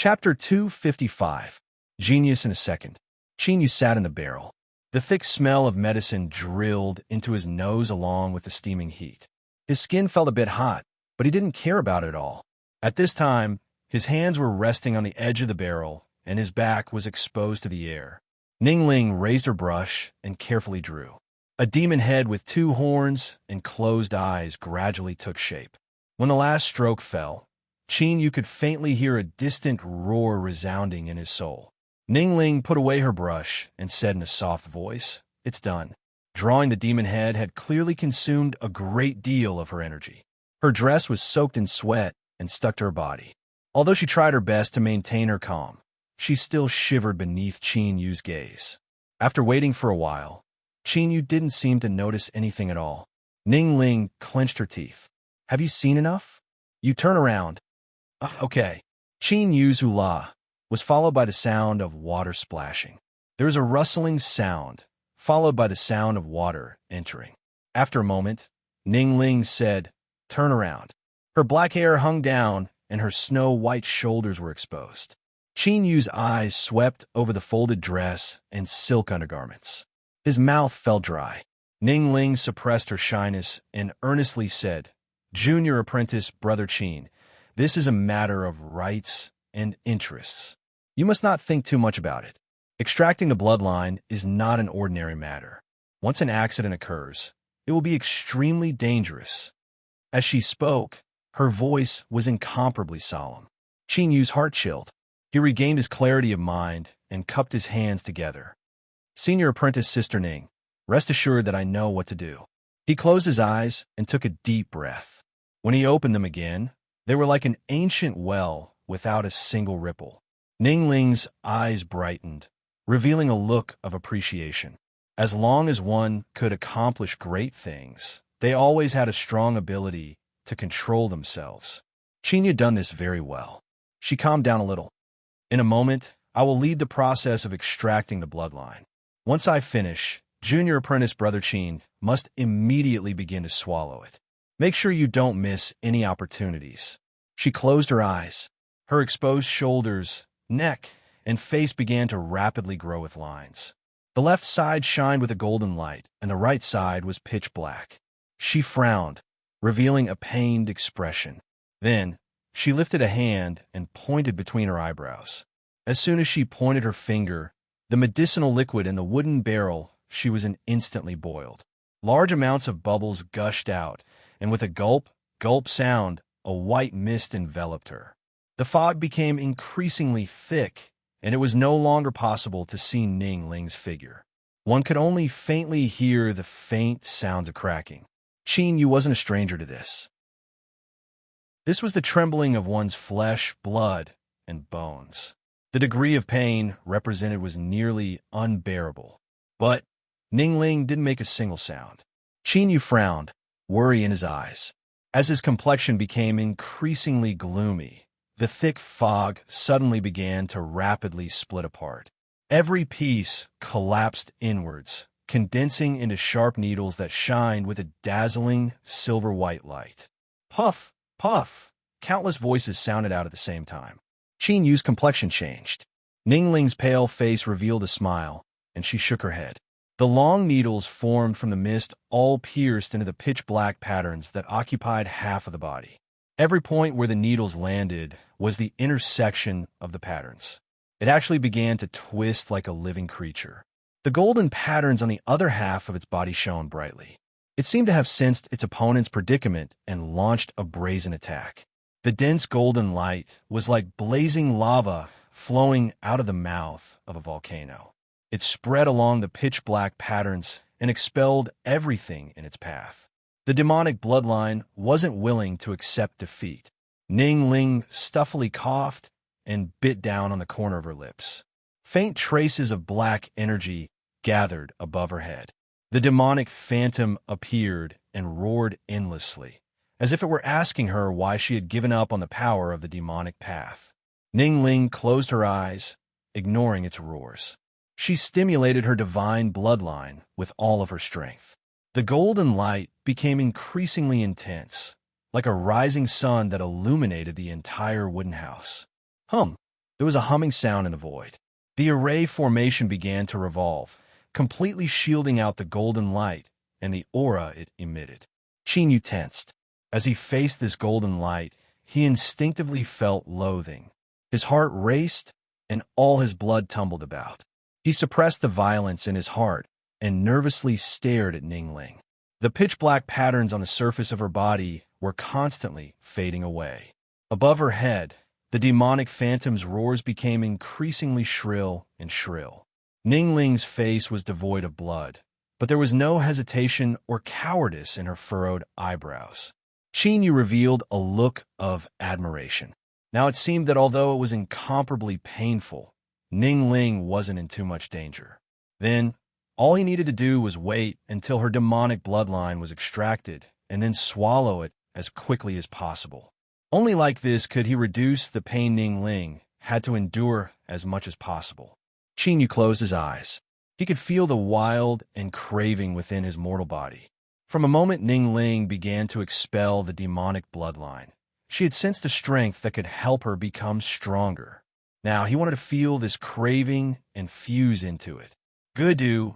Chapter 255. Genius in a Second. Qin Yu sat in the barrel. The thick smell of medicine drilled into his nose along with the steaming heat. His skin felt a bit hot, but he didn't care about it at all. At this time, his hands were resting on the edge of the barrel, and his back was exposed to the air. Ningling raised her brush and carefully drew. A demon head with 2 horns and closed eyes gradually took shape. When the last stroke fell, Qin Yu could faintly hear a distant roar resounding in his soul. Ningling put away her brush and said in a soft voice, "It's done." Drawing the demon head had clearly consumed a great deal of her energy. Her dress was soaked in sweat and stuck to her body. Although she tried her best to maintain her calm, she still shivered beneath Qin Yu's gaze. After waiting for a while, Qin Yu didn't seem to notice anything at all. Ningling clenched her teeth. "Have you seen enough? You turn around." Okay." Qin Yu's hula was followed by the sound of water splashing. There was a rustling sound, followed by the sound of water entering. After a moment, Ningling said, "Turn around." Her black hair hung down, and her snow-white shoulders were exposed. Qin Yu's eyes swept over the folded dress and silk undergarments. His mouth felt dry. Ningling suppressed her shyness and earnestly said, "Junior apprentice, Brother Qin, this is a matter of rights and interests. You must not think too much about it. Extracting the bloodline is not an ordinary matter. Once an accident occurs, it will be extremely dangerous." As she spoke, her voice was incomparably solemn. Qin Yu's heart chilled. He regained his clarity of mind and cupped his hands together. "Senior apprentice Sister Ning, rest assured that I know what to do." He closed his eyes and took a deep breath. When he opened them again, they were like an ancient well without a single ripple. Ningling's eyes brightened, revealing a look of appreciation. As long as one could accomplish great things, they always had a strong ability to control themselves. Qin had done this very well. She calmed down a little. "In a moment, I will lead the process of extracting the bloodline. Once I finish, Junior Apprentice Brother Qin must immediately begin to swallow it. Make sure you don't miss any opportunities." She closed her eyes. Her exposed shoulders, neck, and face began to rapidly grow with lines. The left side shined with a golden light, and the right side was pitch black. She frowned, revealing a pained expression. Then, she lifted a hand and pointed between her eyebrows. As soon as she pointed her finger, the medicinal liquid in the wooden barrel she was in instantly boiled. Large amounts of bubbles gushed out, and with a gulp sound, a white mist enveloped her. The fog became increasingly thick, and it was no longer possible to see Ningling's figure. One could only faintly hear the faint sounds of cracking. Qin Yu wasn't a stranger to this. This was the trembling of one's flesh, blood, and bones. The degree of pain represented was nearly unbearable. But Ningling didn't make a single sound. Qin Yu frowned, worry in his eyes. As his complexion became increasingly gloomy, the thick fog suddenly began to rapidly split apart. Every piece collapsed inwards, condensing into sharp needles that shined with a dazzling silver-white light. Puff! Puff! Countless voices sounded out at the same time. Qin Yu's complexion changed. Ningling's pale face revealed a smile, and she shook her head. The long needles formed from the mist all pierced into the pitch-black patterns that occupied half of the body. Every point where the needles landed was the intersection of the patterns. It actually began to twist like a living creature. The golden patterns on the other half of its body shone brightly. It seemed to have sensed its opponent's predicament and launched a brazen attack. The dense golden light was like blazing lava flowing out of the mouth of a volcano. It spread along the pitch-black patterns and expelled everything in its path. The demonic bloodline wasn't willing to accept defeat. Ningling stuffily coughed and bit down on the corner of her lips. Faint traces of black energy gathered above her head. The demonic phantom appeared and roared endlessly, as if it were asking her why she had given up on the power of the demonic path. Ningling closed her eyes, ignoring its roars. She stimulated her divine bloodline with all of her strength. The golden light became increasingly intense, like a rising sun that illuminated the entire wooden house. There There was a humming sound in the void. The array formation began to revolve, completely shielding out the golden light and the aura it emitted. Qin tensed. As he faced this golden light, he instinctively felt loathing. His heart raced, and all his blood tumbled about. He suppressed the violence in his heart and nervously stared at Ningling. The pitch-black patterns on the surface of her body were constantly fading away. Above her head, the demonic phantom's roars became increasingly shrill and shrill. Ningling's face was devoid of blood, but there was no hesitation or cowardice in her furrowed eyebrows. Qin Yu revealed a look of admiration. Now it seemed that although it was incomparably painful, Ningling wasn't in too much danger. Then, all he needed to do was wait until her demonic bloodline was extracted and then swallow it as quickly as possible. Only like this could he reduce the pain Ningling had to endure as much as possible. Qin Yu closed his eyes. He could feel the wild and craving within his mortal body. From a moment Ningling began to expel the demonic bloodline, she had sensed a strength that could help her become stronger. Now he wanted to feel this craving and fuse into it. Good-do.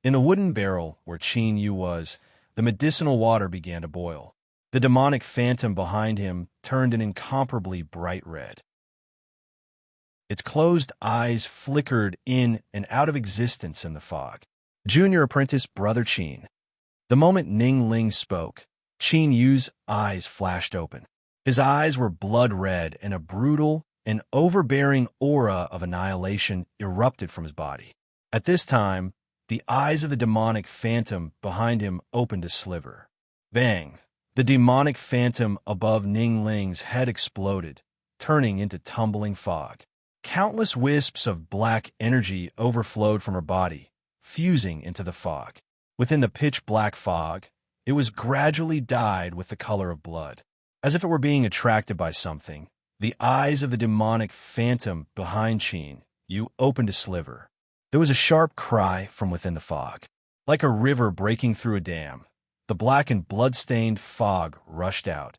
In the wooden barrel where Qin Yu was, the medicinal water began to boil. The demonic phantom behind him turned an incomparably bright red. Its closed eyes flickered in and out of existence in the fog. Junior apprentice Brother Qin. The moment Ningling spoke, Qin Yu's eyes flashed open. His eyes were blood red, and a brutal and overbearing aura of annihilation erupted from his body. At this time, the eyes of the demonic phantom behind him opened a sliver. Bang! The demonic phantom above Ningling's head exploded, turning into tumbling fog. Countless wisps of black energy overflowed from her body, fusing into the fog. Within the pitch-black fog, it was gradually dyed with the color of blood. As if it were being attracted by something, the eyes of the demonic phantom behind Qin Yu opened a sliver. There was a sharp cry from within the fog. Like a river breaking through a dam, the black and blood-stained fog rushed out,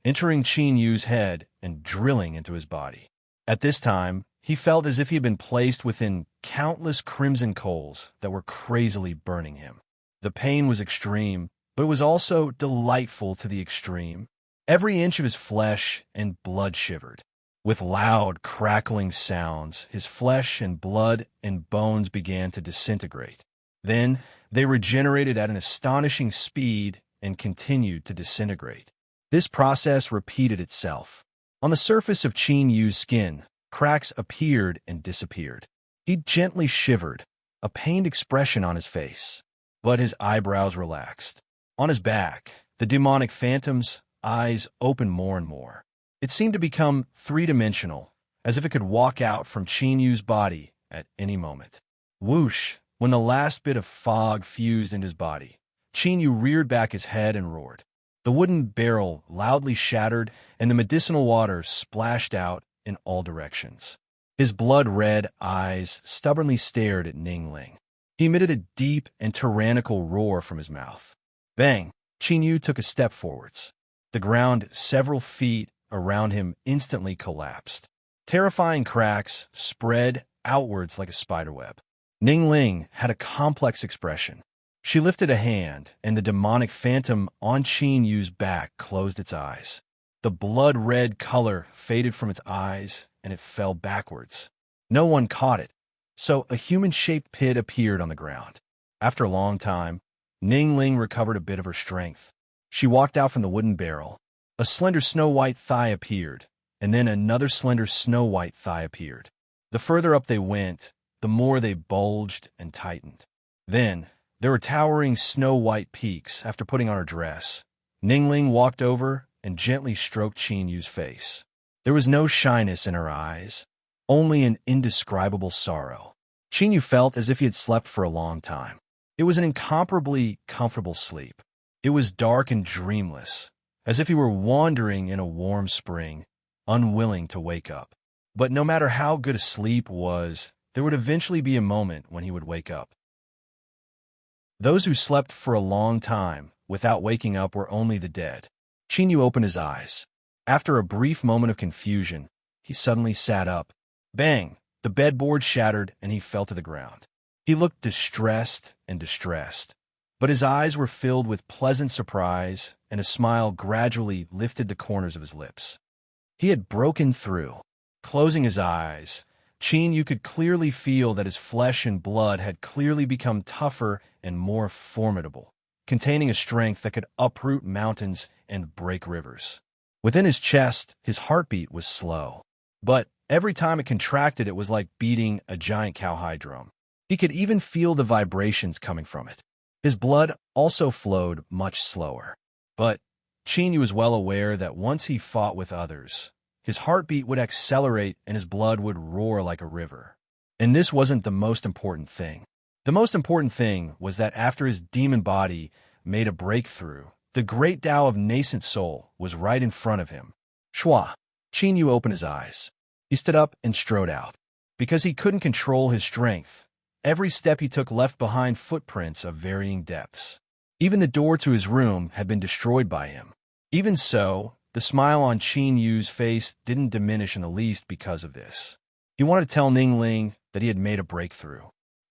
entering Qin Yu's head and drilling into his body. At this time, he felt as if he had been placed within countless crimson coals that were crazily burning him. The pain was extreme, but it was also delightful to the extreme. Every inch of his flesh and blood shivered. With loud, crackling sounds, his flesh and blood and bones began to disintegrate. Then, they regenerated at an astonishing speed and continued to disintegrate. This process repeated itself. On the surface of Qin Yu's skin, cracks appeared and disappeared. He gently shivered, a pained expression on his face, but his eyebrows relaxed. On his back, the demonic phantom's eyes opened more and more. It seemed to become three-dimensional, as if it could walk out from Qin Yu's body at any moment. Whoosh! When the last bit of fog fused into his body, Qin Yu reared back his head and roared. The wooden barrel loudly shattered, and the medicinal water splashed out in all directions. His blood-red eyes stubbornly stared at Ningling. He emitted a deep and tyrannical roar from his mouth. Bang! Qin Yu took a step forwards. The ground several feet around him instantly collapsed. Terrifying cracks spread outwards like a spiderweb. Ningling had a complex expression. She lifted a hand, and the demonic phantom on Qin Yu's back closed its eyes. The blood-red color faded from its eyes, and it fell backwards. No one caught it, so a human-shaped pit appeared on the ground. After a long time, Ningling recovered a bit of her strength. She walked out from the wooden barrel. A slender snow-white thigh appeared, and then another slender snow-white thigh appeared. The further up they went, the more they bulged and tightened. Then, there were towering snow-white peaks after putting on her dress. Ningling walked over and gently stroked Qin Yu's face. There was no shyness in her eyes, only an indescribable sorrow. Qin Yu felt as if he had slept for a long time. It was an incomparably comfortable sleep. It was dark and dreamless, as if he were wandering in a warm spring, unwilling to wake up. But no matter how good a sleep was, there would eventually be a moment when he would wake up. Those who slept for a long time without waking up were only the dead. Qin Yu opened his eyes. After a brief moment of confusion, he suddenly sat up. Bang! The bedboard shattered and he fell to the ground. He looked distressed and distressed, but his eyes were filled with pleasant surprise and a smile gradually lifted the corners of his lips. He had broken through. Closing his eyes, you could clearly feel that his flesh and blood had clearly become tougher and more formidable, containing a strength that could uproot mountains and break rivers. Within his chest, his heartbeat was slow, but every time it contracted, it was like beating a giant cowhide drum. He could even feel the vibrations coming from it. His blood also flowed much slower. But Chinyu was well aware that once he fought with others, his heartbeat would accelerate and his blood would roar like a river. And this wasn't the most important thing. The most important thing was that after his demon body made a breakthrough, the great Tao of nascent soul was right in front of him. Shua! Chinyu opened his eyes. He stood up and strode out. Because he couldn't control his strength, every step he took left behind footprints of varying depths. Even the door to his room had been destroyed by him. Even so, the smile on Chinyu's face didn't diminish in the least because of this. He wanted to tell Ningling that he had made a breakthrough.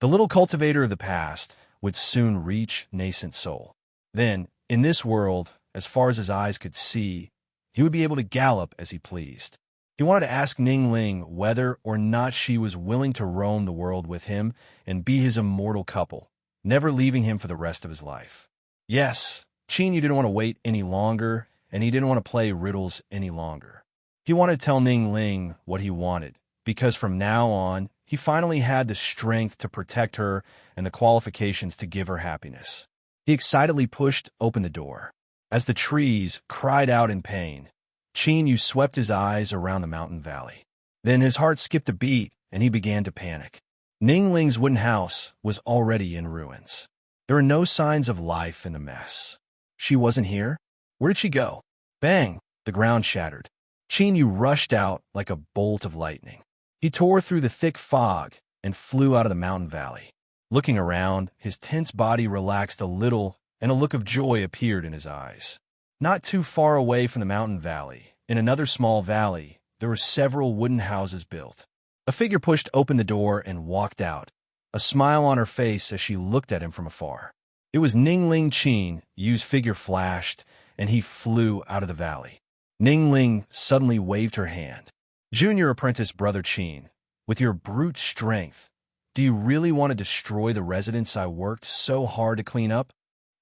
The little cultivator of the past would soon reach nascent soul. Then, in this world, as far as his eyes could see, he would be able to gallop as he pleased. He wanted to ask Ningling whether or not she was willing to roam the world with him and be his immortal couple, never leaving him for the rest of his life. Yes, Chinyu didn't want to wait any longer, and he didn't want to play riddles any longer. He wanted to tell Ningling what he wanted, because from now on, he finally had the strength to protect her and the qualifications to give her happiness. He excitedly pushed open the door. As the trees cried out in pain, Chinyu swept his eyes around the mountain valley. Then his heart skipped a beat, and he began to panic. Ningling's wooden house was already in ruins. There were no signs of life in the mess. She wasn't here? Where did she go? Bang! The ground shattered. Chinyu rushed out like a bolt of lightning. He tore through the thick fog and flew out of the mountain valley. Looking around, his tense body relaxed a little, and a look of joy appeared in his eyes. Not too far away from the mountain valley, in another small valley, there were several wooden houses built. A figure pushed open the door and walked out, a smile on her face as she looked at him from afar. It was Ningling Qin. Yu's figure flashed, and he flew out of the valley. Ningling suddenly waved her hand. Junior apprentice Brother Qin, with your brute strength, do you really want to destroy the residence I worked so hard to clean up?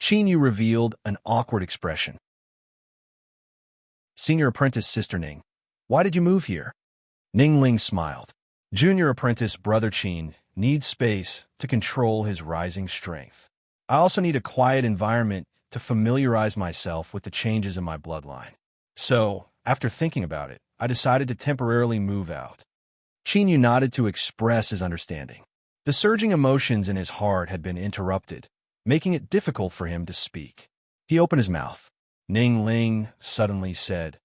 Qin Yu revealed an awkward expression. Senior apprentice Sister Ning, why did you move here? Ningling smiled. Junior apprentice Brother Qin needs space to control his rising strength. I also need a quiet environment to familiarize myself with the changes in my bloodline. So, after thinking about it, I decided to temporarily move out. Qin Yu nodded to express his understanding. The surging emotions in his heart had been interrupted, making it difficult for him to speak. He opened his mouth. Ningling suddenly said,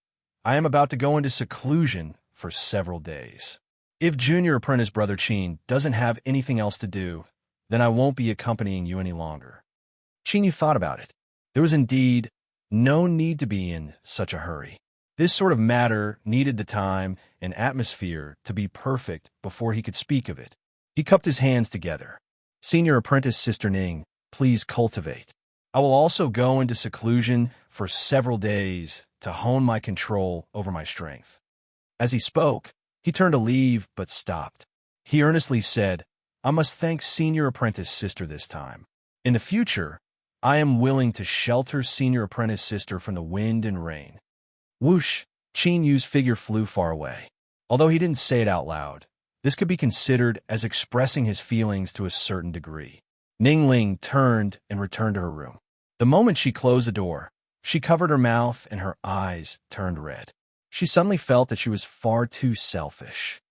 I am about to go into seclusion for several days. If Junior Apprentice Brother Qin doesn't have anything else to do, then I won't be accompanying you any longer. Qin Yu thought about it. There was indeed no need to be in such a hurry. This sort of matter needed the time and atmosphere to be perfect before he could speak of it. He cupped his hands together. Senior Apprentice Sister Ning, please cultivate. I will also go into seclusion for several days to hone my control over my strength. As he spoke, he turned to leave but stopped. He earnestly said, I must thank Senior Apprentice Sister this time. In the future, I am willing to shelter Senior Apprentice Sister from the wind and rain. Whoosh! Qin Yu's figure flew far away. Although he didn't say it out loud, this could be considered as expressing his feelings to a certain degree. Ningling turned and returned to her room. The moment she closed the door, she covered her mouth and her eyes turned red. She suddenly felt that she was far too selfish.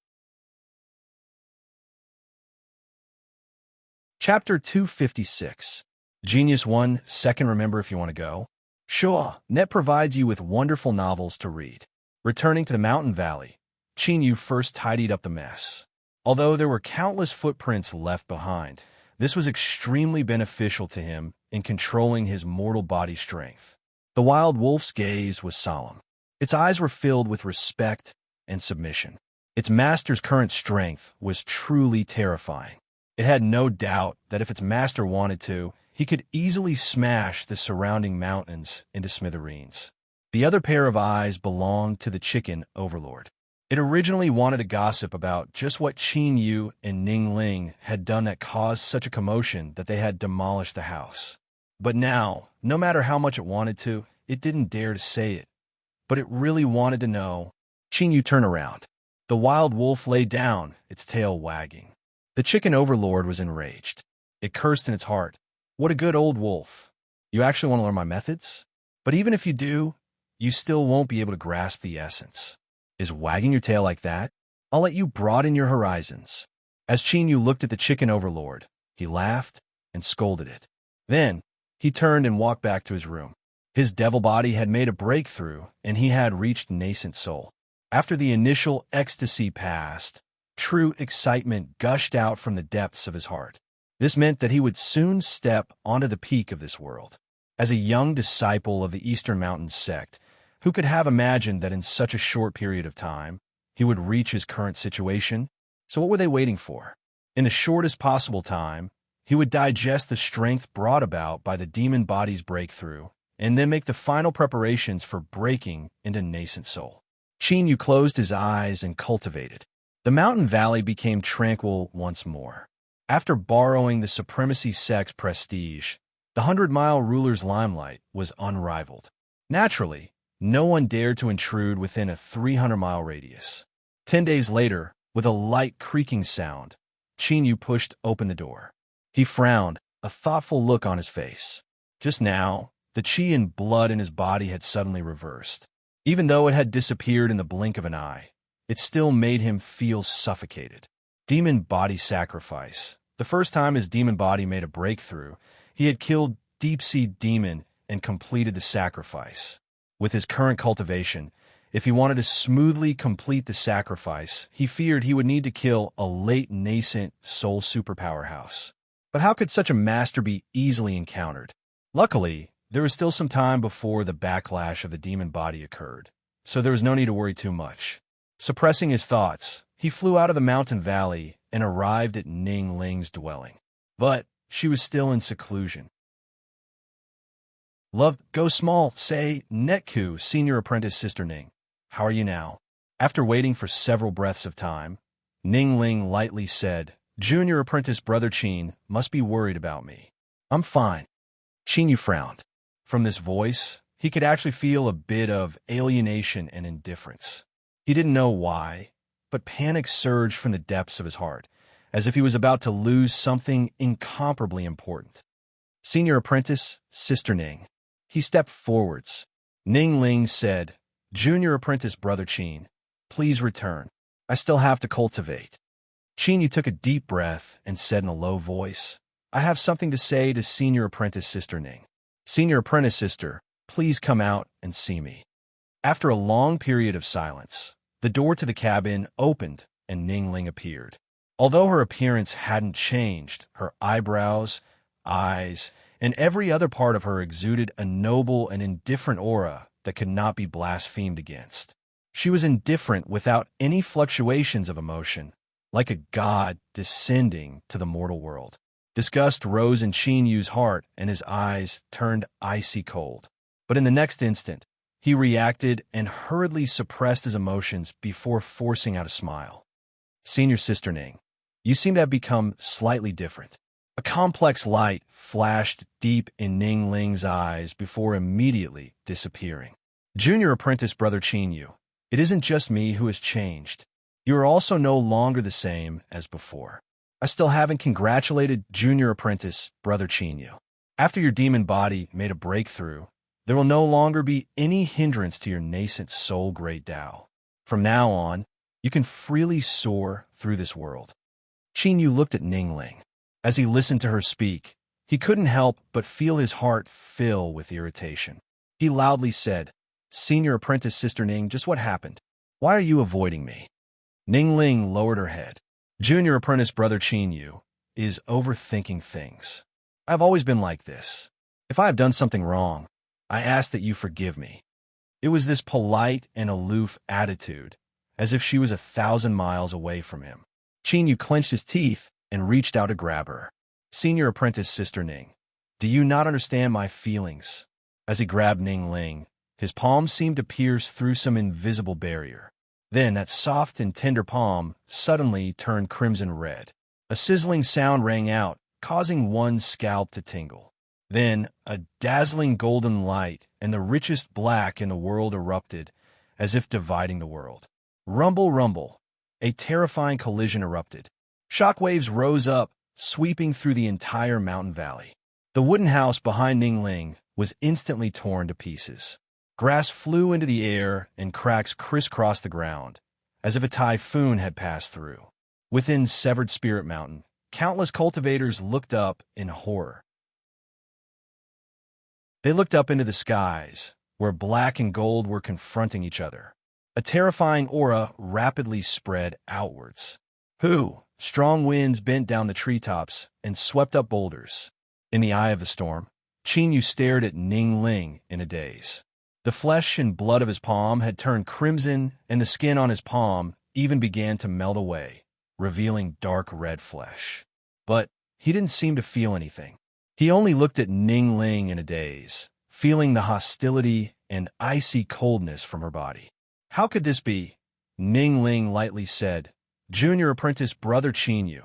Chapter 256. Genius 1 Second, remember if you want to go. Sure, Net provides you with wonderful novels to read. Returning to the mountain valley, Qin Yu first tidied up the mess. Although there were countless footprints left behind, this was extremely beneficial to him in controlling his mortal body strength. The wild wolf's gaze was solemn. Its eyes were filled with respect and submission. Its master's current strength was truly terrifying. It had no doubt that if its master wanted to, he could easily smash the surrounding mountains into smithereens. The other pair of eyes belonged to the chicken overlord. It originally wanted to gossip about just what Qin Yu and Ning Ling had done that caused such a commotion that they had demolished the house. But now, no matter how much it wanted to, it didn't dare to say it. But it really wanted to know. Qin Yu turned around. The wild wolf lay down, its tail wagging. The chicken overlord was enraged. It cursed in its heart. What a good old wolf. You actually want to learn my methods? But even if you do, you still won't be able to grasp the essence. Is wagging your tail like that? I'll let you broaden your horizons. As Qin Yu looked at the chicken overlord, he laughed and scolded it. Then, he turned and walked back to his room. His devil body had made a breakthrough, and he had reached nascent soul. After the initial ecstasy passed, true excitement gushed out from the depths of his heart. This meant that he would soon step onto the peak of this world. As a young disciple of the Eastern Mountains sect, who could have imagined that in such a short period of time, he would reach his current situation? So what were they waiting for? In the shortest possible time, he would digest the strength brought about by the demon body's breakthrough, and then make the final preparations for breaking into nascent soul. Qin Yu closed his eyes and cultivated. The mountain valley became tranquil once more. After borrowing the Supremacy Sect's prestige, the 100-mile ruler's limelight was unrivaled. Naturally, no one dared to intrude within a 300-mile radius. 10 days later, with a light creaking sound, Qin Yu pushed open the door. He frowned, a thoughtful look on his face. Just now, the qi and blood in his body had suddenly reversed. Even though it had disappeared in the blink of an eye, it still made him feel suffocated. Demon body sacrifice. The first time his demon body made a breakthrough, he had killed deep-sea demon and completed the sacrifice. With his current cultivation, if he wanted to smoothly complete the sacrifice, he feared he would need to kill a late nascent soul superpower house. But how could such a master be easily encountered? Luckily, there was still some time before the backlash of the demon body occurred, so there was no need to worry too much. Suppressing his thoughts, he flew out of the mountain valley and arrived at Ning Ling's dwelling. But she was still in seclusion. Love, go small, say, Netku, senior apprentice Sister Ning. How are you now? After waiting for several breaths of time, Ning Ling lightly said, Junior apprentice Brother Qin must be worried about me. I'm fine. Qin Yu frowned. From this voice, he could actually feel a bit of alienation and indifference. He didn't know why, but panic surged from the depths of his heart, as if he was about to lose something incomparably important. Senior apprentice, Sister Ning. He stepped forwards. Ning Ling said, Junior apprentice Brother Qin, please return. I still have to cultivate. Qin Yu took a deep breath and said in a low voice, I have something to say to Senior apprentice Sister Ning. Senior apprentice sister, please come out and see me. After a long period of silence, the door to the cabin opened and Ning Ling appeared. Although her appearance hadn't changed, her eyebrows, eyes, and every other part of her exuded a noble and indifferent aura that could not be blasphemed against. She was indifferent without any fluctuations of emotion, like a god descending to the mortal world. Disgust rose in Qin Yu's heart, and his eyes turned icy cold. But in the next instant, he reacted and hurriedly suppressed his emotions before forcing out a smile. Senior Sister Ning, you seem to have become slightly different. A complex light flashed deep in Ning Ling's eyes before immediately disappearing. Junior apprentice Brother Qin Yu, it isn't just me who has changed. You are also no longer the same as before. I still haven't congratulated Junior apprentice Brother Qin Yu. After your demon body made a breakthrough, there will no longer be any hindrance to your nascent soul great Tao. From now on, you can freely soar through this world. Qin Yu looked at Ning Ling. As he listened to her speak, he couldn't help but feel his heart fill with irritation. He loudly said, Senior apprentice Sister Ning, just what happened? Why are you avoiding me? Ning Ling lowered her head. Junior apprentice Brother Qin Yu is overthinking things. I've always been like this. If I have done something wrong, I ask that you forgive me. It was this polite and aloof attitude, as if she was 1,000 miles away from him. Qin Yu clenched his teeth and reached out to grab her. Senior apprentice Sister Ning, do you not understand my feelings? As he grabbed Ning Ling, his palm seemed to pierce through some invisible barrier. Then that soft and tender palm suddenly turned crimson red. A sizzling sound rang out, causing one's scalp to tingle. Then a dazzling golden light and the richest black in the world erupted, as if dividing the world. Rumble, rumble. A terrifying collision erupted. Shockwaves rose up, sweeping through the entire mountain valley. The wooden house behind Ning Ling was instantly torn to pieces. Grass flew into the air and cracks crisscrossed the ground, as if a typhoon had passed through. Within Severed Spirit Mountain, countless cultivators looked up in horror. They looked up into the skies, where black and gold were confronting each other. A terrifying aura rapidly spread outwards. Strong winds bent down the treetops and swept up boulders. In the eye of the storm, Qin Yu stared at Ning Ling in a daze. The flesh and blood of his palm had turned crimson, and the skin on his palm even began to melt away, revealing dark red flesh. But he didn't seem to feel anything. He only looked at Ning Ling in a daze, feeling the hostility and icy coldness from her body. How could this be? Ning Ling lightly said, Junior apprentice brother Qin Yu,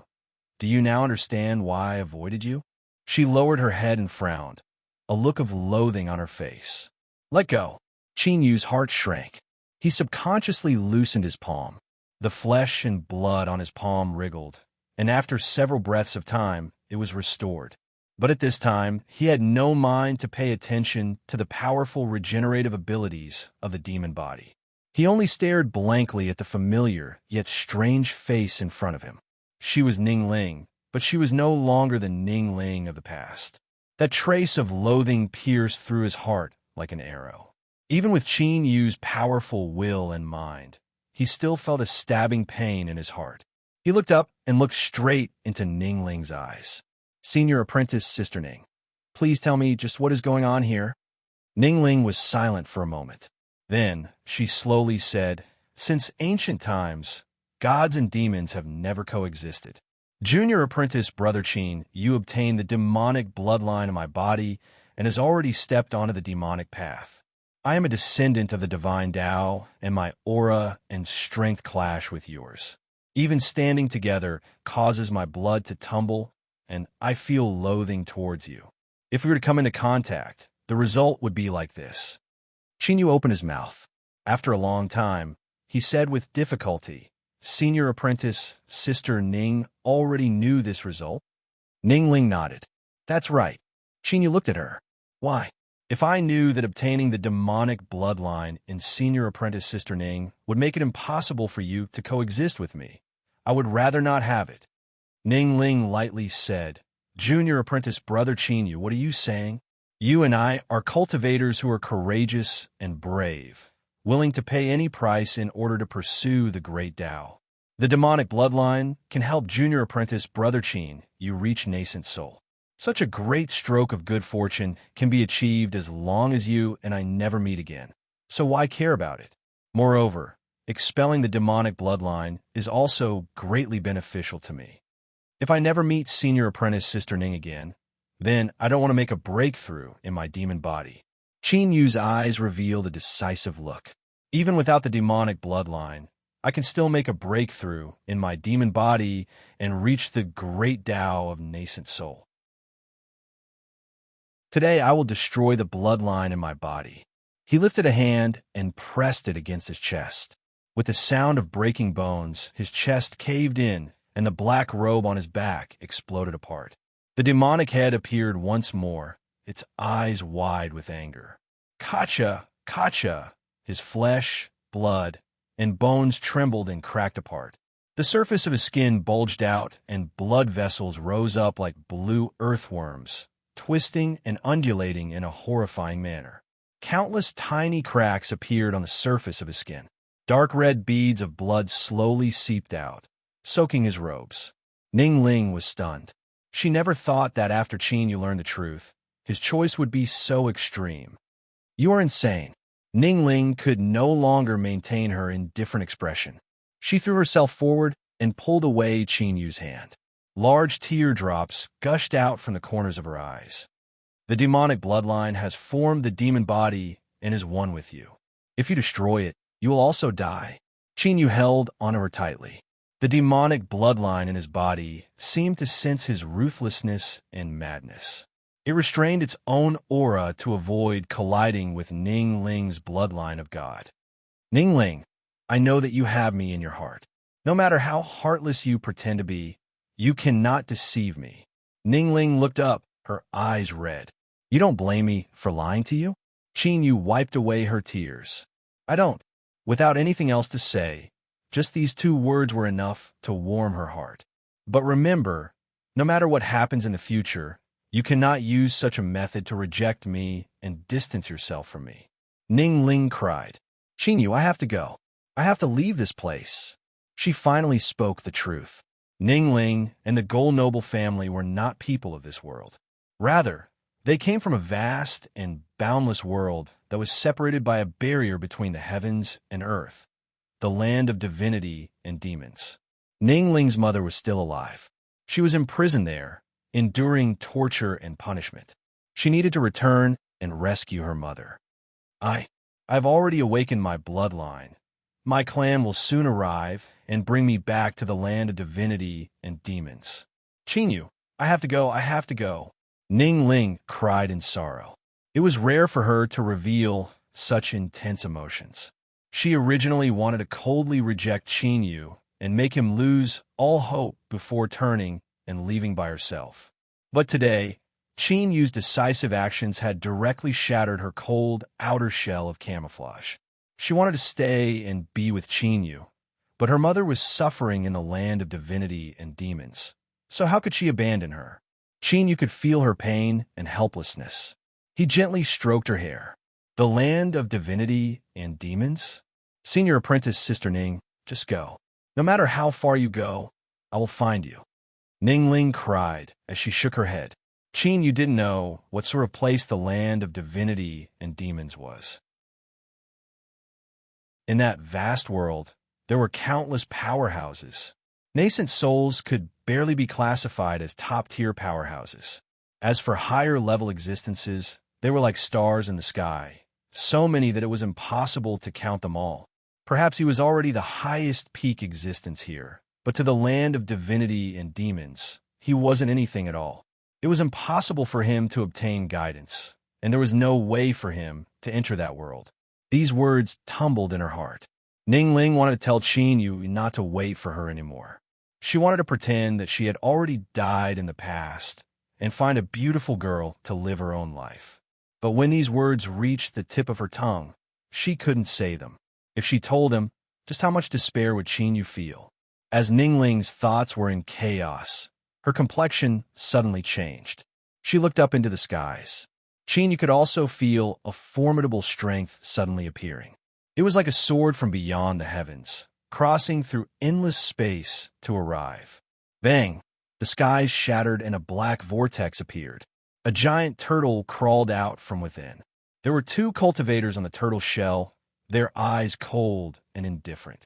do you now understand why I avoided you? She lowered her head and frowned, a look of loathing on her face. Let go. Qin Yu's heart shrank. He subconsciously loosened his palm. The flesh and blood on his palm wriggled, and after several breaths of time, it was restored. But at this time, he had no mind to pay attention to the powerful regenerative abilities of the demon body. He only stared blankly at the familiar yet strange face in front of him. She was Ning Ling, but she was no longer the Ning Ling of the past. That trace of loathing pierced through his heart like an arrow. Even with Qin Yu's powerful will and mind, he still felt a stabbing pain in his heart. He looked up and looked straight into Ning Ling's eyes. Senior apprentice Sister Ning, please tell me just what is going on here. Ning Ling was silent for a moment. Then she slowly said, since ancient times, gods and demons have never coexisted. Junior apprentice brother Qin, you obtained the demonic bloodline of my body and has already stepped onto the demonic path. I am a descendant of the divine Tao, and my aura and strength clash with yours. Even standing together causes my blood to tumble, and I feel loathing towards you. If we were to come into contact, the result would be like this. Qin Yu opened his mouth. After a long time, he said with difficulty, Senior apprentice Sister Ning already knew this result? Ning Ling nodded. That's right. Qin Yu looked at her. Why? If I knew that obtaining the demonic bloodline in Senior apprentice Sister Ning would make it impossible for you to coexist with me, I would rather not have it. Ning Ling lightly said, Junior apprentice brother Qin Yu, what are you saying? You and I are cultivators who are courageous and brave, willing to pay any price in order to pursue the great Tao. The demonic bloodline can help Junior apprentice brother Qin Yu reach nascent soul. Such a great stroke of good fortune can be achieved as long as you and I never meet again. So why care about it? Moreover, expelling the demonic bloodline is also greatly beneficial to me. If I never meet Senior apprentice Sister Ning again, then I don't want to make a breakthrough in my demon body. Qin Yu's eyes revealed a decisive look. Even without the demonic bloodline, I can still make a breakthrough in my demon body and reach the great Tao of nascent soul. Today I will destroy the bloodline in my body. He lifted a hand and pressed it against his chest. With the sound of breaking bones, his chest caved in, and the black robe on his back exploded apart. The demonic head appeared once more, its eyes wide with anger. Kacha! Kacha! His flesh, blood, and bones trembled and cracked apart. The surface of his skin bulged out, and blood vessels rose up like blue earthworms, twisting and undulating in a horrifying manner. Countless tiny cracks appeared on the surface of his skin. Dark red beads of blood slowly seeped out, soaking his robes. Ning Ling was stunned. She never thought that after Qin Yu learned the truth, his choice would be so extreme. You are insane. Ningling could no longer maintain her indifferent expression. She threw herself forward and pulled away Qin Yu's hand. Large teardrops gushed out from the corners of her eyes. The demonic bloodline has formed the demon body and is one with you. If you destroy it, you will also die. Qin Yu held onto her tightly. The demonic bloodline in his body seemed to sense his ruthlessness and madness. It restrained its own aura to avoid colliding with Ningling's bloodline of God. Ningling, I know that you have me in your heart. No matter how heartless you pretend to be, you cannot deceive me. Ningling looked up, her eyes red. You don't blame me for lying to you? Qin Yu wiped away her tears. I don't. Without anything else to say, just these two words were enough to warm her heart. But remember, no matter what happens in the future, you cannot use such a method to reject me and distance yourself from me. Ningling cried. Qin Yu, I have to go. I have to leave this place. She finally spoke the truth. Ningling and the Gold Noble family were not people of this world. Rather, they came from a vast and boundless world that was separated by a barrier between the heavens and earth, the land of divinity and demons. Ningling's mother was still alive. She was imprisoned there, enduring torture and punishment. She needed to return and rescue her mother. I've already awakened my bloodline. My clan will soon arrive and bring me back to the land of divinity and demons. Qin Yu, I have to go, I have to go. Ningling cried in sorrow. It was rare for her to reveal such intense emotions. She originally wanted to coldly reject Qin Yu and make him lose all hope before turning and leaving by herself. But today, Qin Yu's decisive actions had directly shattered her cold outer shell of camouflage. She wanted to stay and be with Qin Yu, but her mother was suffering in the land of divinity and demons. So how could she abandon her? Qin Yu could feel her pain and helplessness. He gently stroked her hair. The land of divinity and demons? Senior apprentice Sister Ning, just go. No matter how far you go, I will find you. Ningling cried as she shook her head. Qin Yu didn't know what sort of place the land of divinity and demons was. In that vast world, there were countless powerhouses. Nascent souls could barely be classified as top-tier powerhouses. As for higher-level existences, they were like stars in the sky, so many that it was impossible to count them all. Perhaps he was already the highest peak existence here, but to the land of divinity and demons, he wasn't anything at all. It was impossible for him to obtain guidance, and there was no way for him to enter that world. These words tumbled in her heart. Ningling wanted to tell Qin Yu not to wait for her anymore. She wanted to pretend that she had already died in the past and find a beautiful girl to live her own life. But when these words reached the tip of her tongue, she couldn't say them. If she told him, just how much despair would Qin Yu feel? As Ningling's thoughts were in chaos, her complexion suddenly changed. She looked up into the skies. Qin Yu could also feel a formidable strength suddenly appearing. It was like a sword from beyond the heavens, crossing through endless space to arrive. Bang! The skies shattered and a black vortex appeared. A giant turtle crawled out from within. There were two cultivators on the turtle's shell, their eyes cold and indifferent.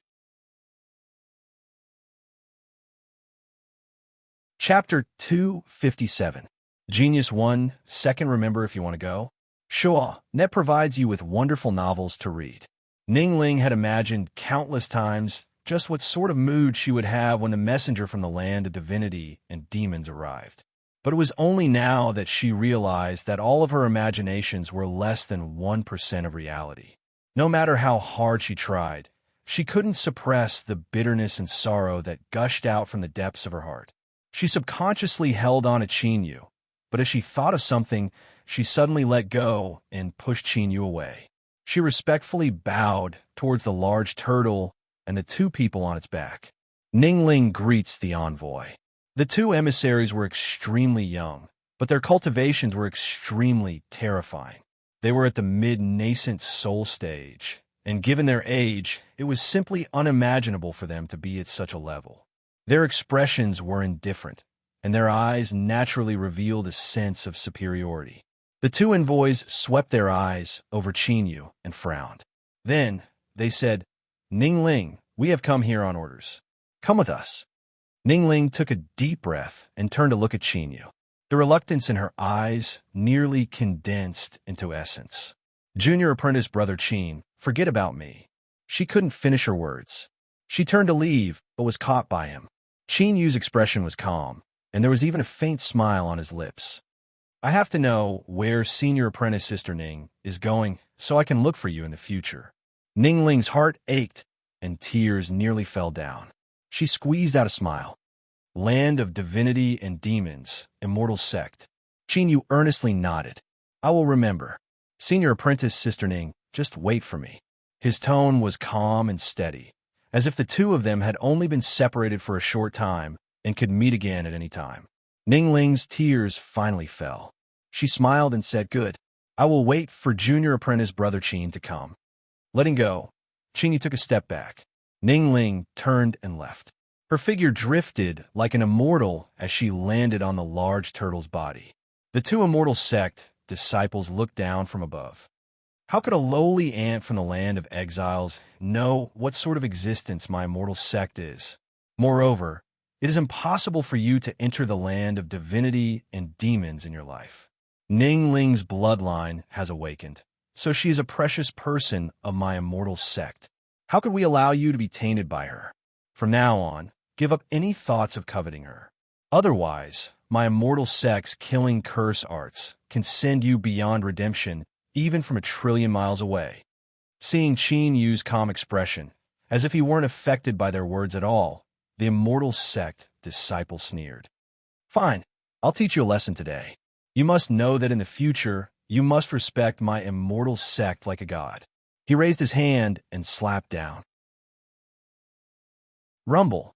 Chapter 257. Genius 1, second remember if you want to go. Sure, Net provides you with wonderful novels to read. Ningling had imagined countless times just what sort of mood she would have when the messenger from the land of divinity and demons arrived. But it was only now that she realized that all of her imaginations were less than 1% of reality. No matter how hard she tried, she couldn't suppress the bitterness and sorrow that gushed out from the depths of her heart. She subconsciously held on to Qin Yu, but as she thought of something, she suddenly let go and pushed Qin Yu away. She respectfully bowed towards the large turtle and the two people on its back. Ningling greets the envoy. The two emissaries were extremely young, but their cultivations were extremely terrifying. They were at the mid-nascent soul stage, and given their age, it was simply unimaginable for them to be at such a level. Their expressions were indifferent, and their eyes naturally revealed a sense of superiority. The two envoys swept their eyes over Qinyu and frowned. Then they said, Ningling, we have come here on orders. Come with us. Ningling took a deep breath and turned to look at Qinyu. The reluctance in her eyes nearly condensed into essence. Junior apprentice brother Qin, forget about me. She couldn't finish her words. She turned to leave, but was caught by him. Qinyu's expression was calm, and there was even a faint smile on his lips. I have to know where senior apprentice Sister Ning is going so I can look for you in the future. Ningling's heart ached, and tears nearly fell down. She squeezed out a smile. Land of divinity and demons, immortal sect. Qinyu earnestly nodded. I will remember. Senior apprentice Sister Ning, just wait for me. His tone was calm and steady, as if the two of them had only been separated for a short time and could meet again at any time. Ningling's tears finally fell. She smiled and said, Good. I will wait for junior apprentice brother Qin to come. Letting go, Qinyu took a step back. Ningling turned and left. Her figure drifted like an immortal as she landed on the large turtle's body. The two immortal sect disciples looked down from above. How could a lowly ant from the land of exiles know what sort of existence my immortal sect is? Moreover, it is impossible for you to enter the land of divinity and demons in your life. Ningling's bloodline has awakened, so she is a precious person of my immortal sect. How could we allow you to be tainted by her? From now on, give up any thoughts of coveting her. Otherwise, my immortal sect's killing curse arts can send you beyond redemption, even from 1,000,000,000,000 miles away. Seeing Qinyu's calm expression, as if he weren't affected by their words at all, the immortal sect disciple sneered. Fine, I'll teach you a lesson today. You must know that in the future, you must respect my immortal sect like a god. He raised his hand and slapped down. Rumble.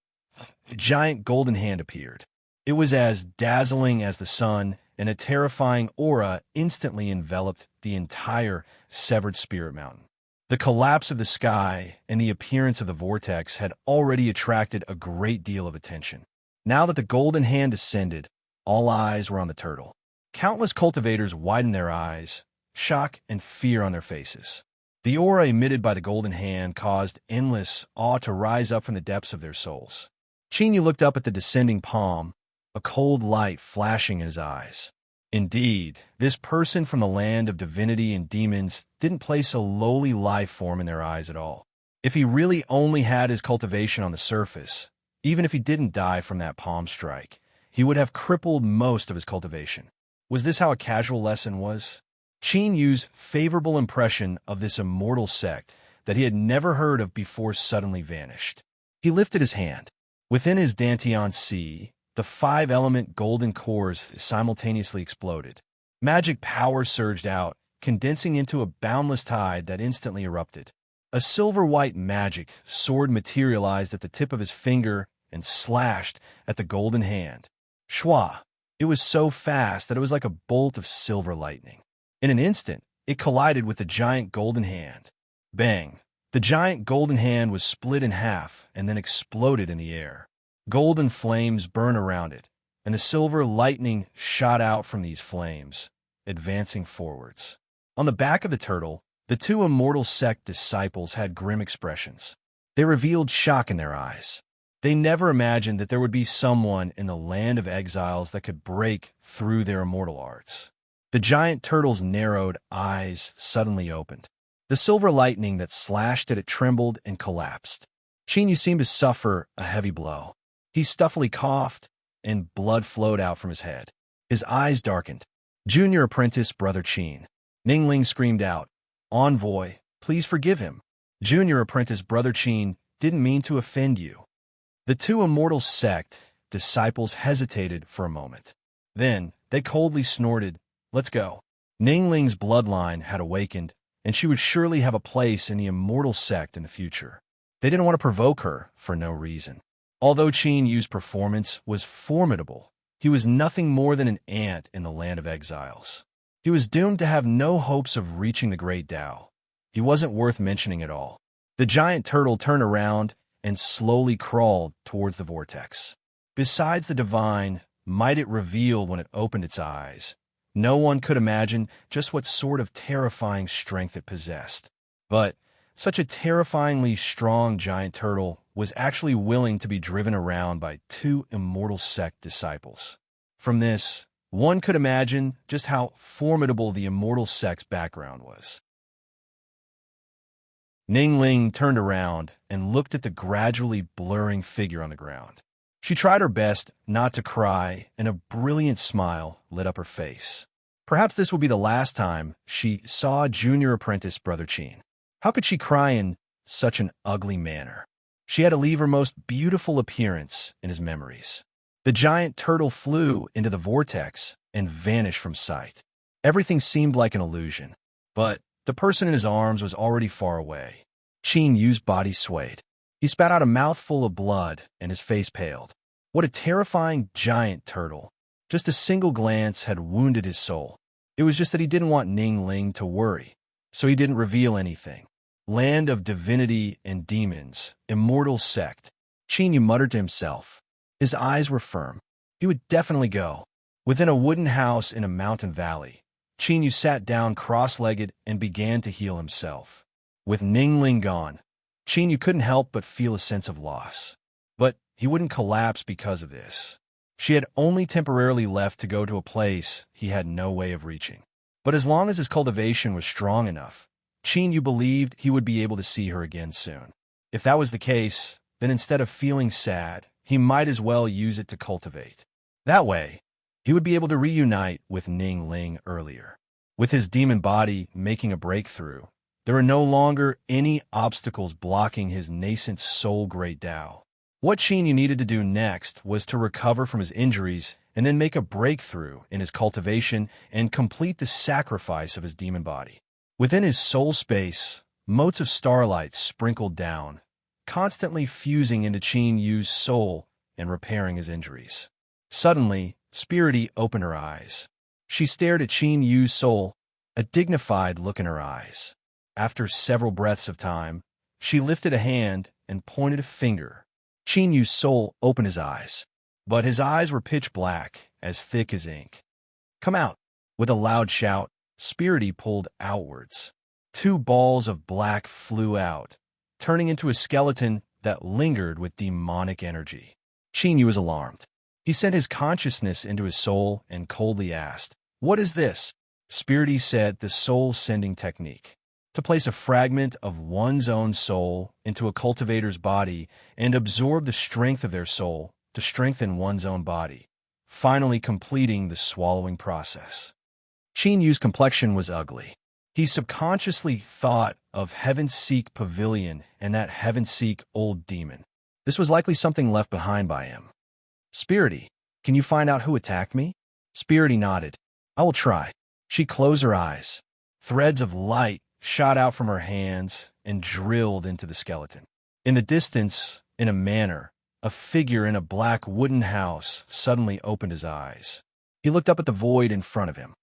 A giant golden hand appeared. It was as dazzling as the sun, and a terrifying aura instantly enveloped the entire severed spirit mountain. The collapse of the sky and the appearance of the vortex had already attracted a great deal of attention. Now that the golden hand descended, all eyes were on the turtle. Countless cultivators widened their eyes, shock and fear on their faces. The aura emitted by the golden hand caused endless awe to rise up from the depths of their souls. Qinyu looked up at the descending palm, a cold light flashing in his eyes. Indeed, this person from the land of divinity and demons didn't place a lowly life form in their eyes at all. If he really only had his cultivation on the surface, even if he didn't die from that palm strike, he would have crippled most of his cultivation. Was this how a casual lesson was? Qinyu's favorable impression of this immortal sect that he had never heard of before suddenly vanished. He lifted his hand. Within his Dantian Sea, the 5-element golden cores simultaneously exploded. Magic power surged out, condensing into a boundless tide that instantly erupted. A silver-white magic sword materialized at the tip of his finger and slashed at the golden hand. Shwa! It was so fast that it was like a bolt of silver lightning. In an instant, it collided with the giant golden hand. Bang! The giant golden hand was split in half and then exploded in the air. Golden flames burned around it, and the silver lightning shot out from these flames, advancing forwards. On the back of the turtle, the two immortal sect disciples had grim expressions. They revealed shock in their eyes. They never imagined that there would be someone in the land of exiles that could break through their immortal arts. The giant turtle's narrowed eyes suddenly opened. The silver lightning that slashed at it trembled and collapsed. Qinyu seemed to suffer a heavy blow. He stuffily coughed, and blood flowed out from his head. His eyes darkened. Junior apprentice brother Qin. Ningling screamed out, Envoy, please forgive him. Junior apprentice brother Qin didn't mean to offend you. The two immortal sect disciples hesitated for a moment. Then they coldly snorted, Let's go. Ningling's bloodline had awakened, and she would surely have a place in the immortal sect in the future. They didn't want to provoke her for no reason. Although Qinyu's performance was formidable, he was nothing more than an ant in the land of exiles. He was doomed to have no hopes of reaching the great Tao. He wasn't worth mentioning at all. The giant turtle turned around and slowly crawled towards the vortex. Besides the divine might it reveal when it opened its eyes, No one could imagine just what sort of terrifying strength it possessed. But such a terrifyingly strong giant turtle was actually willing to be driven around by two immortal sect disciples. From this, one could imagine just how formidable the immortal sect's background was. Ning Ling turned around and looked at the gradually blurring figure on the ground. She tried her best not to cry, and a brilliant smile lit up her face. Perhaps this would be the last time she saw junior apprentice Brother Qin. How could she cry in such an ugly manner? She had to leave her most beautiful appearance in his memories. The giant turtle flew into the vortex and vanished from sight. Everything seemed like an illusion, but the person in his arms was already far away. Qin Yu's body swayed. He spat out a mouthful of blood, and his face paled. What a terrifying giant turtle. Just a single glance had wounded his soul. It was just that he didn't want Ning Ling to worry, so he didn't reveal anything. Land of divinity and demons, immortal sect. Qin Yu muttered to himself. His eyes were firm. He would definitely go. Within a wooden house in a mountain valley, Qin Yu sat down cross-legged and began to heal himself. With Ning Ling gone, Qin Yu couldn't help but feel a sense of loss. But he wouldn't collapse because of this. She had only temporarily left to go to a place he had no way of reaching. But as long as his cultivation was strong enough, Qin Yu believed he would be able to see her again soon. If that was the case, then instead of feeling sad, he might as well use it to cultivate. That way, he would be able to reunite with Ning Ling earlier. With his demon body making a breakthrough, there were no longer any obstacles blocking his nascent soul great Tao. What Qin Yu needed to do next was to recover from his injuries and then make a breakthrough in his cultivation and complete the sacrifice of his demon body. Within his soul space, motes of starlight sprinkled down, constantly fusing into Qin Yu's soul and repairing his injuries. Suddenly, Spirity opened her eyes. She stared at Qin Yu's soul, a dignified look in her eyes. After several breaths of time, she lifted a hand and pointed a finger. Qin Yu's soul opened his eyes, but his eyes were pitch black, as thick as ink. "Come out!" With a loud shout, Spirity pulled outwards. Two balls of black flew out, turning into a skeleton that lingered with demonic energy. Qin Yu was alarmed. He sent his consciousness into his soul and coldly asked, "What is this?" Spirity said the soul-sending technique. To place a fragment of one's own soul into a cultivator's body and absorb the strength of their soul to strengthen one's own body, finally completing the swallowing process. Qin Yu's complexion was ugly. He subconsciously thought of Heaven-Seek Pavilion and that Heaven-Seek old demon. This was likely something left behind by him. "Spirity, can you find out who attacked me?" Spirity nodded. "I will try." She closed her eyes. Threads of light shot out from her hands and drilled into the skeleton. In the distance, in a manner, a figure in a black wooden house suddenly opened his eyes. He looked up at the void in front of him.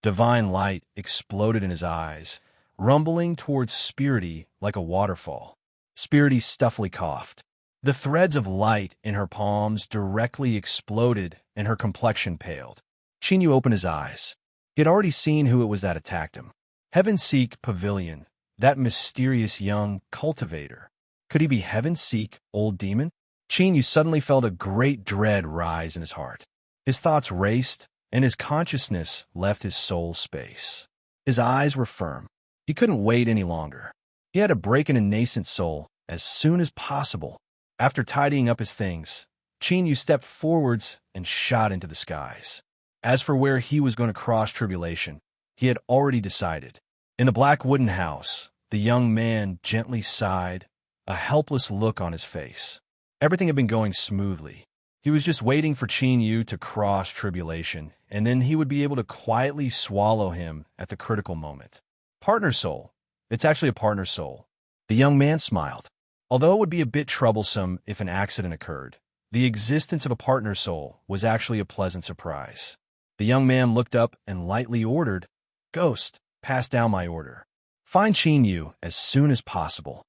Divine light exploded in his eyes, rumbling towards Spirity like a waterfall. Spirity stuffily coughed. The threads of light in her palms directly exploded and her complexion paled. Qin Yu opened his eyes. He had already seen who it was that attacked him. Heaven-Seek Pavilion, that mysterious young cultivator. Could he be Heaven-Seek Old Demon? Qin Yu suddenly felt a great dread rise in his heart. His thoughts raced, and his consciousness left his soul space. His eyes were firm. He couldn't wait any longer. He had to break in a nascent soul as soon as possible. After tidying up his things, Qin Yu stepped forwards and shot into the skies. As for where he was going to cross tribulation, he had already decided. In the black wooden house, the young man gently sighed, a helpless look on his face. Everything had been going smoothly. He was just waiting for Qin Yu to cross tribulation, and then he would be able to quietly swallow him at the critical moment. Partner soul. It's actually a partner soul. The young man smiled. Although it would be a bit troublesome if an accident occurred, the existence of a partner soul was actually a pleasant surprise. The young man looked up and lightly ordered, "Ghost, pass down my order. Find Qin Yu as soon as possible."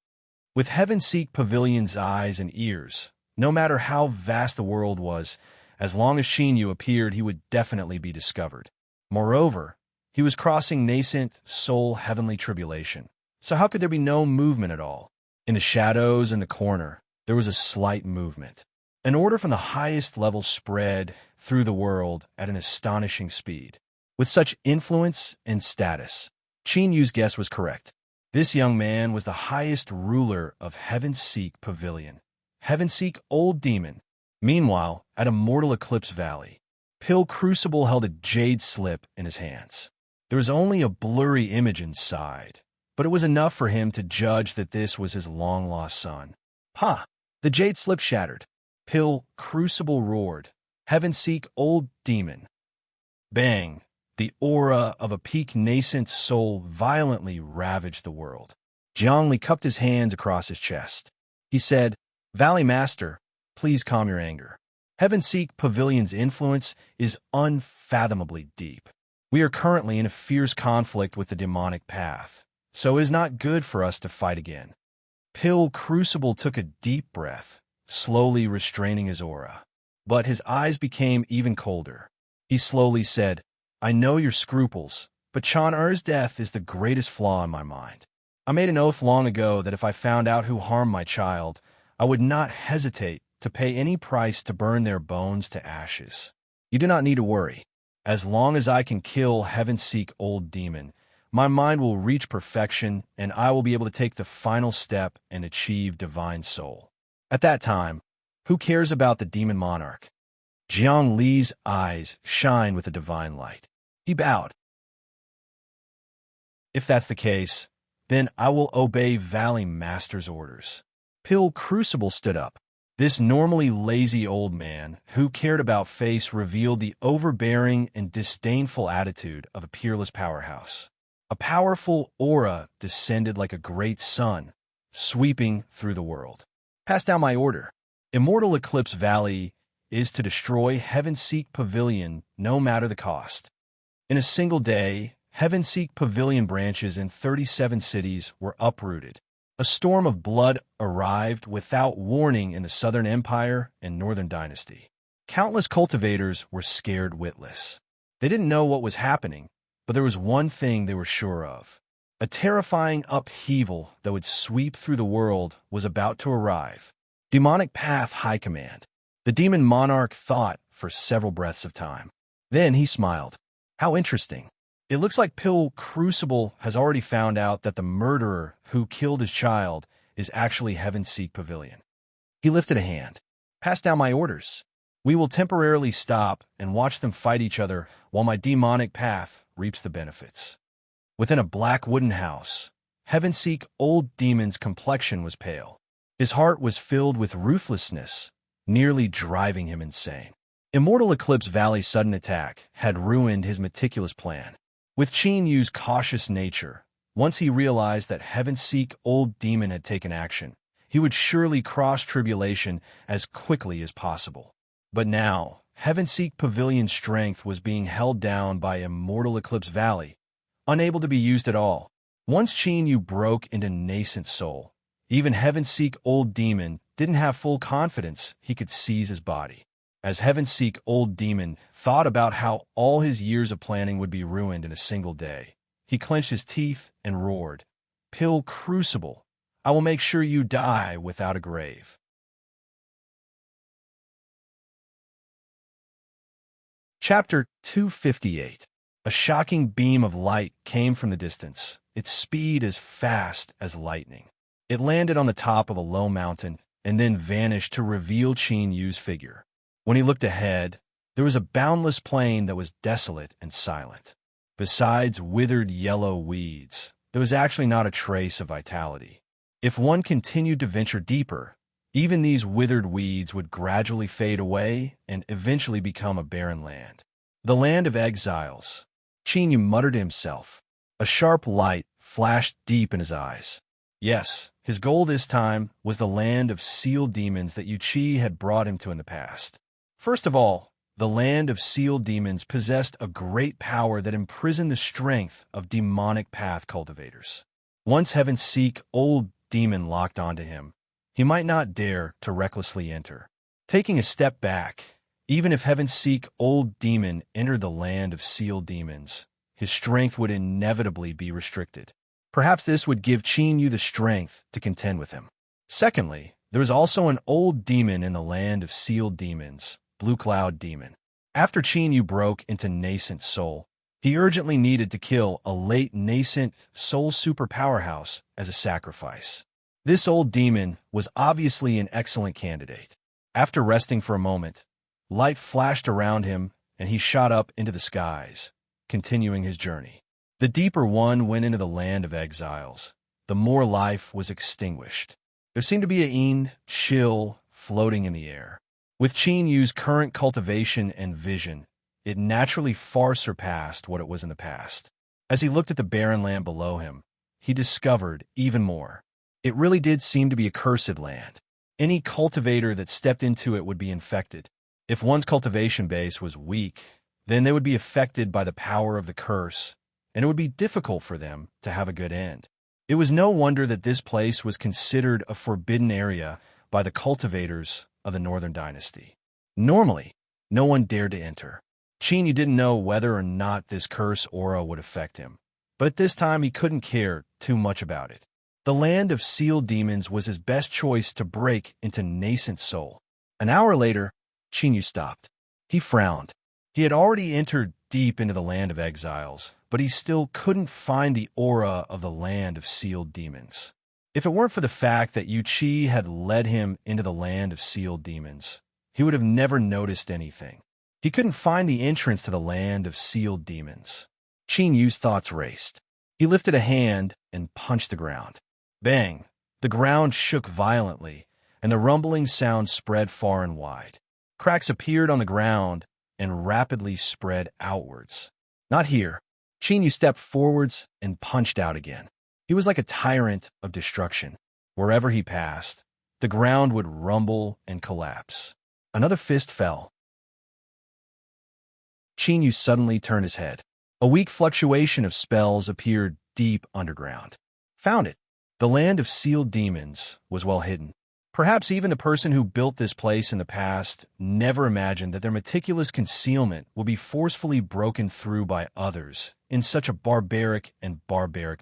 With Heaven-Seek Pavilion's eyes and ears, no matter how vast the world was, As long as Yu appeared, he would definitely be discovered. Moreover, he was crossing nascent, soul heavenly tribulation. So how could there be no movement at all? In the shadows in the corner, there was a slight movement. An order from the highest level spread through the world at an astonishing speed. With such influence and status, Yu's guess was correct. This young man was the highest ruler of Heaven-Seek Pavilion. Heaven-Seek Old Demon. Meanwhile, at Immortal Eclipse Valley, Pill Crucible held a jade slip in his hands. There was only a blurry image inside, but it was enough for him to judge that this was his long-lost son. Ha! The jade slip shattered. Pill Crucible roared. Heaven-Seek Old Demon. Bang! The aura of a peak nascent soul violently ravaged the world. Jiangli cupped his hands across his chest. He said, "Valley Master, please calm your anger. Heaven-Seek Pavilion's influence is unfathomably deep. We are currently in a fierce conflict with the demonic path, so it is not good for us to fight again." Pill Crucible took a deep breath, slowly restraining his aura. But his eyes became even colder. He slowly said, "I know your scruples, but Chan-Er's death is the greatest flaw in my mind. I made an oath long ago that if I found out who harmed my child, I would not hesitate to pay any price to burn their bones to ashes. You do not need to worry. As long as I can kill Heaven-Seek Old Demon, my mind will reach perfection and I will be able to take the final step and achieve divine soul. At that time, who cares about the demon monarch?" Jiang Li's eyes shined with a divine light. He bowed. "If that's the case, then I will obey Valley Master's orders." Pill Crucible stood up. This normally lazy old man, who cared about face, revealed the overbearing and disdainful attitude of a peerless powerhouse. A powerful aura descended like a great sun, sweeping through the world. "Pass down my order. Immortal Eclipse Valley is to destroy Heaven-Seek Pavilion no matter the cost." In a single day, Heaven-Seek Pavilion branches in 37 cities were uprooted. A storm of blood arrived without warning in the Southern Empire and Northern Dynasty. Countless cultivators were scared witless. They didn't know what was happening, but there was one thing they were sure of. A terrifying upheaval that would sweep through the world was about to arrive. Demonic Path High Command. The demon monarch thought for several breaths of time. Then he smiled. "How interesting. It looks like Pill Crucible has already found out that the murderer who killed his child is actually Heaven-Seek Pavilion." He lifted a hand. "Pass down my orders. We will temporarily stop and watch them fight each other while my demonic path reaps the benefits." Within a black wooden house, Heaven-Seek Old Demon's complexion was pale. His heart was filled with ruthlessness, nearly driving him insane. Immortal Eclipse Valley's sudden attack had ruined his meticulous plan. With Yu's cautious nature, once he realized that Heaven-Seek Old Demon had taken action, he would surely cross tribulation as quickly as possible. But now, Heaven-Seek Pavilion's strength was being held down by Immortal Eclipse Valley, unable to be used at all. Once Yu broke into nascent soul, even Heaven-Seek Old Demon didn't have full confidence he could seize his body. As Heaven-Seek Old Demon thought about how all his years of planning would be ruined in a single day, he clenched his teeth and roared, "Pill Crucible, I will make sure you die without a grave." Chapter 258. A shocking beam of light came from the distance, its speed as fast as lightning. It landed on the top of a low mountain and then vanished to reveal Yu's figure. When he looked ahead, there was a boundless plain that was desolate and silent. Besides withered yellow weeds, there was actually not a trace of vitality. If one continued to venture deeper, even these withered weeds would gradually fade away and eventually become a barren land. The land of exiles. Yu muttered to himself. A sharp light flashed deep in his eyes. Yes, his goal this time was the land of sealed demons that Yuchi had brought him to in the past. First of all, the land of sealed demons possessed a great power that imprisoned the strength of demonic path cultivators. Once Heaven-Seek Old Demon locked onto him, he might not dare to recklessly enter. Taking a step back, Even if Heaven-seek old demon entered the land of sealed demons, his strength would inevitably be restricted. Perhaps this would give Qin Yu the strength to contend with him. Secondly, there was also an old demon in the land of sealed demons, Blue Cloud Demon. After Qin Yu broke into nascent soul, he urgently needed to kill a late nascent soul super powerhouse as a sacrifice. This old demon was obviously an excellent candidate. After resting for a moment, light flashed around him and he shot up into the skies, continuing his journey. The deeper one went into the land of exiles. The more life was extinguished. There seemed to be a chill floating in the air. With Qin Yu's current cultivation and vision, it naturally far surpassed what it was in the past. As he looked at the barren land below him, he discovered even more. It really did seem to be a cursed land. Any cultivator that stepped into it would be infected. If one's cultivation base was weak, then they would be affected by the power of the curse, and it would be difficult for them to have a good end. It was no wonder that this place was considered a forbidden area by the cultivators of the Northern Dynasty. Normally, no one dared to enter. Qin Yu didn't know whether or not this curse aura would affect him, but at this time he couldn't care too much about it. The land of sealed demons was his best choice to break into nascent soul. An hour later, Qin Yu stopped. He frowned. He had already entered deep into the land of exiles, but he still couldn't find the aura of the land of sealed demons. If it weren't for the fact that Yu Qi had led him into the land of sealed demons, he would have never noticed anything. He couldn't find the entrance to the land of sealed demons. Qin Yu's thoughts raced. He lifted a hand and punched the ground. Bang! The ground shook violently, and the rumbling sound spread far and wide. Cracks appeared on the ground and rapidly spread outwards. Not here. Qin Yu stepped forwards and punched out again. He was like a tyrant of destruction. Wherever he passed, the ground would rumble and collapse. Another fist fell. Qin Yu suddenly turned his head. A weak fluctuation of spells appeared deep underground. Found it. The land of sealed demons was well hidden. Perhaps even the person who built this place in the past never imagined that their meticulous concealment would be forcefully broken through by others in such a barbaric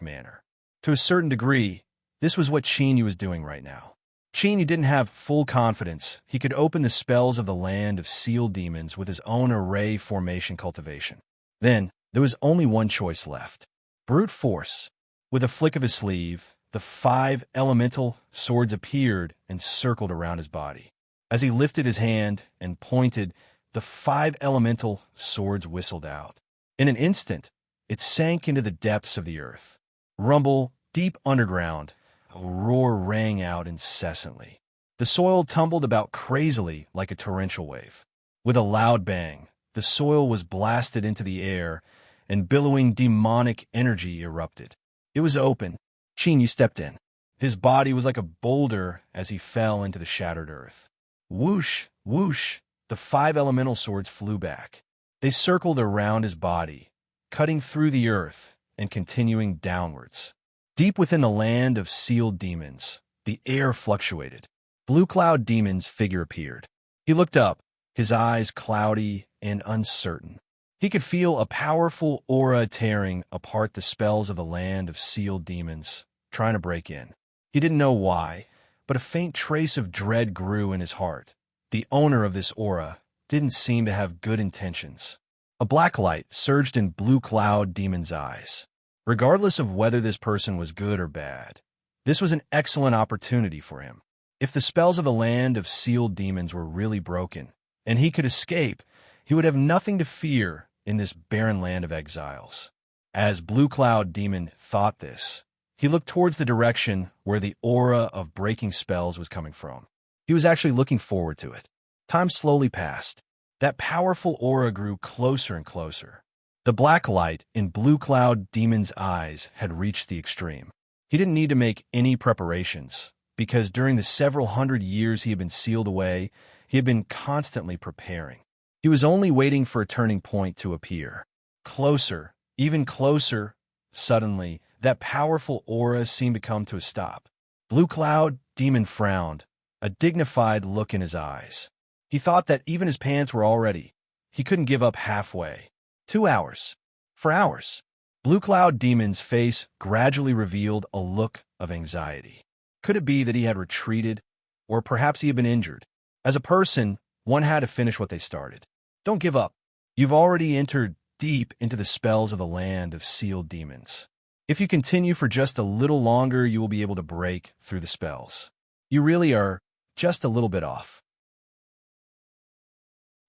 manner. To a certain degree, this was what Qin Yu was doing right now. Qin Yu didn't have full confidence he could open the spells of the land of sealed demons with his own array formation cultivation. Then, there was only one choice left. Brute force. With a flick of his sleeve, the 5 elemental swords appeared and circled around his body. As he lifted his hand and pointed, the 5 elemental swords whistled out. In an instant, it sank into the depths of the earth. Rumble, deep underground, a roar rang out incessantly. The soil tumbled about crazily like a torrential wave. With a loud bang, the soil was blasted into the air, and billowing demonic energy erupted. It was open. Qin Yu stepped in. His body was like a boulder as he fell into the shattered earth. Whoosh, whoosh, the 5 elemental swords flew back. They circled around his body, cutting through the earth and continuing downwards. Deep within the land of sealed demons, the air fluctuated. Blue Cloud Demon's figure appeared. He looked up, his eyes cloudy and uncertain. He could feel a powerful aura tearing apart the spells of the land of sealed demons, trying to break in. He didn't know why, but a faint trace of dread grew in his heart. The owner of this aura didn't seem to have good intentions. A black light surged in Blue Cloud Demon's eyes. Regardless of whether this person was good or bad, this was an excellent opportunity for him. If the spells of the land of sealed demons were really broken, and he could escape, he would have nothing to fear in this barren land of exiles. As Blue Cloud Demon thought this, he looked towards the direction where the aura of breaking spells was coming from. He was actually looking forward to it. Time slowly passed. That powerful aura grew closer and closer. The black light in Blue Cloud Demon's eyes had reached the extreme. He didn't need to make any preparations, because during the several hundred years he had been sealed away, he had been constantly preparing. He was only waiting for a turning point to appear. Closer, even closer. Suddenly, that powerful aura seemed to come to a stop. Blue Cloud Demon frowned, a dignified look in his eyes. He thought that even his pants were all ready. He couldn't give up halfway. 2 hours. For hours. Blue Cloud Demon's face gradually revealed a look of anxiety. Could it be that he had retreated, or perhaps he had been injured? As a person, one had to finish what they started. Don't give up. You've already entered deep into the spells of the land of sealed demons. If you continue for just a little longer, you will be able to break through the spells. You really are just a little bit off.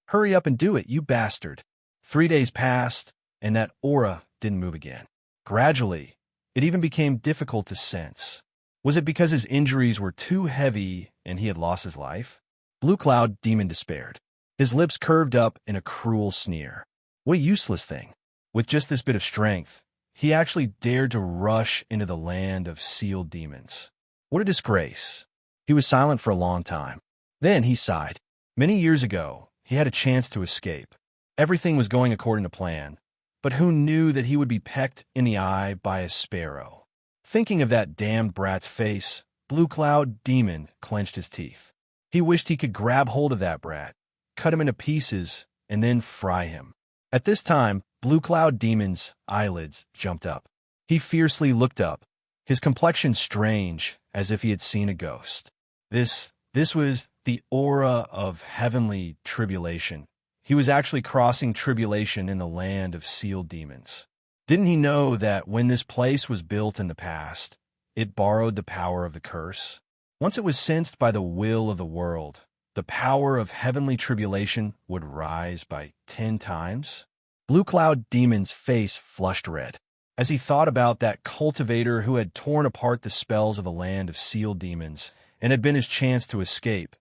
Hurry up and do it, you bastard. 3 days passed, and that aura didn't move again. Gradually, it even became difficult to sense. Was it because his injuries were too heavy and he had lost his life? Blue Cloud Demon despaired. His lips curved up in a cruel sneer. What a useless thing. With just this bit of strength, he actually dared to rush into the land of sealed demons. What a disgrace. He was silent for a long time. Then he sighed. Many years ago, he had a chance to escape. Everything was going according to plan, but who knew that he would be pecked in the eye by a sparrow? Thinking of that damned brat's face, Blue Cloud Demon clenched his teeth. He wished he could grab hold of that brat, cut him into pieces, and then fry him. At this time, Blue Cloud Demon's eyelids jumped up. He fiercely looked up, his complexion strange, as if he had seen a ghost. This was the aura of heavenly tribulation. He was actually crossing tribulation in the land of sealed demons. Didn't he know that when this place was built in the past, it borrowed the power of the curse? Once it was sensed by the will of the world, the power of heavenly tribulation would rise by 10 times? Blue Cloud Demon's face flushed red. As he thought about that cultivator who had torn apart the spells of the land of sealed demons and had been his chance to escape,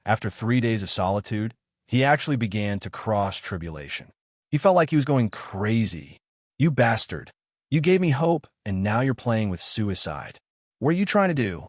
after 3 days of solitude, he actually began to cross tribulation. He felt like he was going crazy. You bastard. You gave me hope, and now you're playing with suicide. What are you trying to do?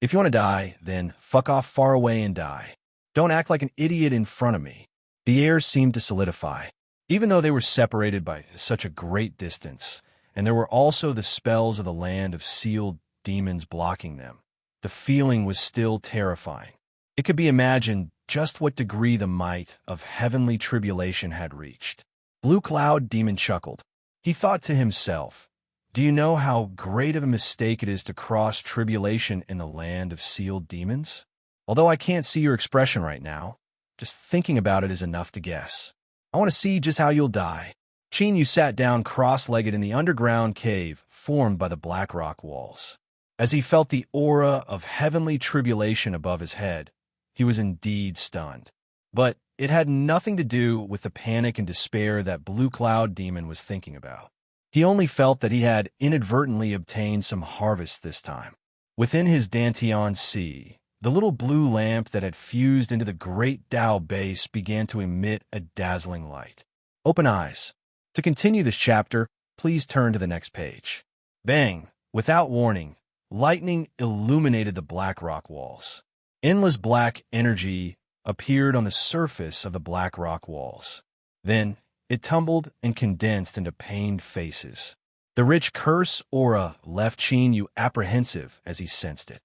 If you want to die, then fuck off far away and die. Don't act like an idiot in front of me. The air seemed to solidify. Even though they were separated by such a great distance, and there were also the spells of the land of sealed demons blocking them, the feeling was still terrifying. It could be imagined just what degree the might of heavenly tribulation had reached. Blue Cloud Demon chuckled. He thought to himself, do you know how great of a mistake it is to cross tribulation in the land of sealed demons? Although I can't see your expression right now, just thinking about it is enough to guess. I want to see just how you'll die. Chinyu sat down cross-legged in the underground cave formed by the black rock walls. As he felt the aura of heavenly tribulation above his head, he was indeed stunned. But it had nothing to do with the panic and despair that Blue Cloud Demon was thinking about. He only felt that he had inadvertently obtained some harvest this time. Within his Dantian Sea, the little blue lamp that had fused into the great Tao base began to emit a dazzling light. Open eyes. To continue this chapter, please turn to the next page. Bang! Without warning, lightning illuminated the black rock walls. Endless black energy appeared on the surface of the black rock walls. Then, it tumbled and condensed into pained faces. The rich curse aura left Chinyu apprehensive as he sensed it.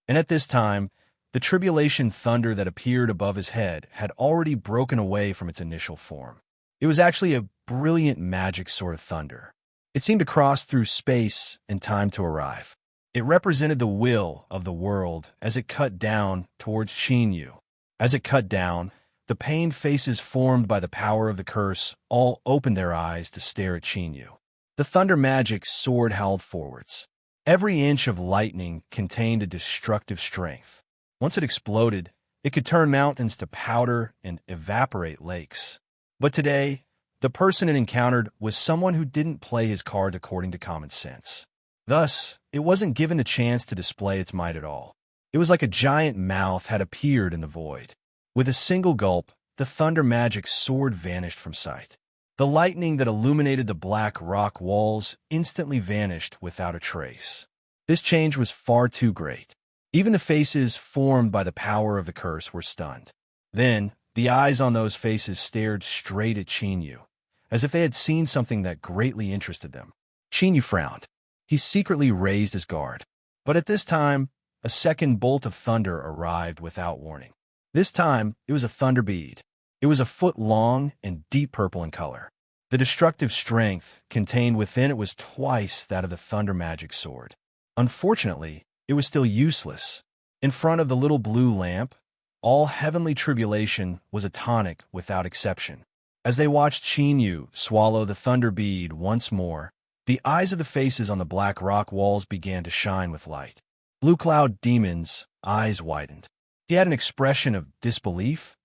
And at this time, the tribulation thunder that appeared above his head had already broken away from its initial form. It was actually a brilliant magic sort of thunder. It seemed to cross through space and time to arrive. It represented the will of the world as it cut down towards Chinyu. As it cut down, the pained faces formed by the power of the curse all opened their eyes to stare at Chinyu. The thunder magic sword howled forwards. Every inch of lightning contained a destructive strength. Once it exploded, it could turn mountains to powder and evaporate lakes. But today, the person it encountered was someone who didn't play his cards according to common sense. Thus, it wasn't given the chance to display its might at all. It was like a giant mouth had appeared in the void. With a single gulp, the thunder magic sword vanished from sight. The lightning that illuminated the black rock walls instantly vanished without a trace. This change was far too great. Even the faces formed by the power of the curse were stunned. Then, the eyes on those faces stared straight at Chinyu, as if they had seen something that greatly interested them. Chinyu frowned. He secretly raised his guard. But at this time, a second bolt of thunder arrived without warning. This time, it was a thunder bead. It was a foot long and deep purple in color. The destructive strength contained within it was twice that of the thunder magic sword. Unfortunately, it was still useless. In front of the little blue lamp, all heavenly tribulation was a tonic without exception. As they watched Chinyu swallow the thunder bead once more, the eyes of the faces on the black rock walls began to shine with light. Blue Cloud Demon's eyes widened. He had an expression of disbelief,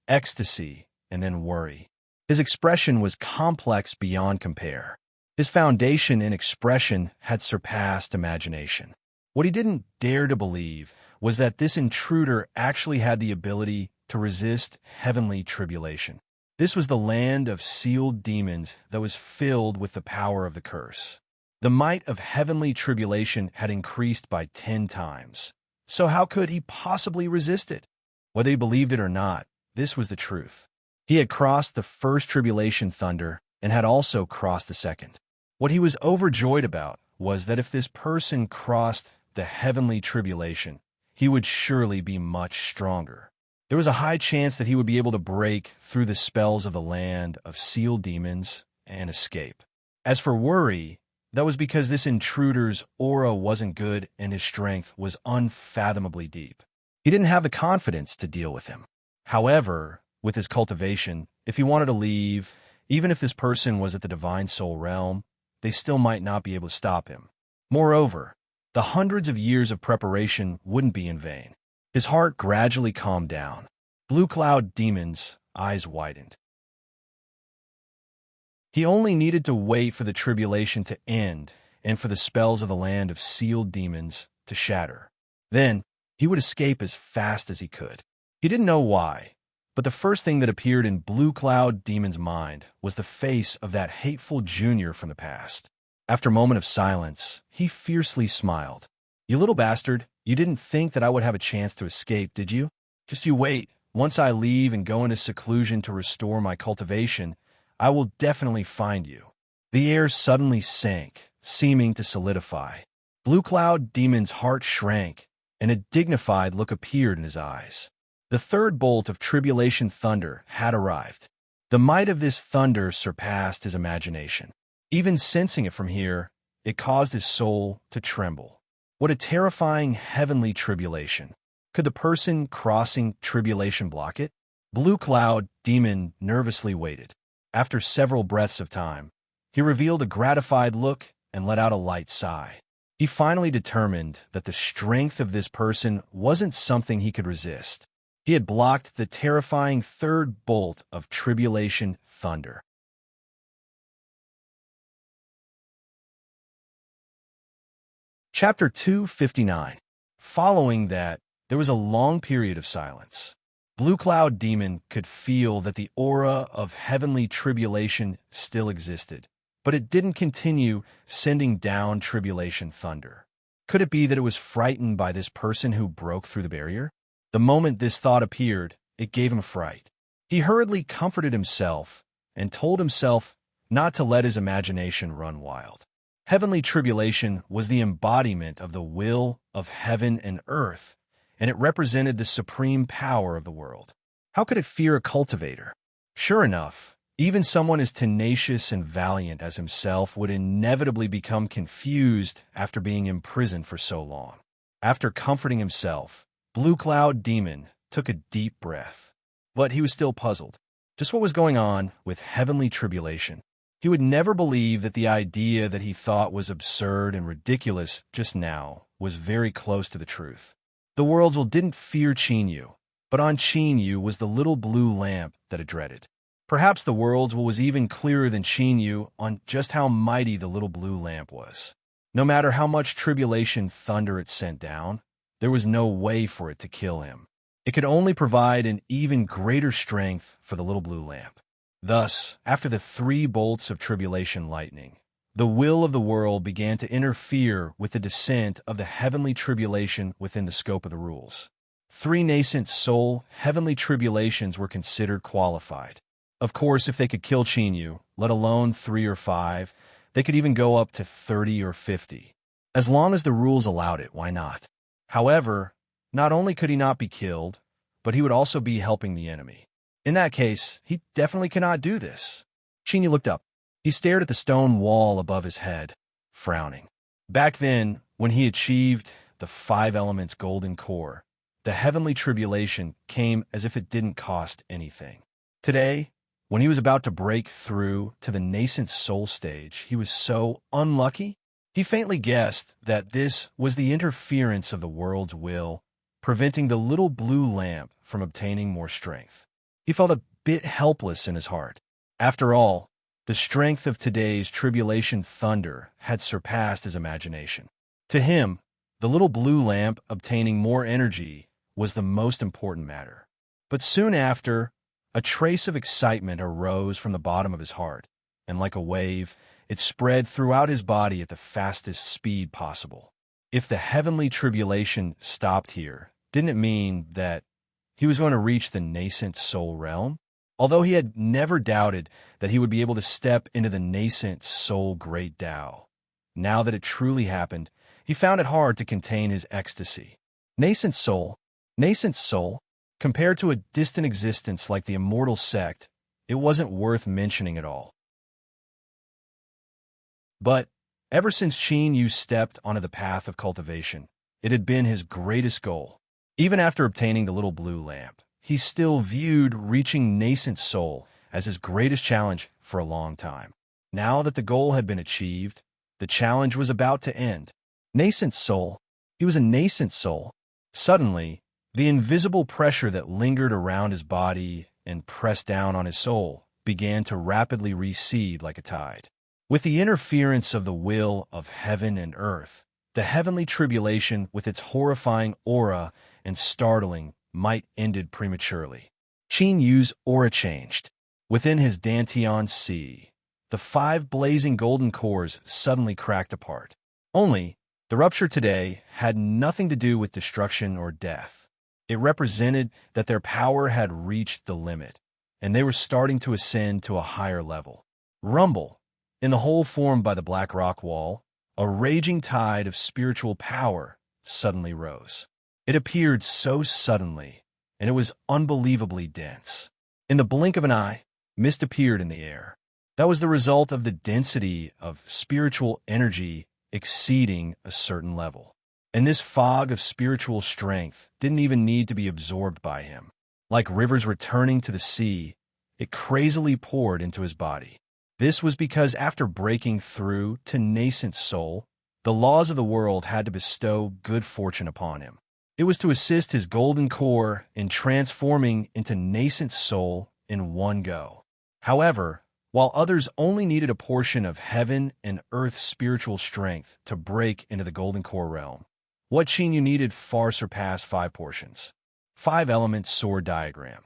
ecstasy, and then worry. His expression was complex beyond compare. His foundation in expression had surpassed imagination. What he didn't dare to believe was that this intruder actually had the ability to resist heavenly tribulation. This was the land of sealed demons that was filled with the power of the curse. The might of heavenly tribulation had increased by 10 times. So how could he possibly resist it? Whether he believed it or not, this was the truth. He had crossed the first tribulation thunder and had also crossed the second. What he was overjoyed about was that if this person crossed the heavenly tribulation, he would surely be much stronger. There was a high chance that he would be able to break through the spells of the land of sealed demons and escape. As for worry, that was because this intruder's aura wasn't good and his strength was unfathomably deep. He didn't have the confidence to deal with him. However, with his cultivation, if he wanted to leave, even if this person was at the divine soul realm, they still might not be able to stop him. Moreover, the hundreds of years of preparation wouldn't be in vain. His heart gradually calmed down. Blue Cloud Demon's eyes widened. He only needed to wait for the tribulation to end and for the spells of the land of sealed demons to shatter. Then, he would escape as fast as he could. He didn't know why, but the first thing that appeared in Blue Cloud Demon's mind was the face of that hateful junior from the past. After a moment of silence, he fiercely smiled. "You little bastard, you didn't think that I would have a chance to escape, did you? Just you wait. Once I leave and go into seclusion to restore my cultivation, I will definitely find you." The air suddenly sank, seeming to solidify. Blue Cloud Demon's heart shrank, and a dignified look appeared in his eyes. The third bolt of tribulation thunder had arrived. The might of this thunder surpassed his imagination. Even sensing it from here, it caused his soul to tremble. What a terrifying heavenly tribulation. Could the person crossing tribulation block it? Blue Cloud Demon nervously waited. After several breaths of time, he revealed a gratified look and let out a light sigh. He finally determined that the strength of this person wasn't something he could resist. He had blocked the terrifying third bolt of tribulation thunder. Chapter 259. Following that, there was a long period of silence. Blue Cloud Demon could feel that the aura of heavenly tribulation still existed, but it didn't continue sending down tribulation thunder. Could it be that it was frightened by this person who broke through the barrier? The moment this thought appeared, it gave him fright. He hurriedly comforted himself and told himself not to let his imagination run wild. Heavenly tribulation was the embodiment of the will of heaven and earth, and it represented the supreme power of the world. How could it fear a cultivator? Sure enough, even someone as tenacious and valiant as himself would inevitably become confused after being imprisoned for so long. After comforting himself, Blue Cloud Demon took a deep breath. But he was still puzzled. Just what was going on with heavenly tribulation? He would never believe that the idea that he thought was absurd and ridiculous just now was very close to the truth. The worlds didn't fear Chinyu, but on Chinyu was the little blue lamp that it dreaded. Perhaps the worlds was even clearer than Chinyu on just how mighty the little blue lamp was. No matter how much tribulation thunder it sent down, there was no way for it to kill him. It could only provide an even greater strength for the little blue lamp. Thus, after the 3 bolts of tribulation lightning, the will of the world began to interfere with the descent of the heavenly tribulation within the scope of the rules. 3 nascent soul heavenly tribulations were considered qualified. Of course, if they could kill Chinyu, let alone 3 or 5, they could even go up to 30 or 50. As long as the rules allowed it, why not? However, not only could he not be killed, but he would also be helping the enemy. In that case, he definitely cannot do this. Xingyu looked up. He stared at the stone wall above his head, frowning. Back then, when he achieved the 5 elements golden core, the heavenly tribulation came as if it didn't cost anything. Today, when he was about to break through to the nascent soul stage, he was so unlucky. He faintly guessed that this was the interference of the world's will, preventing the little blue lamp from obtaining more strength. He felt a bit helpless in his heart. After all, the strength of today's tribulation thunder had surpassed his imagination. To him, the little blue lamp obtaining more energy was the most important matter. But soon after, a trace of excitement arose from the bottom of his heart, and like a wave, it spread throughout his body at the fastest speed possible. If the heavenly tribulation stopped here, didn't it mean that he was going to reach the nascent soul realm? Although he had never doubted that he would be able to step into the nascent soul great Tao, now that it truly happened, he found it hard to contain his ecstasy. Nascent soul, compared to a distant existence like the immortal sect, it wasn't worth mentioning at all. But ever since Xingyu stepped onto the path of cultivation, it had been his greatest goal. Even after obtaining the little blue lamp, he still viewed reaching nascent soul as his greatest challenge for a long time. Now that the goal had been achieved, the challenge was about to end. Nascent soul. He was a nascent soul. Suddenly, the invisible pressure that lingered around his body and pressed down on his soul began to rapidly recede like a tide. With the interference of the will of heaven and earth, the heavenly tribulation with its horrifying aura and startling might ended prematurely. Qinyu's aura changed. Within his Dantian sea, the 5 blazing golden cores suddenly cracked apart. Only, the rupture today had nothing to do with destruction or death. It represented that their power had reached the limit, and they were starting to ascend to a higher level. Rumble, in the hole formed by the black rock wall, a raging tide of spiritual power suddenly rose. It appeared so suddenly, and it was unbelievably dense. In the blink of an eye, mist appeared in the air. That was the result of the density of spiritual energy exceeding a certain level. And this fog of spiritual strength didn't even need to be absorbed by him. Like rivers returning to the sea, it crazily poured into his body. This was because after breaking through to nascent soul, the laws of the world had to bestow good fortune upon him. It was to assist his golden core in transforming into nascent soul in one go. However, while others only needed a portion of heaven and earth's spiritual strength to break into the golden core realm, what Xingyu needed far surpassed 5 portions. 5 elements sword diagram.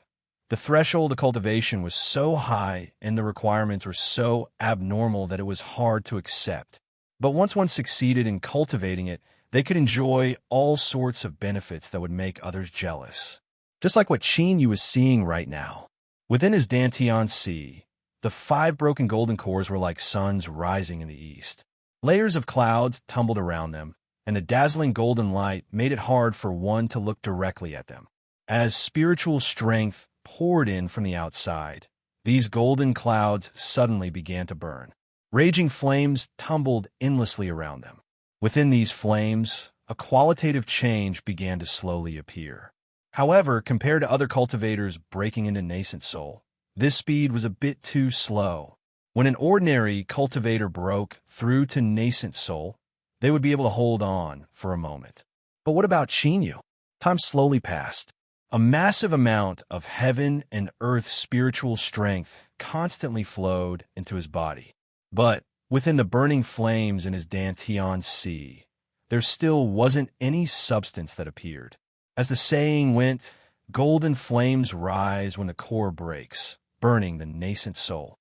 The threshold of cultivation was so high and the requirements were so abnormal that it was hard to accept. But once one succeeded in cultivating it, they could enjoy all sorts of benefits that would make others jealous. Just like what Xingyu was seeing right now. Within his Dantian sea, the 5 broken golden cores were like suns rising in the east. Layers of clouds tumbled around them, and the dazzling golden light made it hard for one to look directly at them. As spiritual strength poured in from the outside, these golden clouds suddenly began to burn. Raging flames tumbled endlessly around them. Within these flames, a qualitative change began to slowly appear. However, compared to other cultivators breaking into nascent soul, this speed was a bit too slow. When an ordinary cultivator broke through to nascent soul, they would be able to hold on for a moment. But what about Xingyu? Time slowly passed. A massive amount of heaven and earth spiritual strength constantly flowed into his body. But within the burning flames in his Dantian sea, there still wasn't any substance that appeared. As the saying went, golden flames rise when the core breaks, burning the nascent soul.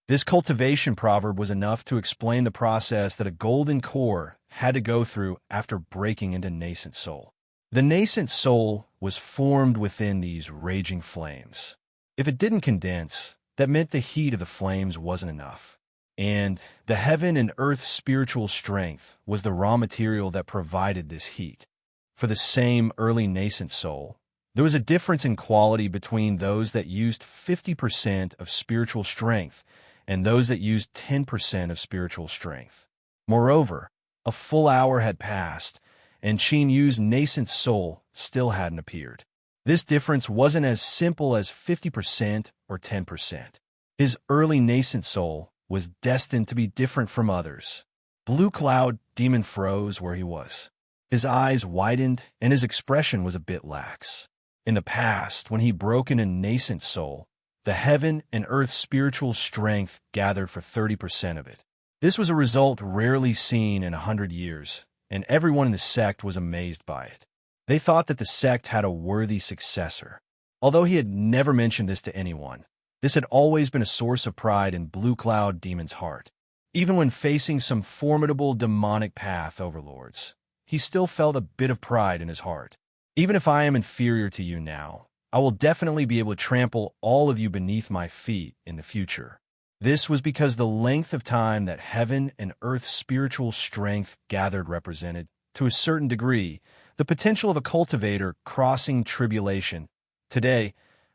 This cultivation proverb was enough to explain the process that a golden core had to go through after breaking into nascent soul. The nascent soul was formed within these raging flames. If it didn't condense, that meant the heat of the flames wasn't enough. And the heaven and earth spiritual strength was the raw material that provided this heat. For the same early nascent soul, there was a difference in quality between those that used 50% of spiritual strength and those that used 10% of spiritual strength. Moreover, a full hour had passed, and Qin Yu's nascent soul still hadn't appeared. This difference wasn't as simple as 50% or 10%. His early nascent soul was destined to be different from others. Blue Cloud Demon froze where he was. His eyes widened, and his expression was a bit lax. In the past, when he broke in a nascent soul, the heaven and earth spiritual strength gathered for 30% of it. This was a result rarely seen in 100 years, and everyone in the sect was amazed by it. They thought that the sect had a worthy successor. Although he had never mentioned this to anyone, this had always been a source of pride in Blue Cloud Demon's heart. Even when facing some formidable demonic path overlords, he still felt a bit of pride in his heart. Even if I am inferior to you now, I will definitely be able to trample all of you beneath my feet in the future. This was because the length of time that heaven and earth spiritual strength gathered represented, to a certain degree, the potential of a cultivator crossing tribulation. Today,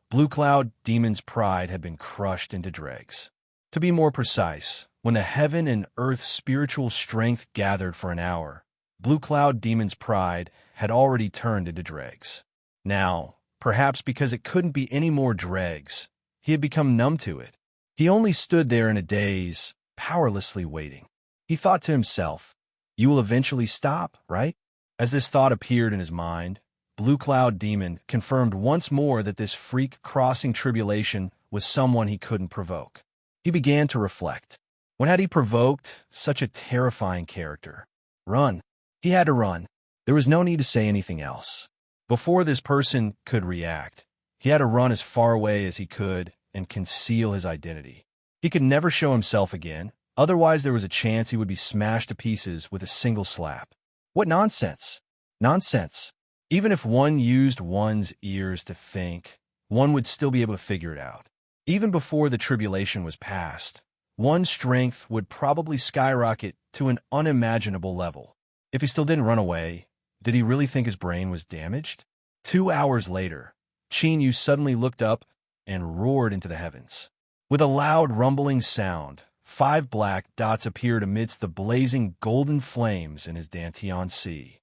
Blue Cloud Demon's pride had been crushed into dregs. To be more precise, when the heaven and earth spiritual strength gathered for an hour, Blue Cloud Demon's pride had already turned into dregs. Now, perhaps because it couldn't be any more dregs, he had become numb to it. He only stood there in a daze, powerlessly waiting. He thought to himself, "You will eventually stop, right?" As this thought appeared in his mind, Blue Cloud Demon confirmed once more that this freak crossing tribulation was someone he couldn't provoke. He began to reflect. When had he provoked such a terrifying character? Run. He had to run. There was no need to say anything else. Before this person could react, he had to run as far away as he could and conceal his identity. He could never show himself again, otherwise there was a chance he would be smashed to pieces with a single slap. What nonsense! Nonsense! Even if one used one's ears to think, one would still be able to figure it out. Even before the tribulation was past, one's strength would probably skyrocket to an unimaginable level. If he still didn't run away, did he really think his brain was damaged? 2 hours later, Qin Yu suddenly looked up and roared into the heavens. With a loud rumbling sound, 5 black dots appeared amidst the blazing golden flames in his Dantian Sea.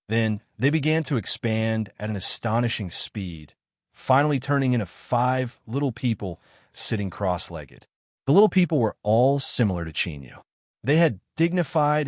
Then they began to expand at an astonishing speed, finally turning into 5 little people sitting cross-legged. The little people were all similar to Qin Yu. They had dignified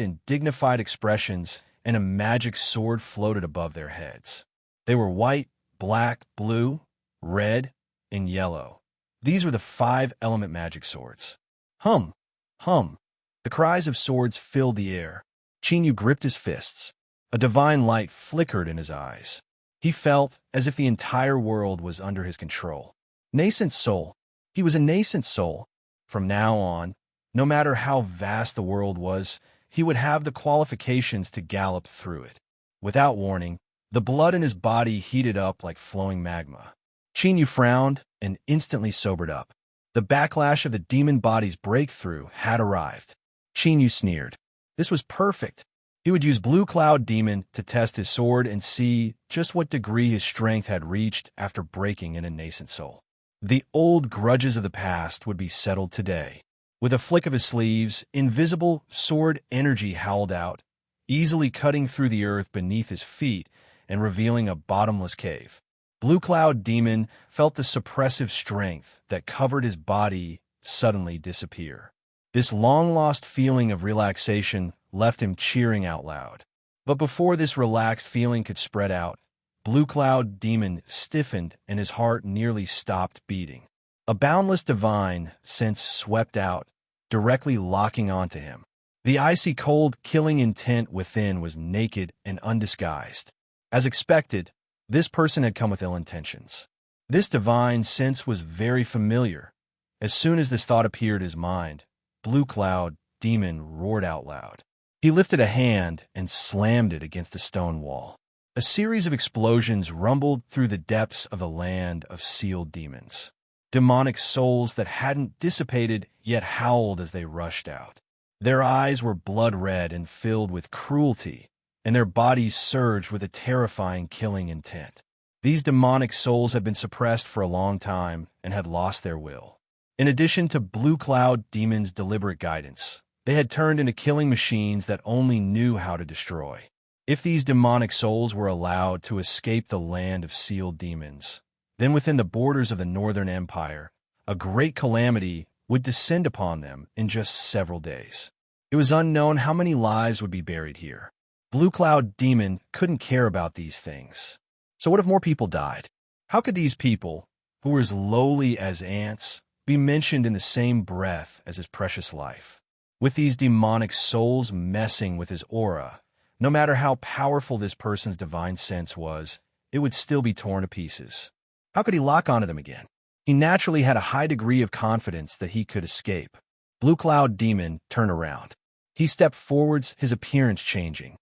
expressions, and a magic sword floated above their heads. They were white, black, blue, red, and yellow. These were the 5 element magic swords. Hum! Hum! The cries of swords filled the air. Qin Yu gripped his fists. A divine light flickered in his eyes. He felt as if the entire world was under his control. Nascent soul. He was a nascent soul. From now on, no matter how vast the world was, he would have the qualifications to gallop through it. Without warning, the blood in his body heated up like flowing magma. Qin Yu frowned and instantly sobered up. The backlash of the demon body's breakthrough had arrived. Qin Yu sneered. This was perfect. He would use Blue Cloud Demon to test his sword and see just what degree his strength had reached after breaking in a nascent soul. The old grudges of the past would be settled today. With a flick of his sleeves, invisible sword energy howled out, easily cutting through the earth beneath his feet and revealing a bottomless cave. Blue Cloud Demon felt the suppressive strength that covered his body suddenly disappear. This long-lost feeling of relaxation left him cheering out loud. But before this relaxed feeling could spread out, Blue Cloud Demon stiffened and his heart nearly stopped beating. A boundless divine sense swept out, directly locking onto him. The icy cold, killing intent within was naked and undisguised. As expected, this person had come with ill intentions. This divine sense was very familiar. As soon as this thought appeared in his mind, Blue Cloud Demon roared out loud. He lifted a hand and slammed it against the stone wall. A series of explosions rumbled through the depths of the land of sealed demons. demonic souls that hadn't dissipated yet howled as they rushed out. Their eyes were blood red and filled with cruelty, and their bodies surged with a terrifying killing intent. These demonic souls had been suppressed for a long time and had lost their will. In addition to Blue Cloud Demon's deliberate guidance, they had turned into killing machines that only knew how to destroy. If these demonic souls were allowed to escape the land of sealed demons, then within the borders of the Northern Empire, a great calamity would descend upon them in just several days. It was unknown how many lives would be buried here. Blue Cloud Demon couldn't care about these things. So what if more people died? How could these people, who were as lowly as ants, be mentioned in the same breath as his precious life? With these demonic souls messing with his aura, no matter how powerful this person's divine sense was, it would still be torn to pieces. How could he lock onto them again? He naturally had a high degree of confidence that he could escape. Blue Cloud Demon turned around. He stepped forwards, his appearance changing.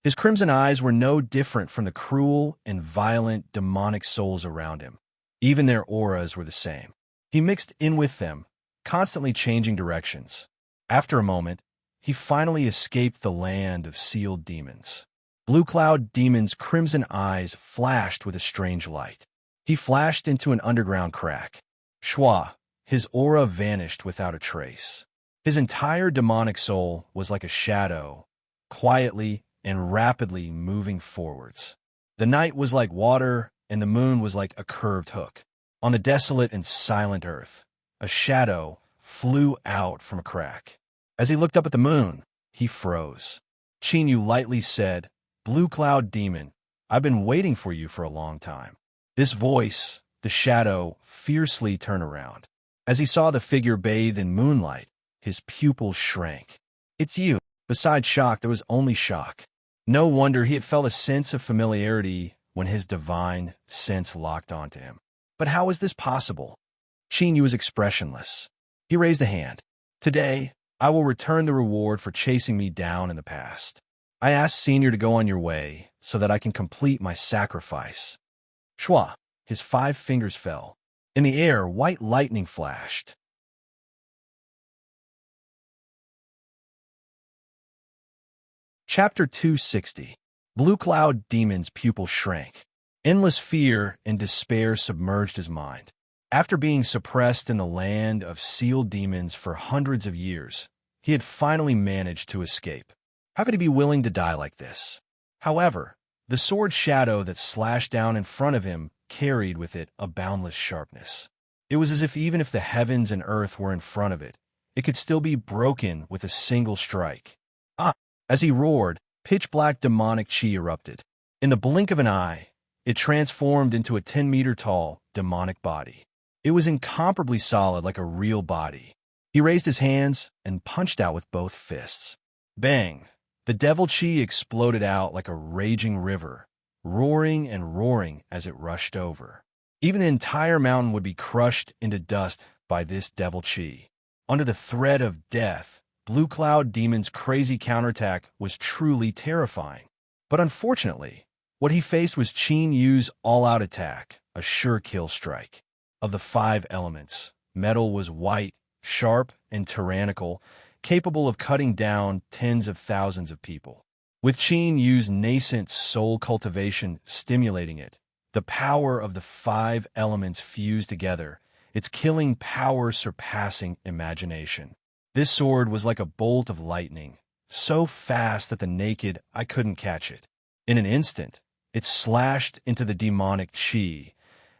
His crimson eyes were no different from the cruel and violent demonic souls around him. Even their auras were the same. He mixed in with them, constantly changing directions. After a moment, he finally escaped the land of sealed demons. Blue Cloud Demon's crimson eyes flashed with a strange light. He flashed into an underground crack. Schwa, his aura vanished without a trace. His entire demonic soul was like a shadow, quietly and rapidly moving forwards. The night was like water, and the moon was like a curved hook. On the desolate and silent earth, a shadow flew out from a crack. As he looked up at the moon, he froze. Chinyu lightly said, "Blue Cloud Demon, I've been waiting for you for a long time." This voice, the shadow, fiercely turned around. As he saw the figure bathed in moonlight, his pupils shrank. "It's you." Besides shock, there was only shock. No wonder he had felt a sense of familiarity when his divine sense locked onto him. But how was this possible? Chinyu was expressionless. He raised a hand. "Today, I will return the reward for chasing me down in the past. I asked Senior to go on your way so that I can complete my sacrifice." Schwa, his 5 fingers fell. In the air, white lightning flashed. Chapter 260. Blue Cloud Demon's pupils shrank. Endless fear and despair submerged his mind. After being suppressed in the land of sealed demons for hundreds of years, he had finally managed to escape. How could he be willing to die like this? However, the sword shadow that slashed down in front of him carried with it a boundless sharpness. It was as if even if the heavens and earth were in front of it, it could still be broken with a single strike. As he roared, pitch-black demonic chi erupted. In the blink of an eye, it transformed into a 10-meter-tall demonic body. It was incomparably solid like a real body. He raised his hands and punched out with both fists. Bang! The devil chi exploded out like a raging river, roaring and roaring as it rushed over. Even the entire mountain would be crushed into dust by this devil chi. Under the threat of death, Blue Cloud Demon's crazy counterattack was truly terrifying. But unfortunately, what he faced was Qin Yu's all-out attack, a sure kill strike. Of the 5 elements, metal was white, sharp, and tyrannical, capable of cutting down tens of thousands of people. With Qin Yu's nascent soul cultivation stimulating it, the power of the 5 elements fused together, its killing power surpassing imagination. This sword was like a bolt of lightning, so fast that the naked eye couldn't catch it. In an instant, it slashed into the demonic chi,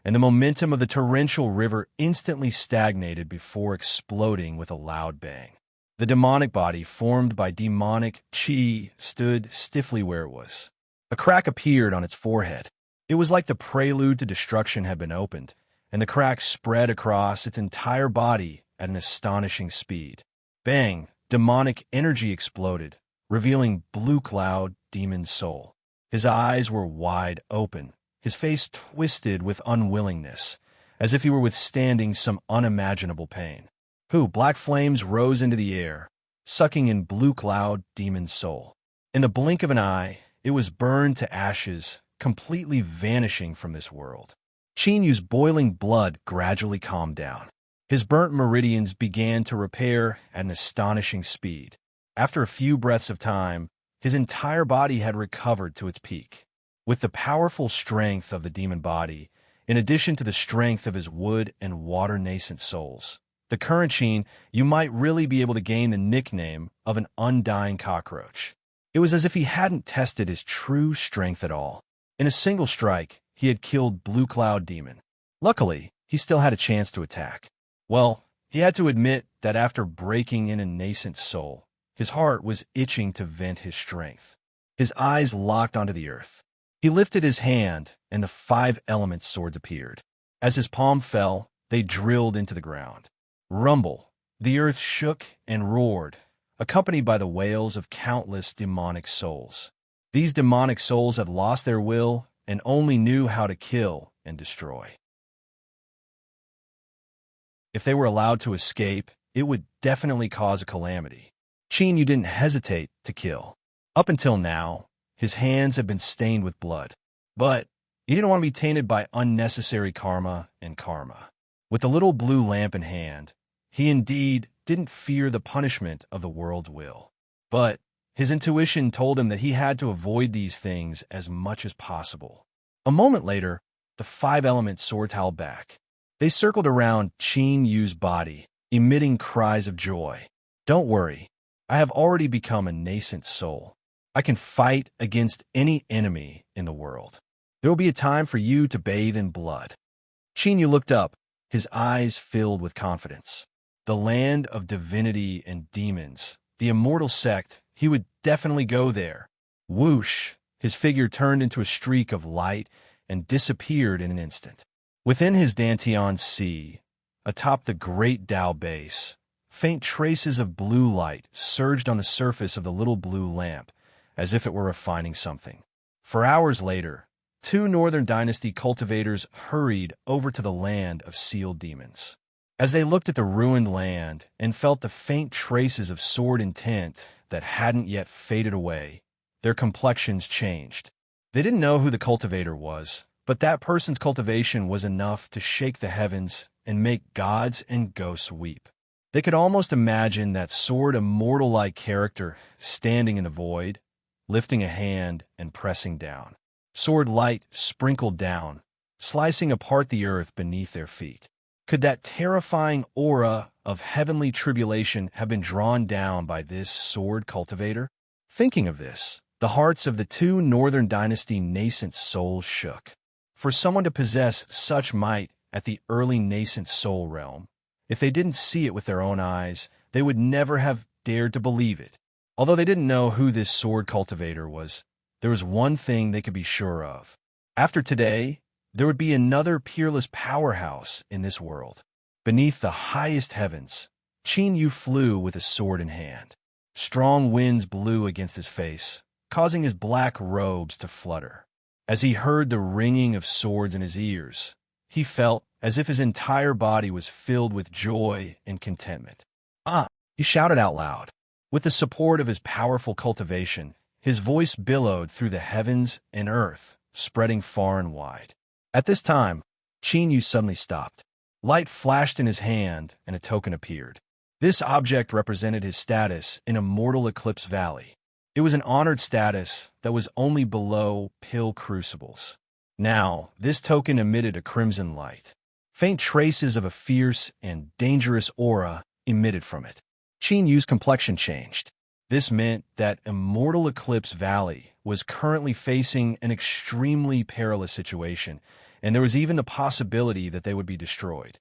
and the momentum of the torrential river instantly stagnated before exploding with a loud bang. The demonic body, formed by demonic chi, stood stiffly where it was. A crack appeared on its forehead. It was like the prelude to destruction had been opened, and the crack spread across its entire body at an astonishing speed. Bang! Demonic energy exploded, revealing Blue Cloud Demon's soul. His eyes were wide open, his face twisted with unwillingness, as if he were withstanding some unimaginable pain. Black flames rose into the air, sucking in Blue Cloud Demon's soul. In the blink of an eye, it was burned to ashes, completely vanishing from this world. Qin Yu's boiling blood gradually calmed down. His burnt meridians began to repair at an astonishing speed. After a few breaths of time, his entire body had recovered to its peak. With the powerful strength of the demon body, in addition to the strength of his wood and water nascent souls, the current Qin Yu might really be able to gain the nickname of an undying cockroach. It was as if he hadn't tested his true strength at all. In a single strike, he had killed Blue Cloud Demon. Luckily, he still had a chance to attack. Well, he had to admit that after breaking in a nascent soul, his heart was itching to vent his strength. His eyes locked onto the earth. He lifted his hand, and the 5 element swords appeared. As his palm fell, they drilled into the ground. Rumble. The earth shook and roared, accompanied by the wails of countless demonic souls. These demonic souls had lost their will and only knew how to kill and destroy. If they were allowed to escape, it would definitely cause a calamity. Qin Yu didn't hesitate to kill. Up until now, his hands had been stained with blood. But he didn't want to be tainted by unnecessary karma and karma. With the little blue lamp in hand, he indeed didn't fear the punishment of the world's will. But his intuition told him that he had to avoid these things as much as possible. A moment later, the 5 element swords howled back. They circled around Qin Yu's body, emitting cries of joy. Don't worry, I have already become a nascent soul. I can fight against any enemy in the world. There will be a time for you to bathe in blood. Qin Yu looked up, his eyes filled with confidence. The land of divinity and demons, the immortal sect, he would definitely go there. Whoosh! His figure turned into a streak of light and disappeared in an instant. Within his Dantian Sea, atop the great Tao base, faint traces of blue light surged on the surface of the little blue lamp, as if it were refining something. For hours later, 2 Northern Dynasty cultivators hurried over to the land of sealed demons. As they looked at the ruined land and felt the faint traces of sword intent that hadn't yet faded away, their complexions changed. They didn't know who the cultivator was, but that person's cultivation was enough to shake the heavens and make gods and ghosts weep. They could almost imagine that sword immortal-like character standing in the void, lifting a hand and pressing down. Sword light sprinkled down, slicing apart the earth beneath their feet. Could that terrifying aura of heavenly tribulation have been drawn down by this sword cultivator? Thinking of this, the hearts of the 2 Northern Dynasty nascent souls shook. For someone to possess such might at the early nascent soul realm, if they didn't see it with their own eyes, they would never have dared to believe it. Although they didn't know who this sword cultivator was, there was one thing they could be sure of. After today, there would be another peerless powerhouse in this world. Beneath the highest heavens, Qin Yu flew with a sword in hand. Strong winds blew against his face, causing his black robes to flutter. As he heard the ringing of swords in his ears, he felt as if his entire body was filled with joy and contentment. "Ah!" he shouted out loud. With the support of his powerful cultivation, his voice billowed through the heavens and earth, spreading far and wide. At this time, Qin Yu suddenly stopped. Light flashed in his hand, and a token appeared. This object represented his status in Immortal Eclipse Valley. It was an honored status that was only below pill crucibles. Now, this token emitted a crimson light. Faint traces of a fierce and dangerous aura emitted from it. Qin Yu's complexion changed. This meant that Immortal Eclipse Valley was currently facing an extremely perilous situation, and there was even the possibility that they would be destroyed.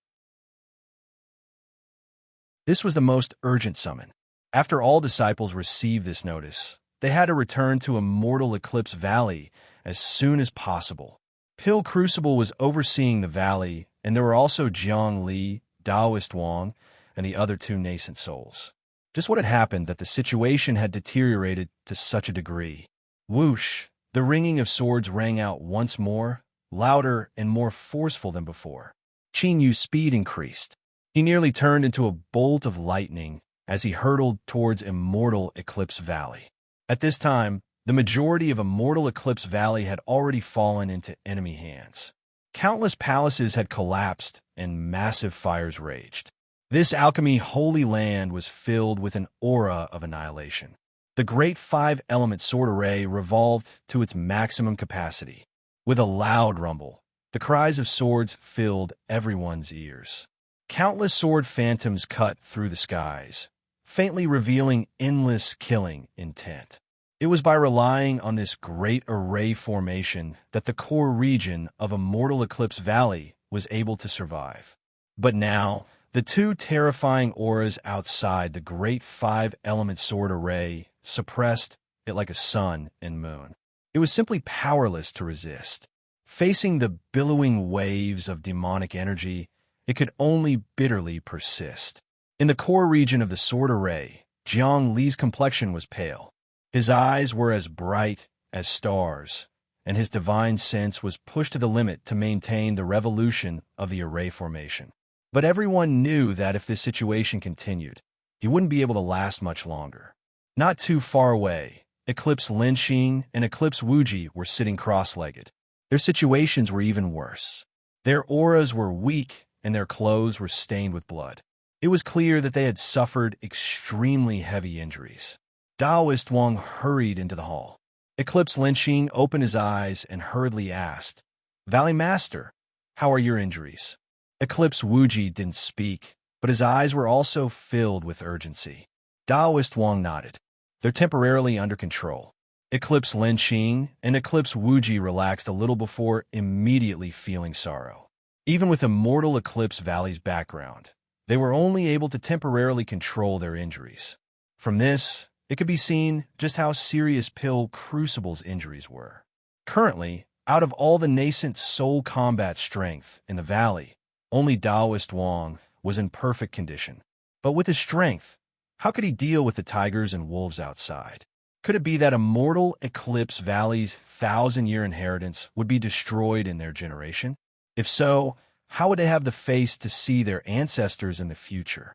This was the most urgent summon. After all disciples received this notice, they had to return to Immortal Eclipse Valley as soon as possible. Pill Crucible was overseeing the valley, and there were also Jiang Li, Daoist Wang, and the other 2 nascent souls. Just what had happened that the situation had deteriorated to such a degree? Whoosh! The ringing of swords rang out once more, louder and more forceful than before. Qin Yu's speed increased. He nearly turned into a bolt of lightning as he hurtled towards Immortal Eclipse Valley. At this time, the majority of Immortal Eclipse Valley had already fallen into enemy hands. Countless palaces had collapsed and massive fires raged. This alchemy holy land was filled with an aura of annihilation. The great five-element sword array revolved to its maximum capacity. With a loud rumble, the cries of swords filled everyone's ears. Countless sword phantoms cut through the skies, faintly revealing endless killing intent. It was by relying on this great array formation that the core region of Immortal Eclipse Valley was able to survive. But now, the two terrifying auras outside the great five-element sword array suppressed it like a sun and moon. It was simply powerless to resist. Facing the billowing waves of demonic energy, it could only bitterly persist. In the core region of the sword array, Jiang Li's complexion was pale. His eyes were as bright as stars, and his divine sense was pushed to the limit to maintain the revolution of the array formation. But everyone knew that if this situation continued, he wouldn't be able to last much longer. Not too far away, Eclipse Linxing and Eclipse Wuji were sitting cross-legged. Their situations were even worse. Their auras were weak, and their clothes were stained with blood. It was clear that they had suffered extremely heavy injuries. Taoist Wang hurried into the hall. Eclipse Linxing opened his eyes and hurriedly asked, "Valley Master, how are your injuries?" Eclipse Wuji didn't speak, but his eyes were also filled with urgency. Taoist Wang nodded. "They're temporarily under control." Eclipse Linxing and Eclipse Wuji relaxed a little before immediately feeling sorrow. Even with Immortal Eclipse Valley's background, they were only able to temporarily control their injuries. From this, it could be seen just how serious Pill Crucible's injuries were. Currently, out of all the nascent soul combat strength in the valley, only Taoist Wang was in perfect condition. But with his strength, how could he deal with the tigers and wolves outside? Could it be that Immortal Eclipse Valley's 1,000-year inheritance would be destroyed in their generation? If so, how would they have the face to see their ancestors in the future?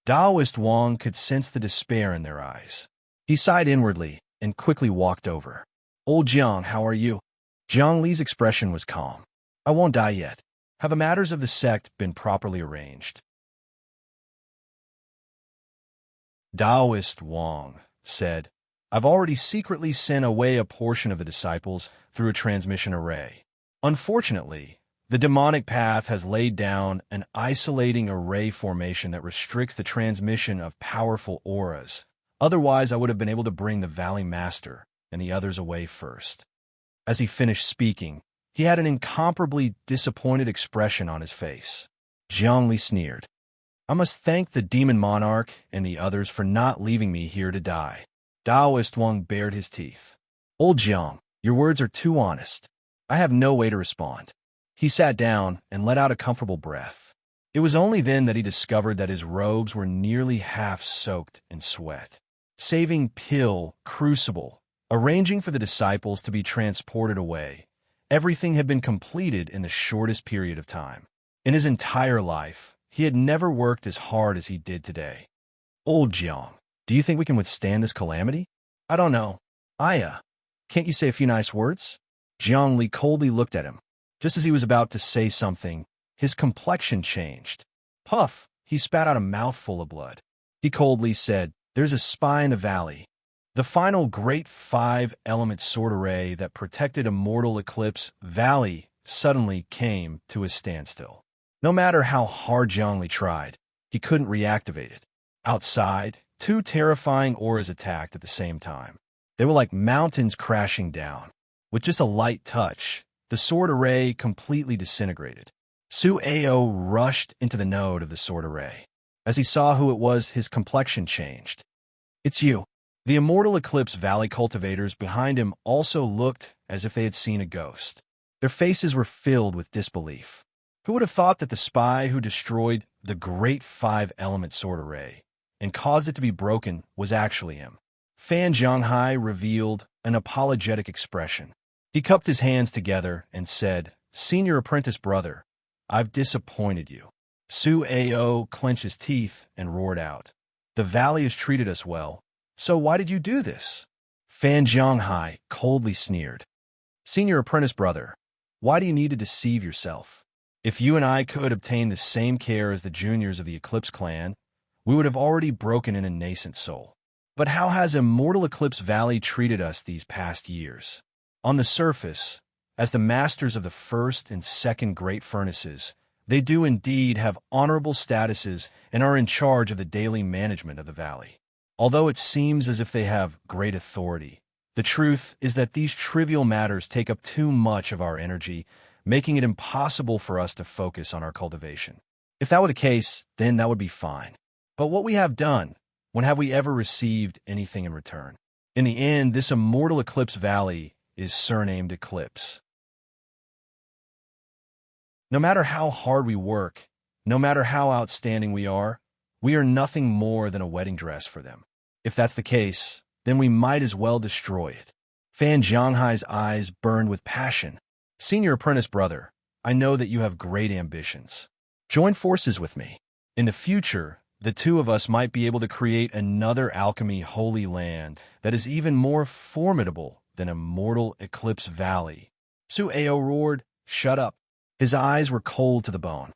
Taoist Wang could sense the despair in their eyes. He sighed inwardly and quickly walked over. "Old Jiang, how are you?" Jiang Li's expression was calm. "I won't die yet. Have the matters of the sect been properly arranged?" Taoist Wang said, "I've already secretly sent away a portion of the disciples through a transmission array. Unfortunately, the demonic path has laid down an isolating array formation that restricts the transmission of powerful auras. Otherwise, I would have been able to bring the Valley Master and the others away first." As he finished speaking, he had an incomparably disappointed expression on his face. Jiang Li sneered. "I must thank the Demon Monarch and the others for not leaving me here to die." Taoist Wang bared his teeth. "Old Jiang, your words are too honest. I have no way to respond." He sat down and let out a comfortable breath. It was only then that he discovered that his robes were nearly half soaked in sweat. Saving Pill Crucible, arranging for the disciples to be transported away, everything had been completed in the shortest period of time. In his entire life, he had never worked as hard as he did today. "Old Jiang, do you think we can withstand this calamity?" "I don't know. Can't you say a few nice words?" Jiang Li coldly looked at him. Just as he was about to say something, his complexion changed. Puff! He spat out a mouthful of blood. He coldly said, "There's a spy in the valley." The final great five-element sword array that protected Immortal Eclipse Valley suddenly came to a standstill. No matter how hard Jiang Li tried, he couldn't reactivate it. Outside, two terrifying auras attacked at the same time. They were like mountains crashing down. With just a light touch, the sword array completely disintegrated. Su Ao rushed into the node of the sword array. As he saw who it was, his complexion changed. "It's you." The Immortal Eclipse Valley cultivators behind him also looked as if they had seen a ghost. Their faces were filled with disbelief. Who would have thought that the spy who destroyed the great five-element sword array and caused it to be broken was actually him? Fan Zhanghai revealed an apologetic expression. He cupped his hands together and said, "Senior apprentice brother, I've disappointed you." Su Ao clenched his teeth and roared out, "The valley has treated us well. So why did you do this?" Fan Zhanghai coldly sneered. "Senior apprentice brother, Why do you need to deceive yourself? If you and I could obtain the same care as the juniors of the Eclipse clan, we would have already broken in a nascent soul. But how has Immortal Eclipse Valley treated us these past years? On the surface, as the masters of the first and second great furnaces, they do indeed have honorable statuses and are in charge of the daily management of the valley. Although it seems as if they have great authority, the truth is that these trivial matters take up too much of our energy, making it impossible for us to focus on our cultivation. If that were the case, then that would be fine. But what we have done, when have we ever received anything in return? In the end, this Immortal Eclipse Valley is surnamed Eclipse. No matter how hard we work, no matter how outstanding we are nothing more than a wedding dress for them. If that's the case, then we might as well destroy it. Fan Jianghai's eyes burned with passion. Senior apprentice brother, I know that you have great ambitions. Join forces with me. In the future, the two of us might be able to create another alchemy holy land that is even more formidable than Immortal Eclipse Valley. Su Ao roared, shut up. His eyes were cold to the bone.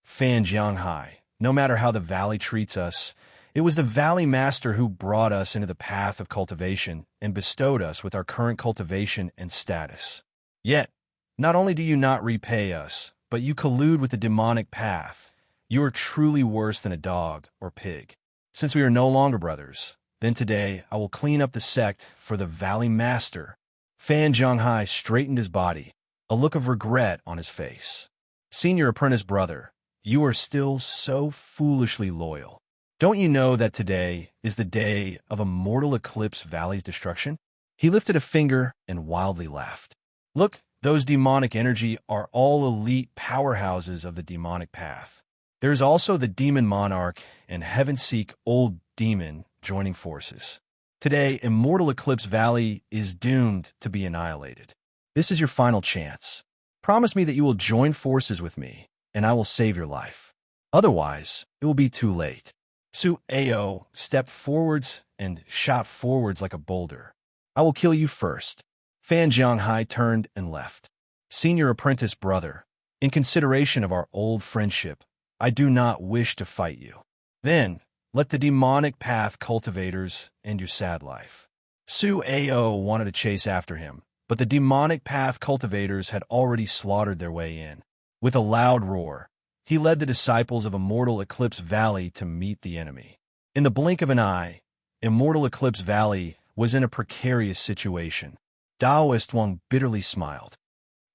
Fan Jianghai, no matter how the valley treats us, it was the valley master who brought us into the path of cultivation and bestowed us with our current cultivation and status. Yet, not only do you not repay us, but you collude with the demonic path. You are truly worse than a dog or pig. Since we are no longer brothers, then today I will clean up the sect for the valley master. Fan Jianghai straightened his body, a look of regret on his face. Senior apprentice brother, you are still so foolishly loyal. Don't you know that today is the day of Immortal Eclipse Valley's destruction? He lifted a finger and wildly laughed. Look, those demonic energy are all elite powerhouses of the demonic path. There is also the Demon Monarch and Heaven-Seek Old Demon joining forces. Today, Immortal Eclipse Valley is doomed to be annihilated. This is your final chance. Promise me that you will join forces with me, and I will save your life. Otherwise, it will be too late. Su Ao stepped forwards and shot forwards like a boulder. I will kill you first. Fan Jianghai turned and left. Senior apprentice brother, in consideration of our old friendship, I do not wish to fight you. Then, let the demonic path cultivators end your sad life. Su Ao wanted to chase after him, but the demonic path cultivators had already slaughtered their way in. With a loud roar, he led the disciples of Immortal Eclipse Valley to meet the enemy. In the blink of an eye, Immortal Eclipse Valley was in a precarious situation. Daoist Wang bitterly smiled.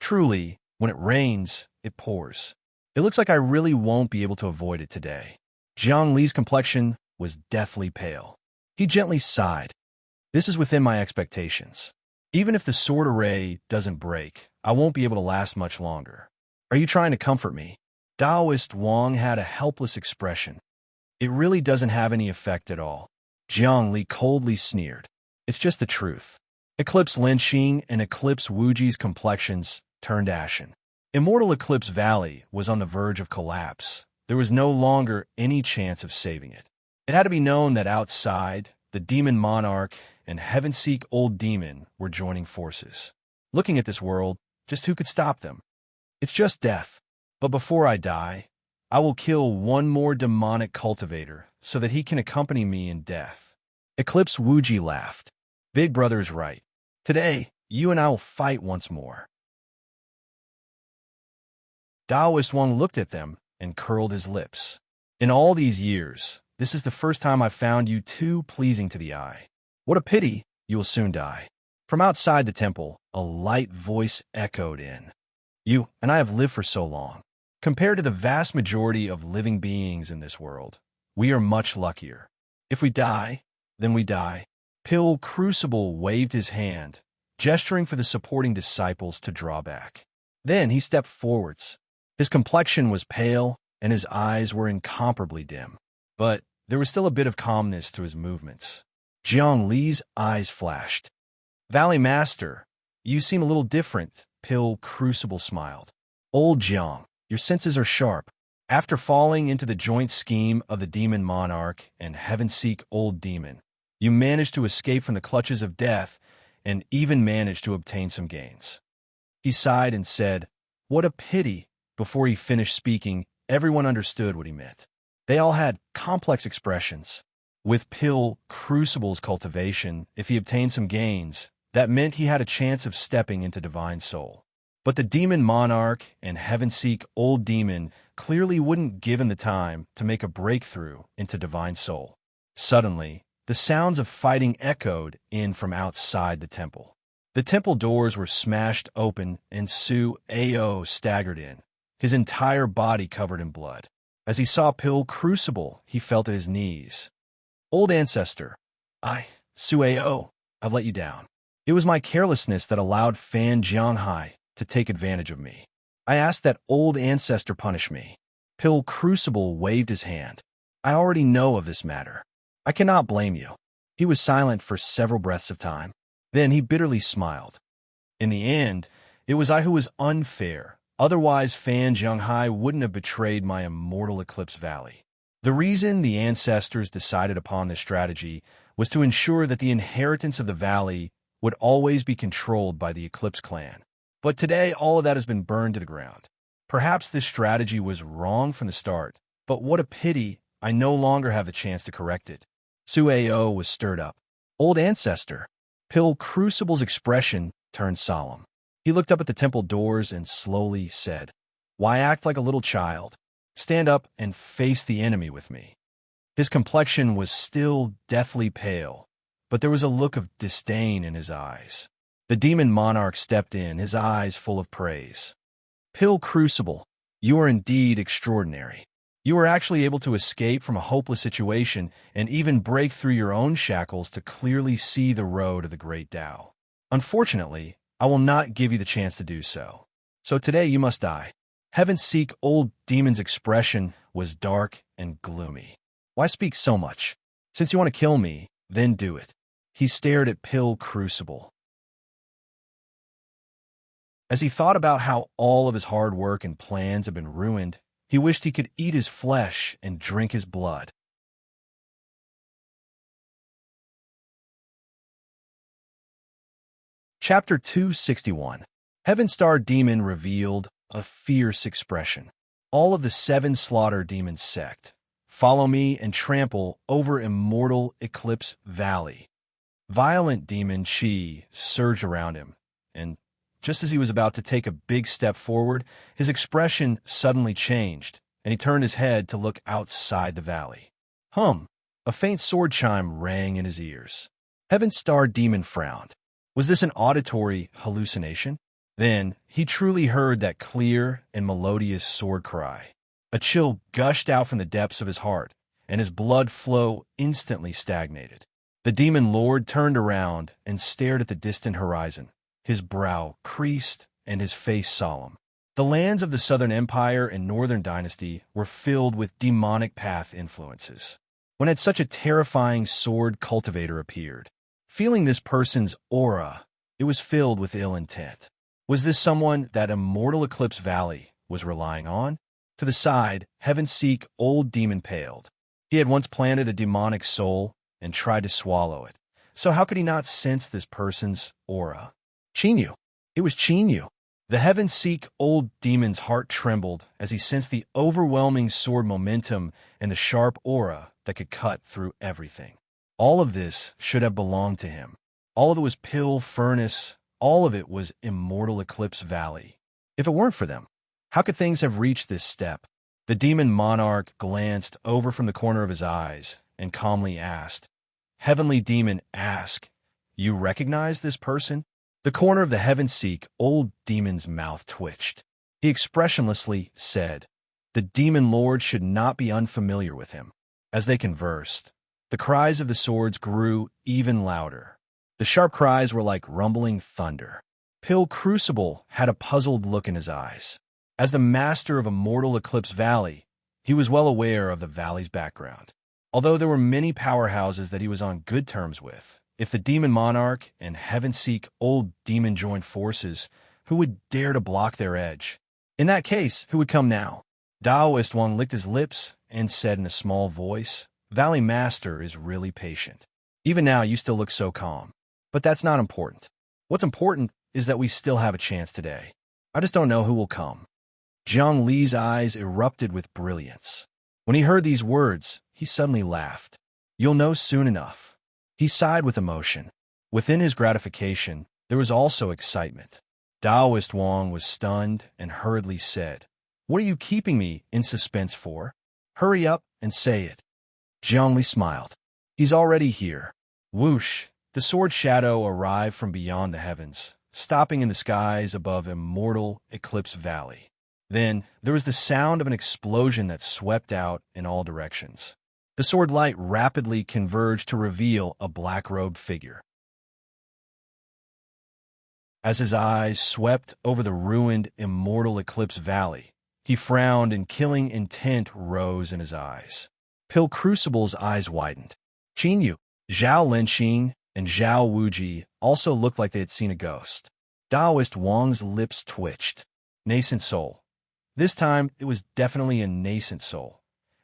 Truly, when it rains, it pours. It looks like I really won't be able to avoid it today. Jiang Li's complexion was deathly pale. He gently sighed. This is within my expectations. Even if the sword array doesn't break, I won't be able to last much longer. Are you trying to comfort me? Daoist Wang had a helpless expression. It really doesn't have any effect at all. Jiang Li coldly sneered. It's just the truth. Eclipse Linxing and Eclipse Wuji's complexions turned ashen. Immortal Eclipse Valley was on the verge of collapse. There was no longer any chance of saving it. It had to be known that outside, the Demon Monarch and Heaven-Seek Old Demon were joining forces. Looking at this world, just who could stop them? It's just death. But before I die, I will kill one more demonic cultivator so that he can accompany me in death. Eclipse Wuji laughed. Big brother is right. Today, you and I will fight once more. Daoist Wang looked at them and curled his lips. In all these years, this is the first time I've found you too pleasing to the eye. What a pity, you will soon die. From outside the temple, a light voice echoed in. You and I have lived for so long. Compared to the vast majority of living beings in this world, we are much luckier. If we die, then we die. Pil Crucible waved his hand, gesturing for the supporting disciples to draw back. Then he stepped forwards. His complexion was pale, and his eyes were incomparably dim. But there was still a bit of calmness to his movements. Jiang Li's eyes flashed. Valley Master, you seem a little different, Pil Crucible smiled. Old Jiang, your senses are sharp. After falling into the joint scheme of the Demon Monarch and Heaven-Seek Old Demon, you managed to escape from the clutches of death and even managed to obtain some gains. He He sighed and said, "What a pity." Before he finished speaking, everyone understood what he meant. They all had complex expressions. With Pill Crucible's cultivation, if he obtained some gains, that meant he had a chance of stepping into Divine Soul. But the Demon Monarch and Heaven-Seek Old Demon clearly wouldn't give him the time to make a breakthrough into Divine Soul. Suddenly, the sounds of fighting echoed in from outside the temple. The temple doors were smashed open and Su-Ao staggered in, his entire body covered in blood. As he saw Pill Crucible, he fell to his knees. "Old Ancestor, Su-Ao, I've let you down. It was my carelessness that allowed Fan Jianghai to take advantage of me. I asked that Old Ancestor punish me." Pill Crucible waved his hand. "I already know of this matter. I cannot blame you." He was silent for several breaths of time. Then he bitterly smiled. "In the end, it was I who was unfair. Otherwise, Fan Jianghai wouldn't have betrayed my immortal Eclipse Valley." The reason the ancestors decided upon this strategy was to ensure that the inheritance of the valley would always be controlled by the Eclipse clan. But today, all of that has been burned to the ground. Perhaps this strategy was wrong from the start, but what a pity I no longer have the chance to correct it. Su-Ao was stirred up. "Old Ancestor." Pill Crucible's expression turned solemn. He looked up at the temple doors and slowly said, "Why act like a little child? Stand up and face the enemy with me." His complexion was still deathly pale, but there was a look of disdain in his eyes. The Demon Monarch stepped in, his eyes full of praise. "Pill Crucible, you are indeed extraordinary. You were actually able to escape from a hopeless situation and even break through your own shackles to clearly see the road of the Great Tao. Unfortunately, I will not give you the chance to do so. So today you must die." Heaven-Seek Old Demon's expression was dark and gloomy. "Why speak so much? Since you want to kill me, then do it." He stared at Pill Crucible. As he thought about how all of his hard work and plans had been ruined, he wished he could eat his flesh and drink his blood. Chapter 261. Heaven Star Demon revealed a fierce expression. "All of the 7 Slaughter Demon sect, follow me and trample over immortal Eclipse Valley." Violent Demon Chi surged around him, and just as he was about to take a big step forward, his expression suddenly changed, and he turned his head to look outside the valley. A faint sword chime rang in his ears. Heaven Star Demon frowned. Was this an auditory hallucination? Then he truly heard that clear and melodious sword cry. A chill gushed out from the depths of his heart, and his blood flow instantly stagnated. The Demon Lord turned around and stared at the distant horizon, his brow creased and his face solemn. The lands of the Southern Empire and Northern Dynasty were filled with demonic path influences. When had such a terrifying sword cultivator appeared? Feeling this person's aura, it was filled with ill intent. Was this someone that immortal Eclipse Valley was relying on? To the side, Heaven-Seek Old Demon paled. He had once planted a demonic soul and tried to swallow it. So how could he not sense this person's aura? Chinyu. It was Chinyu. The Heaven-Seek Old Demon's heart trembled as he sensed the overwhelming sword momentum and the sharp aura that could cut through everything. All of this should have belonged to him. All of it was Pill Furnace. All of it was immortal Eclipse Valley. If it weren't for them, how could things have reached this step? The Demon Monarch glanced over from the corner of his eyes and calmly asked, "Heavenly Demon, ask, you recognize this person?" The corner of the Heaven-Seek Old Demon's mouth twitched. He expressionlessly said, "The Demon Lord should not be unfamiliar with him." As they conversed, the cries of the swords grew even louder. The sharp cries were like rumbling thunder. Pill Crucible had a puzzled look in his eyes. As the master of immortal Eclipse Valley, he was well aware of the valley's background. Although there were many powerhouses that he was on good terms with, if the Demon Monarch and Heaven-Seek Old Demon joined forces, who would dare to block their edge? In that case, who would come now? Daoist One licked his lips and said in a small voice, "Valley Master is really patient. Even now, you still look so calm. But that's not important. What's important is that we still have a chance today." I just don't know who will come." Jiang Li's eyes erupted with brilliance. When he heard these words, he suddenly laughed. "You'll know soon enough." He sighed with emotion. Within his gratification, there was also excitement. Taoist Wang was stunned and hurriedly said, "What are you keeping me in suspense for? Hurry up and say it." Jiang Li smiled. "He's already here." Whoosh! The sword shadow arrived from beyond the heavens, stopping in the skies above immortal Eclipse Valley. Then there was the sound of an explosion that swept out in all directions. The sword light rapidly converged to reveal a black-robed figure. As his eyes swept over the ruined immortal Eclipse Valley, he frowned and killing intent rose in his eyes. Pill Crucible's eyes widened. Qin Yu, Zhao Lenqing, and Zhao Wuji also looked like they had seen a ghost. Taoist Wang's lips twitched. Nascent soul. This time, it was definitely a nascent soul.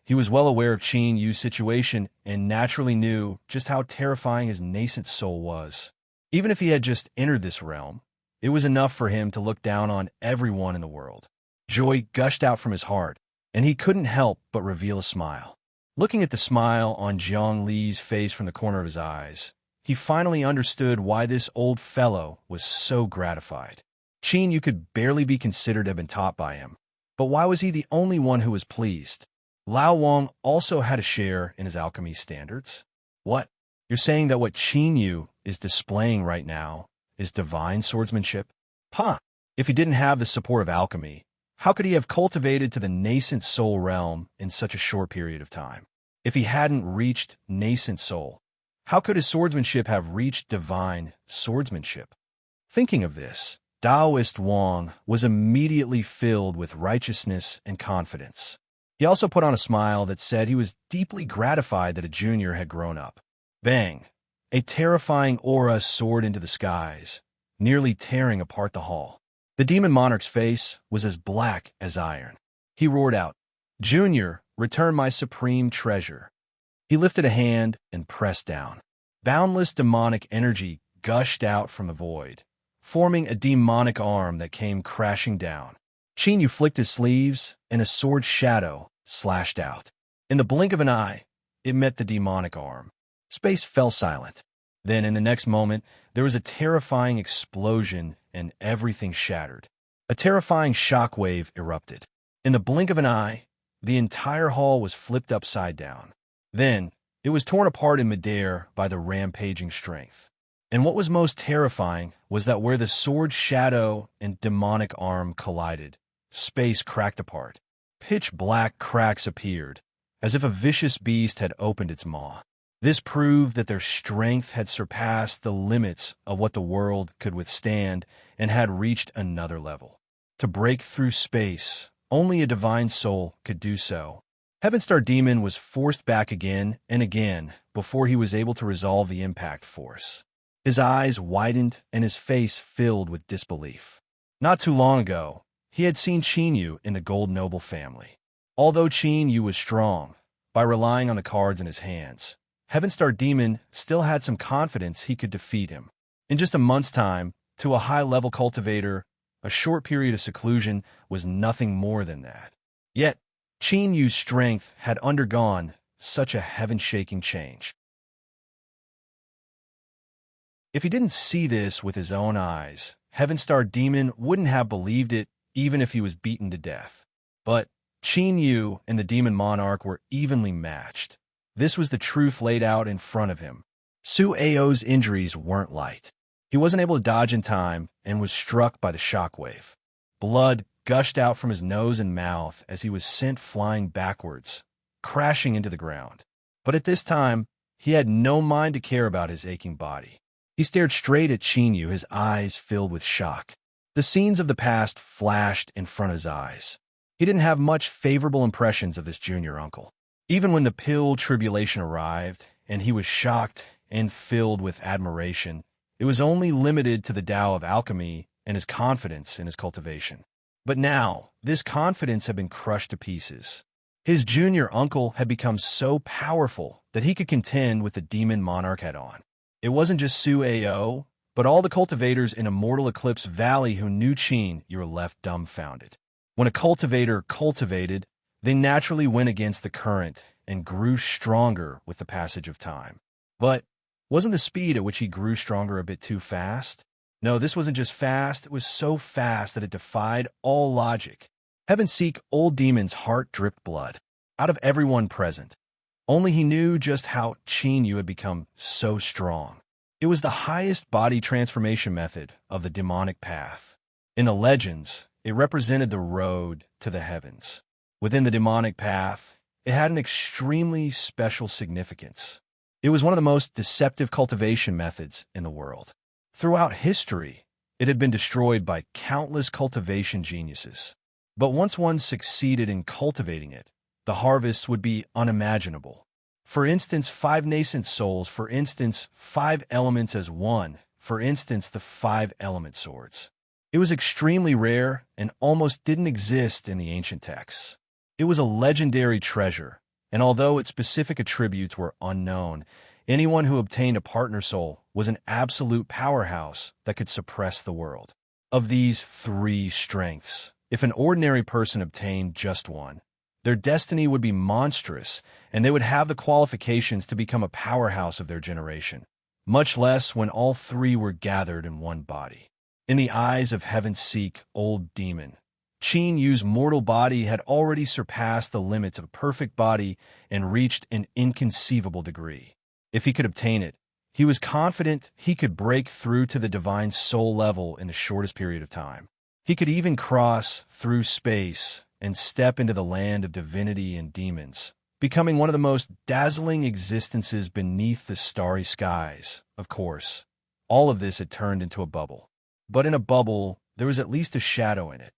He was well aware of Qin Yu's situation and naturally knew just how terrifying his nascent soul was. Even if he had just entered this realm, it was enough for him to look down on everyone in the world. Joy gushed out from his heart, and he couldn't help but reveal a smile. Looking at the smile on Jiang Li's face from the corner of his eyes, he finally understood why this old fellow was so gratified. Qin Yu could barely be considered to have been taught by him, but why was he the only one who was pleased? Lao Wang also had a share in his alchemy standards. What? You're saying that what Qin Yu is displaying right now is divine swordsmanship? Huh! If he didn't have the support of alchemy, how could he have cultivated to the nascent soul realm in such a short period of time? If he hadn't reached nascent soul, how could his swordsmanship have reached divine swordsmanship? Thinking of this, Taoist Wang was immediately filled with righteousness and confidence. He also put on a smile that said he was deeply gratified that a junior had grown up. Bang! A terrifying aura soared into the skies, nearly tearing apart the hall. The demon monarch's face was as black as iron. He roared out, "Junior, return my supreme treasure." He lifted a hand and pressed down. Boundless demonic energy gushed out from the void, forming a demonic arm that came crashing down. Qin Yu flicked his sleeves, and a sword shadow slashed out. In the blink of an eye, it met the demonic arm. Space fell silent. Then, in the next moment, there was a terrifying explosion and everything shattered. A terrifying shockwave erupted. In the blink of an eye, the entire hall was flipped upside down. Then, it was torn apart in midair by the rampaging strength. And what was most terrifying was that where the sword shadow and demonic arm collided, space cracked apart. Pitch black cracks appeared, as if a vicious beast had opened its maw. This proved that their strength had surpassed the limits of what the world could withstand and had reached another level. To break through space, only a divine soul could do so. Heavenstar Demon was forced back again and again before he was able to resolve the impact force. His eyes widened and his face filled with disbelief. Not too long ago, he had seen Qin Yu in the Gold Noble family. Although Qin Yu was strong, by relying on the cards in his hands, Heavenstar Demon still had some confidence he could defeat him. In just a month's time, to a high-level cultivator, a short period of seclusion was nothing more than that. Yet, Qin Yu's strength had undergone such a heaven-shaking change. If he didn't see this with his own eyes, Heavenstar Demon wouldn't have believed it even if he was beaten to death. But Qin Yu and the Demon Monarch were evenly matched. This was the truth laid out in front of him. Su Ao's injuries weren't light. He wasn't able to dodge in time and was struck by the shockwave. Blood gushed out from his nose and mouth as he was sent flying backwards, crashing into the ground. But at this time, he had no mind to care about his aching body. He stared straight at Qin Yu, his eyes filled with shock. The scenes of the past flashed in front of his eyes. He didn't have much favorable impressions of this junior uncle. Even when the pill tribulation arrived, and he was shocked and filled with admiration, it was only limited to the Tao of alchemy and his confidence in his cultivation. But now, this confidence had been crushed to pieces. His junior uncle had become so powerful that he could contend with the demon monarch head-on. It wasn't just Su Ao, But all the cultivators in Immortal Eclipse Valley who knew Qin, you were left dumbfounded. When a cultivator cultivated, they naturally went against the current and grew stronger with the passage of time. But wasn't the speed at which he grew stronger a bit too fast? No, this wasn't just fast, it was so fast that it defied all logic. Heaven-seek old demon's heart dripped blood. Out of everyone present, only he knew just how Qin Yu had become so strong. It was the highest body transformation method of the demonic path. In the legends, it represented the road to the heavens. Within the demonic path, it had an extremely special significance. It was one of the most deceptive cultivation methods in the world. Throughout history, it had been destroyed by countless cultivation geniuses. But once one succeeded in cultivating it, the harvest would be unimaginable. For instance, 5 nascent souls, for instance, 5 elements as one, for instance, the 5 element swords. It was extremely rare and almost didn't exist in the ancient texts. It was a legendary treasure, and although its specific attributes were unknown, anyone who obtained a partner soul was an absolute powerhouse that could suppress the world. Of these 3 strengths, if an ordinary person obtained just one, their destiny would be monstrous, and they would have the qualifications to become a powerhouse of their generation, much less when all 3 were gathered in one body. In the eyes of Heaven-seek old demon, Qin Yu's mortal body had already surpassed the limits of a perfect body and reached an inconceivable degree. If he could obtain it, he was confident he could break through to the divine soul level in the shortest period of time. He could even cross through space and step into the land of divinity and demons, becoming one of the most dazzling existences beneath the starry skies. Of course, all of this had turned into a bubble. But in a bubble, there was at least a shadow in it.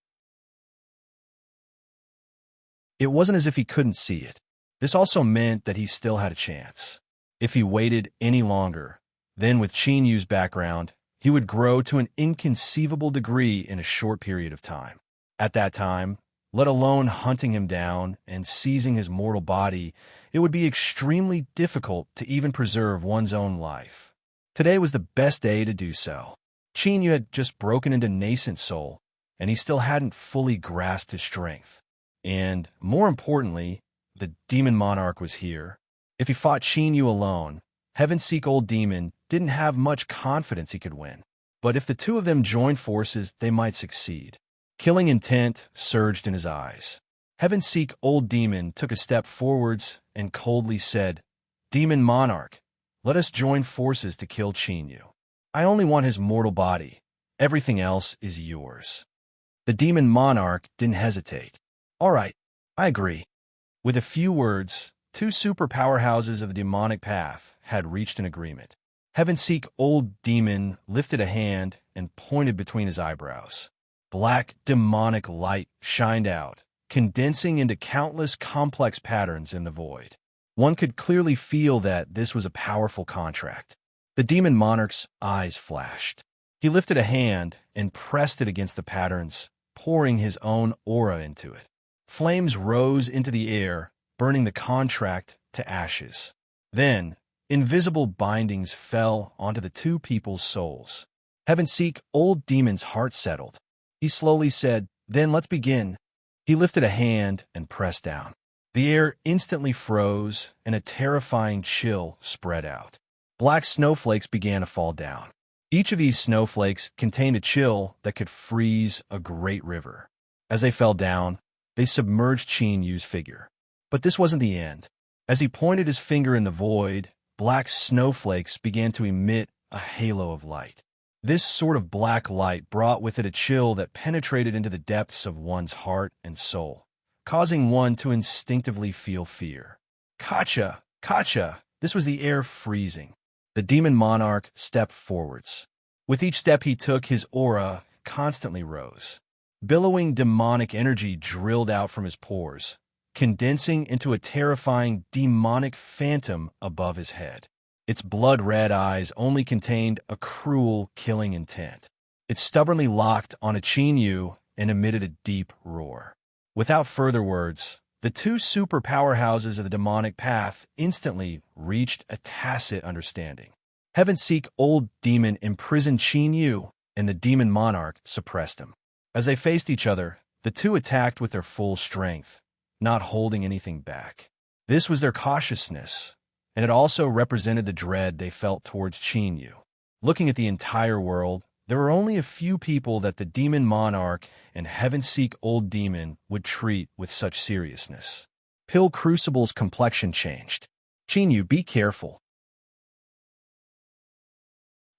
It wasn't as if he couldn't see it. This also meant that he still had a chance. If he waited any longer, then with Qin Yu's background, he would grow to an inconceivable degree in a short period of time. At that time, let alone hunting him down and seizing his mortal body, it would be extremely difficult to even preserve one's own life. Today was the best day to do so. Qin Yu had just broken into nascent soul, and he still hadn't fully grasped his strength. And, more importantly, the demon monarch was here. If he fought Qin Yu alone, Heaven-seek old demon didn't have much confidence he could win. But if the two of them joined forces, they might succeed. Killing intent surged in his eyes. Heaven-seek old demon took a step forwards and coldly said, "Demon monarch, let us join forces to kill Qin Yu. I only want his mortal body. Everything else is yours." The demon monarch didn't hesitate. "All right, I agree." With a few words, 2 super powerhouses of the demonic path had reached an agreement. Heaven-seek old demon lifted a hand and pointed between his eyebrows. Black demonic light shined out, condensing into countless complex patterns in the void. One could clearly feel that this was a powerful contract. The demon monarch's eyes flashed. He lifted a hand and pressed it against the patterns, pouring his own aura into it. Flames rose into the air, burning the contract to ashes. Then, invisible bindings fell onto the 2 people's souls. Heaven-seek old demon's heart settled. He slowly said, "Then let's begin." He lifted a hand and pressed down. The air instantly froze, and a terrifying chill spread out. Black snowflakes began to fall down. Each of these snowflakes contained a chill that could freeze a great river. As they fell down, they submerged Qin Yu's figure. But this wasn't the end. As he pointed his finger in the void, black snowflakes began to emit a halo of light. This sort of black light brought with it a chill that penetrated into the depths of one's heart and soul, causing one to instinctively feel fear. "Kacha! Kacha!" This was the air freezing. The demon monarch stepped forwards. With each step he took, his aura constantly rose. Billowing demonic energy drilled out from his pores, condensing into a terrifying demonic phantom above his head. Its blood-red eyes only contained a cruel, killing intent. It stubbornly locked on a Qin Yu and emitted a deep roar. Without further words, the 2 super powerhouses of the demonic path instantly reached a tacit understanding. Heaven-seek old demon imprisoned Qin Yu, and the demon monarch suppressed him. As they faced each other, the two attacked with their full strength, not holding anything back. This was their cautiousness, and it also represented the dread they felt towards Qin Yu. Looking at the entire world, there were only a few people that the demon monarch and heaven-seek old demon would treat with such seriousness. Pill Crucible's complexion changed. Qin Yu, be careful.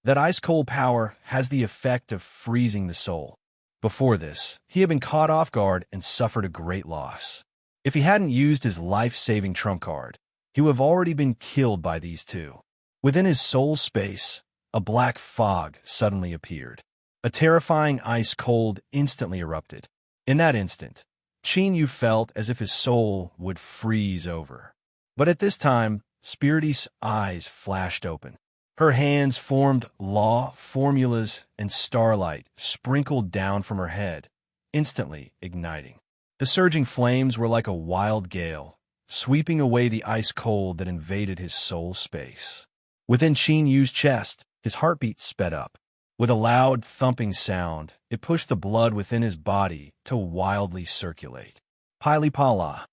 That ice-cold power has the effect of freezing the soul. Before this, he had been caught off guard and suffered a great loss. If he hadn't used his life-saving trump card, he would have already been killed by these two. Within his soul space, a black fog suddenly appeared. A terrifying ice cold instantly erupted. In that instant, Qin Yu felt as if his soul would freeze over. But at this time, Spirity's eyes flashed open. Her hands formed law, formulas, and starlight sprinkled down from her head, instantly igniting. The surging flames were like a wild gale, sweeping away the ice cold that invaded his soul space. Within Qin Yu's chest, his heartbeat sped up. With a loud, thumping sound, it pushed the blood within his body to wildly circulate. Pili Pala.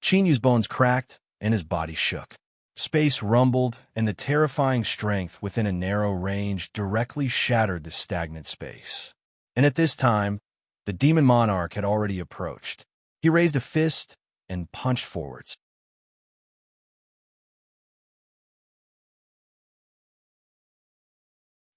Qin Yu's bones cracked, and his body shook. Space rumbled, and the terrifying strength within a narrow range directly shattered the stagnant space. And at this time, the demon monarch had already approached. He raised a fist and punched forwards.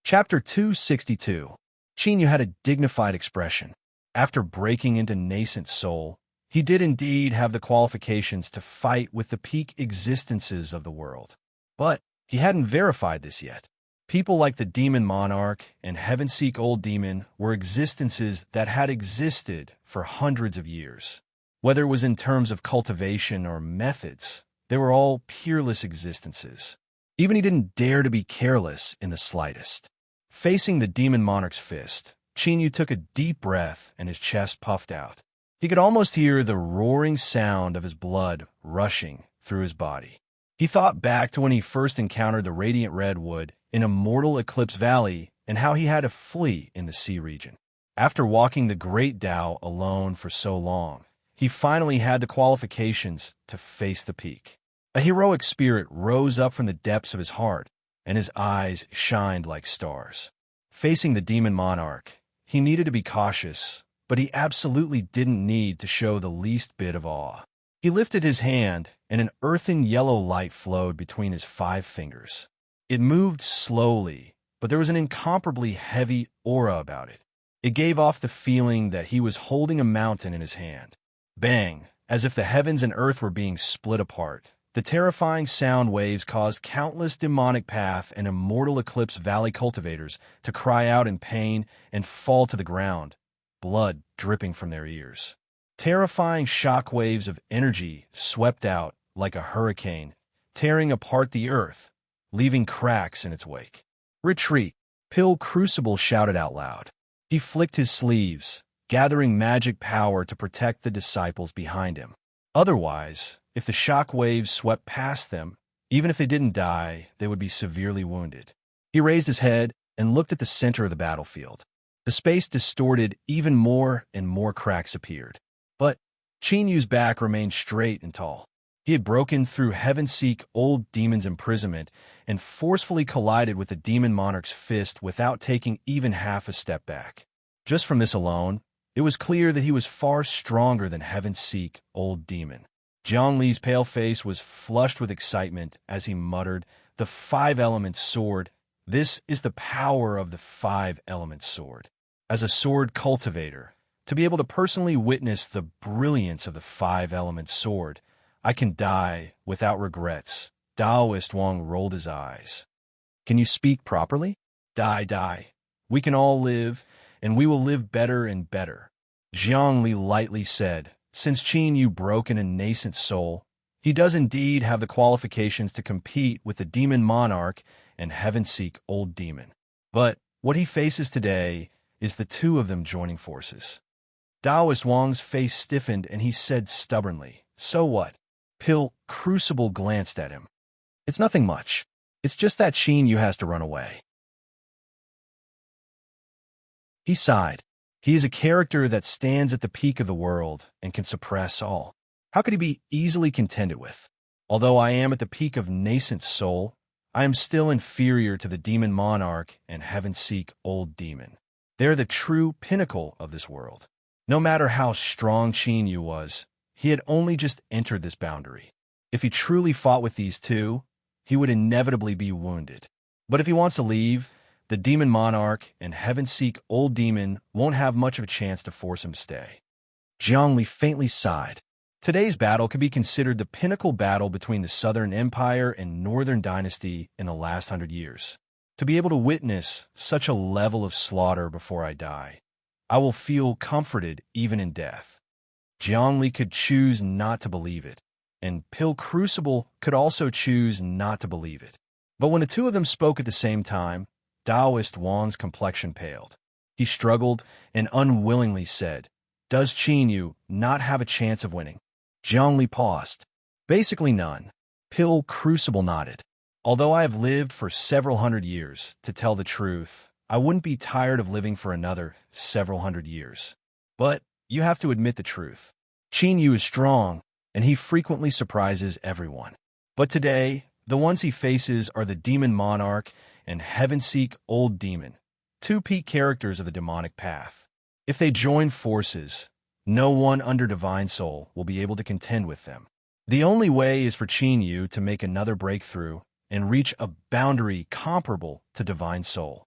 Chapter 262. Qin Yu had a dignified expression. After breaking into nascent soul, he did indeed have the qualifications to fight with the peak existences of the world. But he hadn't verified this yet. People like the demon monarch and heaven-seek old demon were existences that had existed for hundreds of years. Whether it was in terms of cultivation or methods, they were all peerless existences. Even he didn't dare to be careless in the slightest. Facing the demon monarch's fist, Qin Yu took a deep breath and his chest puffed out. He could almost hear the roaring sound of his blood rushing through his body. He thought back to when he first encountered the radiant redwood in Immortal Eclipse Valley and how he had to flee in the sea region. After walking the Great Tao alone for so long, he finally had the qualifications to face the peak. A heroic spirit rose up from the depths of his heart, and his eyes shined like stars. Facing the demon monarch, he needed to be cautious, but he absolutely didn't need to show the least bit of awe. He lifted his hand, and an earthen yellow light flowed between his 5 fingers. It moved slowly, but there was an incomparably heavy aura about it. It gave off the feeling that he was holding a mountain in his hand. Bang! As if the heavens and earth were being split apart. The terrifying sound waves caused countless demonic path and Immortal Eclipse Valley cultivators to cry out in pain and fall to the ground, blood dripping from their ears. Terrifying shock waves of energy swept out like a hurricane, tearing apart the earth, leaving cracks in its wake. Retreat! Pill Crucible shouted out loud. He flicked his sleeves, gathering magic power to protect the disciples behind him. Otherwise, if the shock waves swept past them, even if they didn't die, they would be severely wounded. He raised his head and looked at the center of the battlefield. The space distorted even more and more cracks appeared. But Qin Yu's back remained straight and tall. He had broken through heaven-seek old demon's imprisonment and forcefully collided with the demon monarch's fist without taking even half a step back. Just from this alone, it was clear that he was far stronger than heaven-seek old demon. Jiang Li's pale face was flushed with excitement as he muttered, "The 5-element sword. This is the power of the 5-element sword." As a sword cultivator, to be able to personally witness the brilliance of the 5-element sword, I can die without regrets. Daoist Wang rolled his eyes. Can you speak properly? Die. We can all live, and we will live better and better. Jiang Li lightly said, since Qin Yu broke in a nascent soul, he does indeed have the qualifications to compete with the demon monarch and heaven-seek old demon. But what he faces today is the two of them joining forces. Daoist Wang's face stiffened and he said stubbornly, "So what?" Pill Crucible glanced at him. "It's nothing much. It's just that Qin Yu has to run away. He sighed. He is a character that stands at the peak of the world and can suppress all. How could he be easily contended with? Although I am at the peak of nascent soul, I am still inferior to the demon monarch and heaven-seek old demon. They're the true pinnacle of this world. No matter how strong Qin Yu was, he had only just entered this boundary. If he truly fought with these two, he would inevitably be wounded. But if he wants to leave, the demon monarch and heaven-seek old demon won't have much of a chance to force him to stay. Zhongli faintly sighed. Today's battle could be considered the pinnacle battle between the Southern Empire and Northern Dynasty in the last 100 years. To be able to witness such a level of slaughter before I die, I will feel comforted even in death. Zhongli could choose not to believe it, and Pill Crucible could also choose not to believe it. But when the two of them spoke at the same time, Taoist Wang's complexion paled. He struggled and unwillingly said, "Does Qin Yu not have a chance of winning?" Zhongli paused. "Basically none." Pill Crucible nodded. "Although I have lived for several hundred years, to tell the truth, I wouldn't be tired of living for another several hundred years. But you have to admit the truth. Qin Yu is strong, and he frequently surprises everyone. But today, the ones he faces are the Demon Monarch and Heaven-Seek Old Demon, two peak characters of the demonic path. If they join forces, no one under Divine Soul will be able to contend with them. The only way is for Qin Yu to make another breakthrough and reach a boundary comparable to Divine Soul."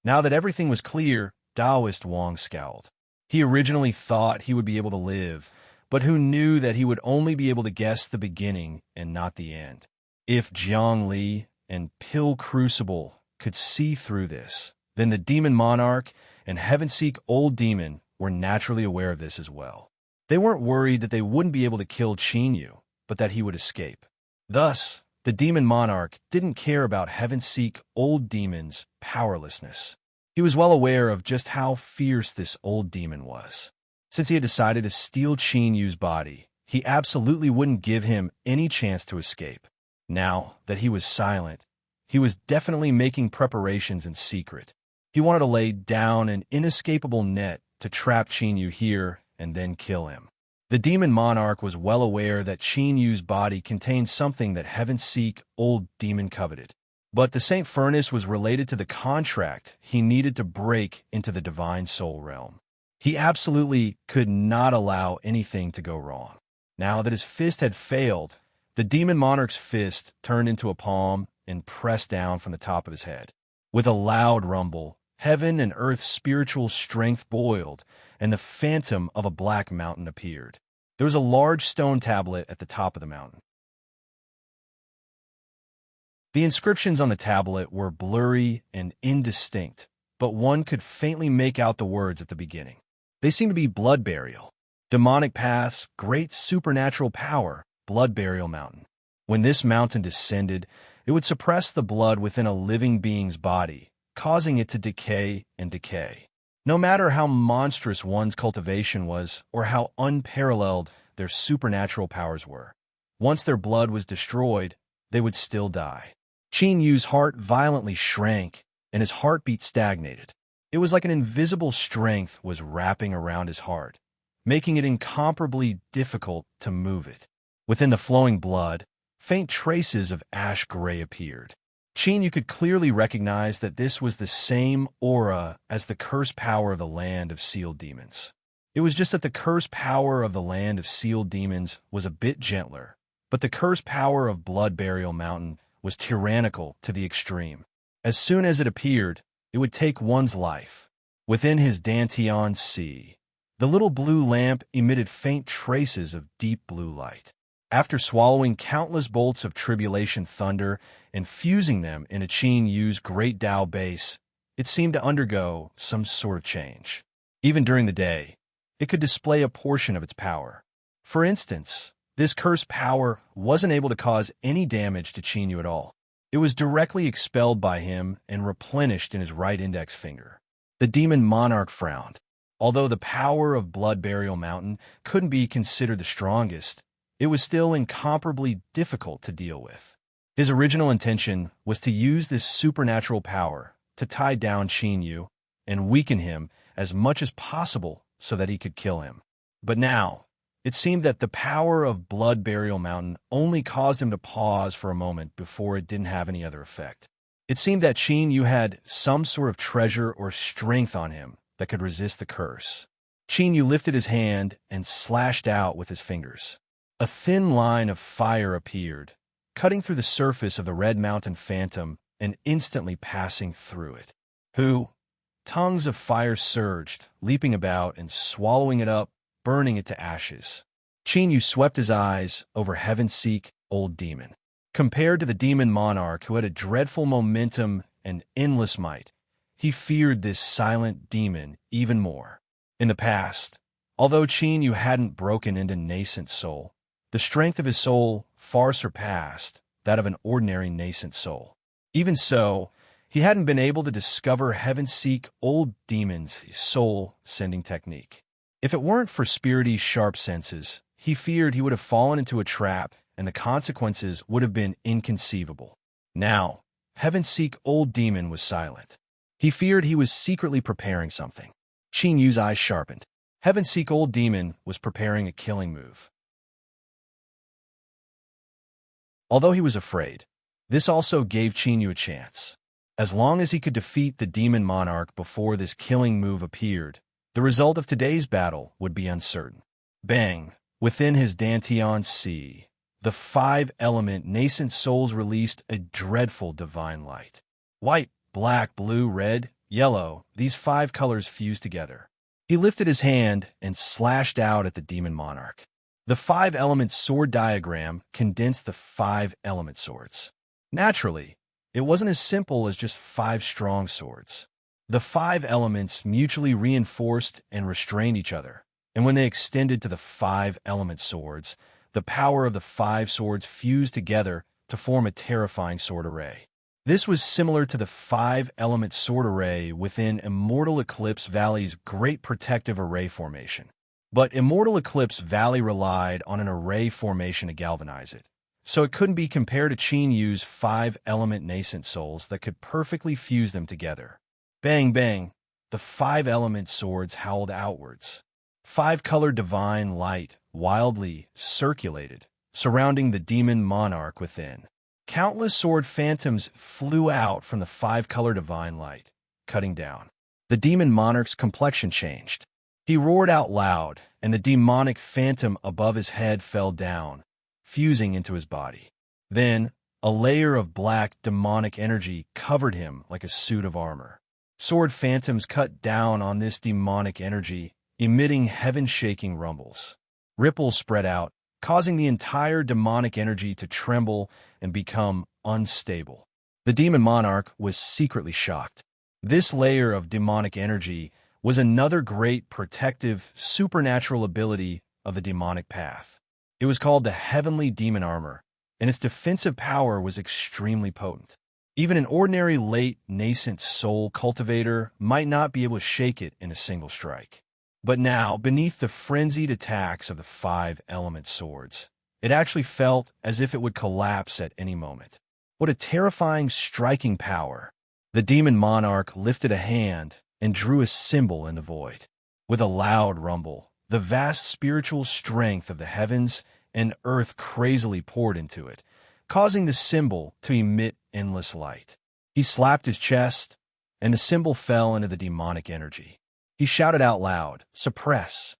Now that everything was clear, Taoist Wang scowled. He originally thought he would be able to live, but who knew that he would only be able to guess the beginning and not the end? If Jiang Li and Pill Crucible could see through this, then the Demon Monarch and Heaven-Seek Old Demon were naturally aware of this as well. They weren't worried that they wouldn't be able to kill Qin Yu, but that he would escape. Thus, the Demon Monarch didn't care about Heaven-Seek Old Demon's powerlessness. He was well aware of just how fierce this old demon was. Since he had decided to steal Qin Yu's body, he absolutely wouldn't give him any chance to escape. Now that he was silent, he was definitely making preparations in secret. He wanted to lay down an inescapable net to trap Qin Yu here and then kill him. The Demon Monarch was well aware that Qin Yu's body contained something that Heaven-Seek Old Demon coveted. But the Saint Furnace was related to the contract he needed to break into the Divine Soul realm. He absolutely could not allow anything to go wrong. Now that his fist had failed, the Demon Monarch's fist turned into a palm and pressed down from the top of his head. With a loud rumble, heaven and earth's spiritual strength boiled, and the phantom of a black mountain appeared. There was a large stone tablet at the top of the mountain. The inscriptions on the tablet were blurry and indistinct, but one could faintly make out the words at the beginning. They seemed to be blood burial. Demonic paths, great supernatural power, blood burial mountain. When this mountain descended, it would suppress the blood within a living being's body, causing it to decay and decay. No matter how monstrous one's cultivation was or how unparalleled their supernatural powers were, once their blood was destroyed, they would still die. Qin Yu's heart violently shrank, and his heartbeat stagnated. It was like an invisible strength was wrapping around his heart, making it incomparably difficult to move it. Within the flowing blood, faint traces of ash gray appeared. Qin Yu could clearly recognize that this was the same aura as the cursed power of the land of sealed demons. It was just that the cursed power of the land of sealed demons was a bit gentler, but the cursed power of Blood Burial Mountain was tyrannical to the extreme. As soon as it appeared, it would take one's life. Within his Dantian Sea, the little blue lamp emitted faint traces of deep blue light. After swallowing countless bolts of tribulation thunder and fusing them into Qin Yu's great Tao base, it seemed to undergo some sort of change. Even during the day, it could display a portion of its power. For instance, this cursed power wasn't able to cause any damage to Qin Yu at all. It was directly expelled by him and replenished in his right index finger. The Demon Monarch frowned. Although the power of Blood Burial Mountain couldn't be considered the strongest, it was still incomparably difficult to deal with. His original intention was to use this supernatural power to tie down Qin Yu and weaken him as much as possible so that he could kill him. But now, it seemed that the power of Blood Burial Mountain only caused him to pause for a moment before it didn't have any other effect. It seemed that Qin Yu had some sort of treasure or strength on him that could resist the curse. Qin Yu lifted his hand and slashed out with his fingers. A thin line of fire appeared, cutting through the surface of the Red Mountain Phantom and instantly passing through it. Tongues of fire surged, leaping about and swallowing it up, burning it to ashes. Qin Yu swept his eyes over Heaven-Seek, Old Demon. Compared to the demon monarch who had a dreadful momentum and endless might, he feared this silent demon even more. In the past, although Qin Yu hadn't broken into nascent soul, the strength of his soul far surpassed that of an ordinary nascent soul. Even so, he hadn't been able to discover Heaven-Seek, Old Demon's soul-sending technique. If it weren't for Spirity's sharp senses, he feared he would have fallen into a trap and the consequences would have been inconceivable. Now, Heaven-Seek, Old Demon was silent. He feared he was secretly preparing something. Qin Yu's eyes sharpened. Heaven-Seek, Old Demon was preparing a killing move. Although he was afraid, this also gave Qin Yu a chance. As long as he could defeat the demon monarch before this killing move appeared, the result of today's battle would be uncertain. Bang! Within his Dantian Sea, the five-element nascent souls released a dreadful divine light. White, black, blue, red, yellow, these five colors fused together. He lifted his hand and slashed out at the demon monarch. The five-element sword diagram condensed the five-element swords. Naturally, it wasn't as simple as just five strong swords. The five elements mutually reinforced and restrained each other, and when they extended to the five-element swords, the power of the five swords fused together to form a terrifying sword array. This was similar to the five-element sword array within Immortal Eclipse Valley's Great Protective Array formation. But Immortal Eclipse Valley relied on an array formation to galvanize it, so it couldn't be compared to Qin Yu's five-element nascent souls that could perfectly fuse them together. Bang, bang, the five-element swords howled outwards. Five-colored divine light wildly circulated, surrounding the demon monarch within. Countless sword phantoms flew out from the five-colored divine light, cutting down. The demon monarch's complexion changed. He roared out loud, and the demonic phantom above his head fell down, fusing into his body. Then, a layer of black demonic energy covered him like a suit of armor. Sword phantoms cut down on this demonic energy, emitting heaven-shaking rumbles. Ripples spread out, causing the entire demonic energy to tremble and become unstable. The demon monarch was secretly shocked. This layer of demonic energy was another great protective, supernatural ability of the demonic path. It was called the Heavenly Demon Armor, and its defensive power was extremely potent. Even an ordinary late nascent soul cultivator might not be able to shake it in a single strike. But now, beneath the frenzied attacks of the five-element swords, it actually felt as if it would collapse at any moment. What a terrifying striking power! The demon monarch lifted a hand and drew a symbol in the void. With a loud rumble, the vast spiritual strength of the heavens and earth crazily poured into it, causing the symbol to emit endless light. He slapped his chest, and the symbol fell into the demonic energy. He shouted out loud, "Suppress!"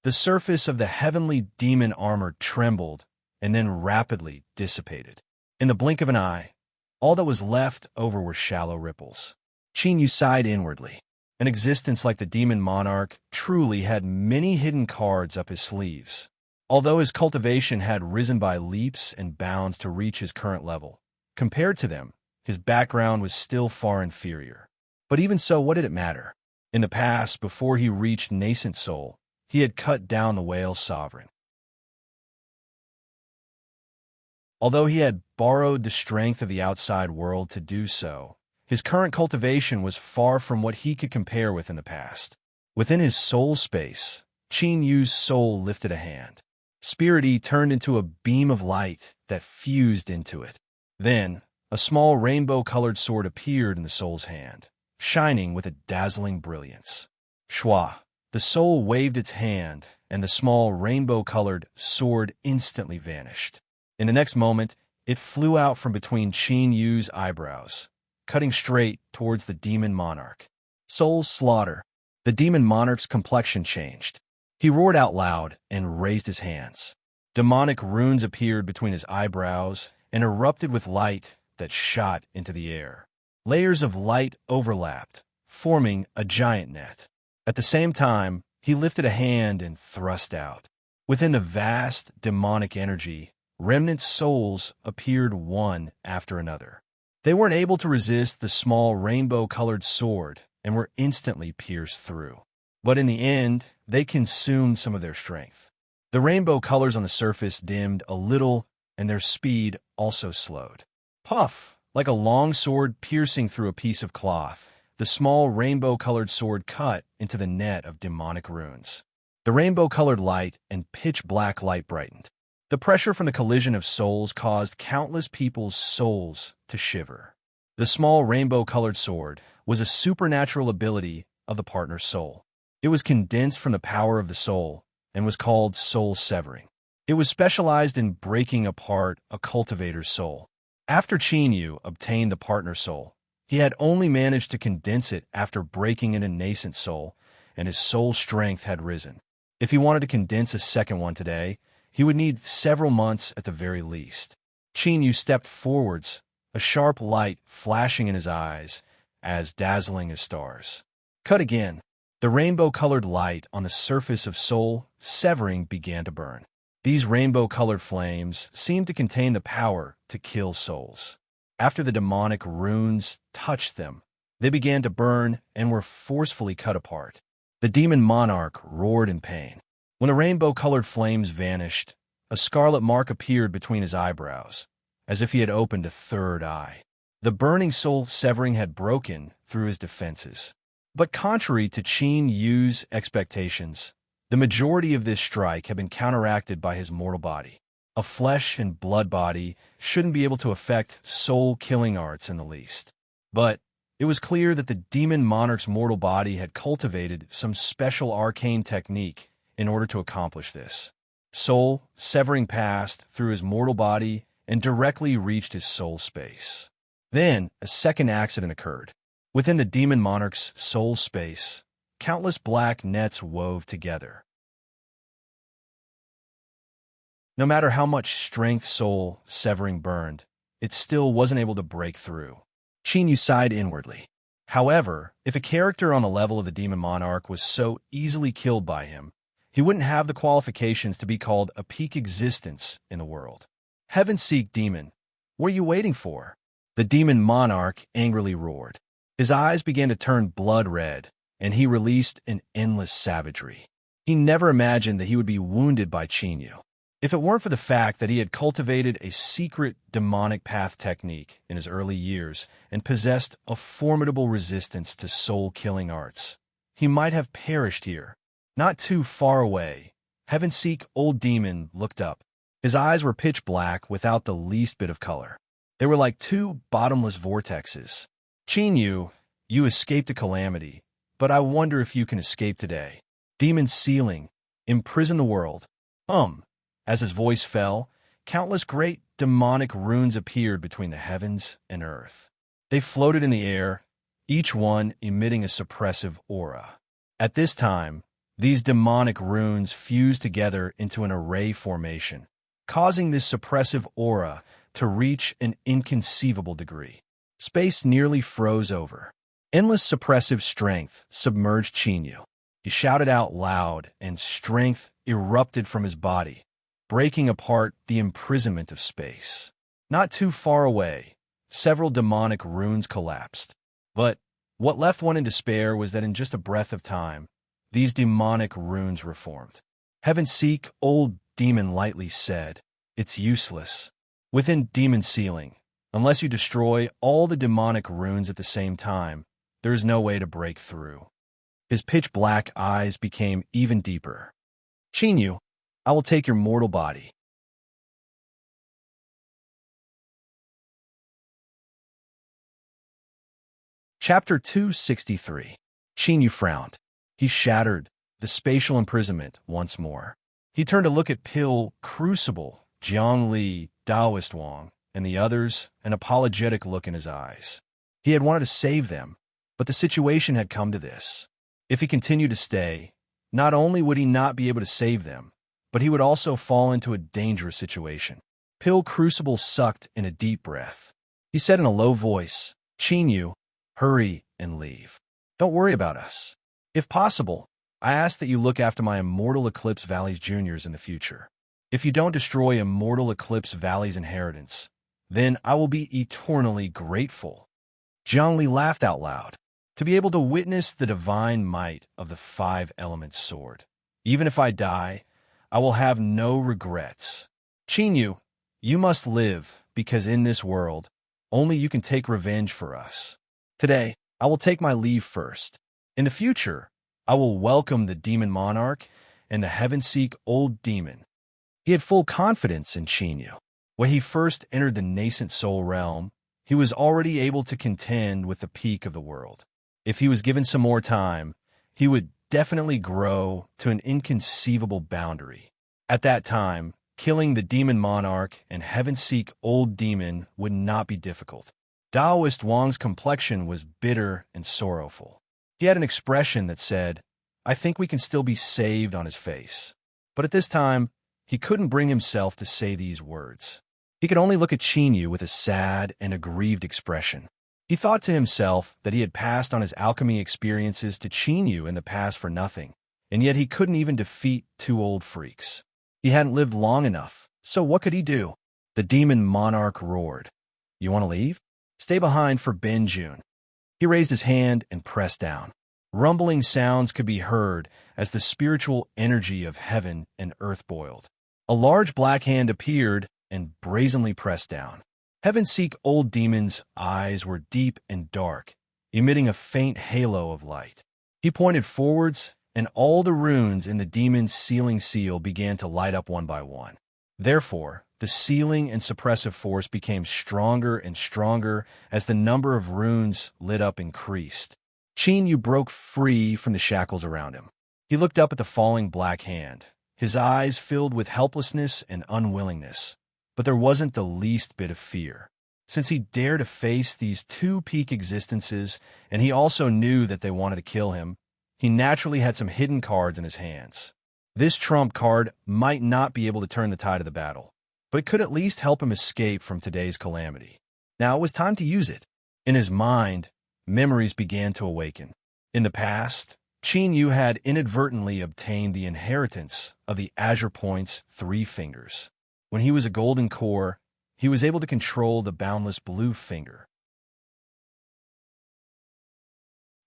The surface of the heavenly demon armor trembled and then rapidly dissipated. In the blink of an eye, all that was left over were shallow ripples. Qin Yu sighed inwardly. An existence like the demon monarch truly had many hidden cards up his sleeves. Although his cultivation had risen by leaps and bounds to reach his current level, compared to them, his background was still far inferior. But even so, what did it matter? In the past, before he reached nascent soul, he had cut down the whale sovereign. Although he had borrowed the strength of the outside world to do so, his current cultivation was far from what he could compare with in the past. Within his soul space, Qin Yu's soul lifted a hand. Spirity turned into a beam of light that fused into it. Then, a small rainbow-colored sword appeared in the soul's hand, shining with a dazzling brilliance. Shwa! The soul waved its hand, and the small rainbow-colored sword instantly vanished. In the next moment, it flew out from between Qin Yu's eyebrows, cutting straight towards the demon monarch. Soul's slaughter. The demon monarch's complexion changed. He roared out loud and raised his hands. Demonic runes appeared between his eyebrows and erupted with light that shot into the air. Layers of light overlapped, forming a giant net. At the same time, he lifted a hand and thrust out. Within the vast demonic energy, remnant souls appeared one after another. They weren't able to resist the small rainbow-colored sword and were instantly pierced through. But in the end, they consumed some of their strength. The rainbow colors on the surface dimmed a little, and their speed also slowed. Puff! Like a long sword piercing through a piece of cloth, the small rainbow-colored sword cut into the net of demonic runes. The rainbow-colored light and pitch-black light brightened. The pressure from the collision of souls caused countless people's souls to shiver. The small rainbow-colored sword was a supernatural ability of the partner's soul. It was condensed from the power of the soul and was called soul severing. It was specialized in breaking apart a cultivator's soul. After Qin Yu obtained the partner soul, he had only managed to condense it after breaking in a nascent soul, and his soul strength had risen. If he wanted to condense a second one today, he would need several months at the very least. Qin Yu stepped forwards, a sharp light flashing in his eyes, as dazzling as stars. Cut again. The rainbow-colored light on the surface of soul severing began to burn. These rainbow-colored flames seemed to contain the power to kill souls. After the demonic runes touched them, they began to burn and were forcefully cut apart. The demon monarch roared in pain. When the rainbow-colored flames vanished, a scarlet mark appeared between his eyebrows, as if he had opened a third eye. The burning soul severing had broken through his defenses. But contrary to Qin Yu's expectations, the majority of this strike had been counteracted by his mortal body. A flesh and blood body shouldn't be able to affect soul-killing arts in the least. But it was clear that the demon monarch's mortal body had cultivated some special arcane technique in order to accomplish this. Soul severing passed through his mortal body and directly reached his soul space. Then, a second accident occurred. Within the demon monarch's soul space, countless black nets wove together. No matter how much strength soul severing burned, it still wasn't able to break through. Qin Yu sighed inwardly. However, if a character on the level of the demon monarch was so easily killed by him, he wouldn't have the qualifications to be called a peak existence in the world. Heaven-seek demon, what are you waiting for? The demon monarch angrily roared. His eyes began to turn blood red, and he released an endless savagery. He never imagined that he would be wounded by Qin Yu. If it weren't for the fact that he had cultivated a secret demonic path technique in his early years and possessed a formidable resistance to soul-killing arts, he might have perished here. Not too far away, Heaven-seek old demon looked up. His eyes were pitch black without the least bit of color. They were like two bottomless vortexes. Qin Yu, you escaped a calamity, but I wonder if you can escape today. Demon sealing, imprison the world. As his voice fell, countless great demonic runes appeared between the heavens and earth. They floated in the air, each one emitting a suppressive aura. At this time, these demonic runes fused together into an array formation, causing this suppressive aura to reach an inconceivable degree. Space nearly froze over. Endless suppressive strength submerged Qin Yu. He shouted out loud, and strength erupted from his body, breaking apart the imprisonment of space. Not too far away, several demonic runes collapsed. But what left one in despair was that in just a breath of time, these demonic runes reformed. Heaven-seek, old demon lightly said, it's useless. Within demon sealing, unless you destroy all the demonic runes at the same time, there is no way to break through. His pitch-black eyes became even deeper. Qin Yu, I will take your mortal body. Chapter 263. Qin Yu frowned. He shattered the spatial imprisonment once more. He turned to look at Pil, Crucible, Jiang Li, Daoist Wang, and the others, an apologetic look in his eyes. He had wanted to save them, but the situation had come to this. If he continued to stay, not only would he not be able to save them, but he would also fall into a dangerous situation. Pil Crucible sucked in a deep breath. He said in a low voice, "Qin Yu, hurry and leave. Don't worry about us. If possible, I ask that you look after my Immortal Eclipse Valley's juniors in the future. If you don't destroy Immortal Eclipse Valley's inheritance, then I will be eternally grateful." Jiang Li laughed out loud. To be able to witness the divine might of the Five Elements sword. Even if I die, I will have no regrets. Qin Yu, you must live, because in this world, only you can take revenge for us. Today, I will take my leave first. In the future, I will welcome the Demon Monarch and the Heaven-Seek Old Demon. He had full confidence in Qin Yu. When he first entered the nascent soul realm, he was already able to contend with the peak of the world. If he was given some more time, he would definitely grow to an inconceivable boundary. At that time, killing the Demon Monarch and Heaven-Seek Old Demon would not be difficult. Daoist Wang's complexion was bitter and sorrowful. He had an expression that said, "I think we can still be saved," on his face. But at this time, he couldn't bring himself to say these words. He could only look at Qin Yu with a sad and aggrieved expression. He thought to himself that he had passed on his alchemy experiences to Qin Yu in the past for nothing, and yet he couldn't even defeat two old freaks. He hadn't lived long enough, so what could he do? The Demon Monarch roared. "You want to leave? Stay behind for Benjun." He raised his hand and pressed down. Rumbling sounds could be heard as the spiritual energy of heaven and earth boiled. A large black hand appeared and brazenly pressed down. Heaven-Seek Old Demon's eyes were deep and dark, emitting a faint halo of light. He pointed forwards, and all the runes in the demon's sealing seal began to light up one by one. Therefore, the sealing and suppressive force became stronger and stronger as the number of runes lit up increased. Qin Yu broke free from the shackles around him. He looked up at the falling black hand, his eyes filled with helplessness and unwillingness. But there wasn't the least bit of fear. Since he dared to face these two peak existences, and he also knew that they wanted to kill him, he naturally had some hidden cards in his hands. This trump card might not be able to turn the tide of the battle, but it could at least help him escape from today's calamity. Now it was time to use it. In his mind, memories began to awaken. In the past, Qin Yu had inadvertently obtained the inheritance of the Azure Point's 3 fingers. When he was a golden core, he was able to control the boundless blue finger.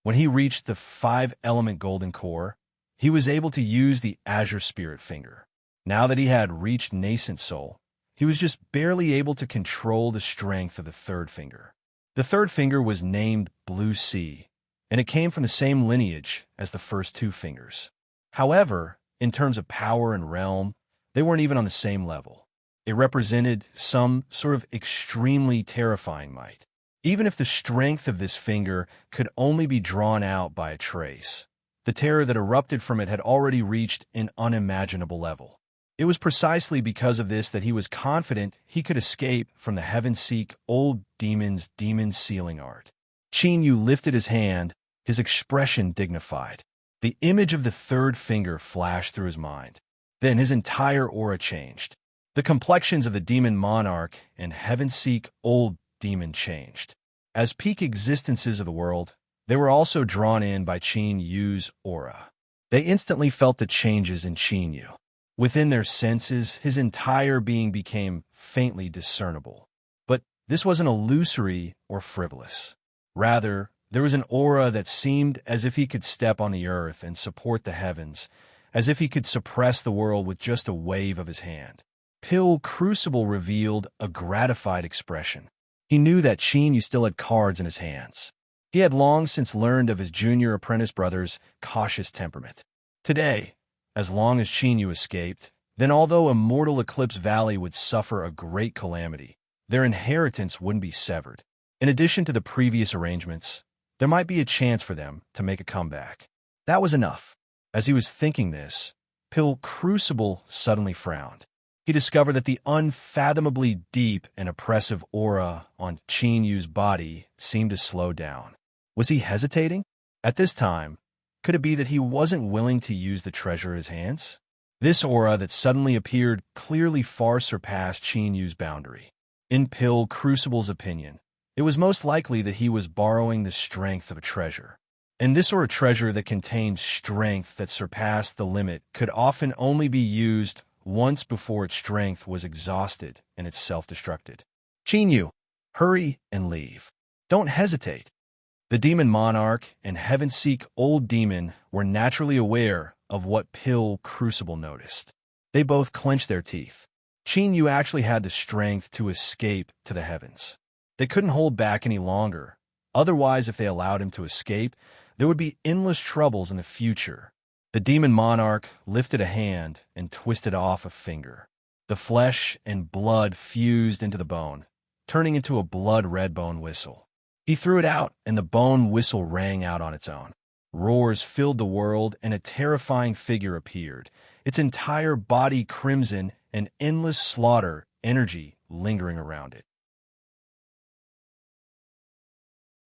When he reached the 5-element golden core, he was able to use the Azure Spirit finger. Now that he had reached nascent soul, he was just barely able to control the strength of the 3rd finger. The 3rd finger was named Blue Sea, and it came from the same lineage as the first 2 fingers. However, in terms of power and realm, they weren't even on the same level. It represented some sort of extremely terrifying might. Even if the strength of this finger could only be drawn out by a trace, the terror that erupted from it had already reached an unimaginable level. It was precisely because of this that he was confident he could escape from the Heaven-Seek Old Demon's demon sealing art. Qin Yu lifted his hand, his expression dignified. The image of the 3rd finger flashed through his mind. Then his entire aura changed. The complexions of the Demon Monarch and Heaven-Seek Old Demon changed. As peak existences of the world, they were also drawn in by Qin Yu's aura. They instantly felt the changes in Qin Yu. Within their senses, his entire being became faintly discernible. But this wasn't illusory or frivolous. Rather, there was an aura that seemed as if he could step on the earth and support the heavens, as if he could suppress the world with just a wave of his hand. Pil Crucible revealed a gratified expression. He knew that Qin Yu still had cards in his hands. He had long since learned of his junior apprentice brother's cautious temperament. Today, as long as Qin Yu escaped, then although Immortal Eclipse Valley would suffer a great calamity, their inheritance wouldn't be severed. In addition to the previous arrangements, there might be a chance for them to make a comeback. That was enough. As he was thinking this, Pil Crucible suddenly frowned. He discovered that the unfathomably deep and oppressive aura on Qin Yu's body seemed to slow down. Was he hesitating? At this time, could it be that he wasn't willing to use the treasure in his hands? This aura that suddenly appeared clearly far surpassed Qin Yu's boundary. In Pil Crucible's opinion, it was most likely that he was borrowing the strength of a treasure. And this or a treasure that contained strength that surpassed the limit could often only be used once before its strength was exhausted and its self-destructed. Qin Yu, hurry and leave. Don't hesitate. The demon monarch and heaven-seek old demon were naturally aware of what Pil Crucible noticed. They both clenched their teeth. Qin Yu actually had the strength to escape to the heavens. They couldn't hold back any longer. Otherwise, if they allowed him to escape, there would be endless troubles in the future. The demon monarch lifted a hand and twisted off a finger. The flesh and blood fused into the bone, turning into a blood-red bone whistle. He threw it out, and the bone whistle rang out on its own. Roars filled the world, and a terrifying figure appeared, its entire body crimson and endless slaughter energy lingering around it.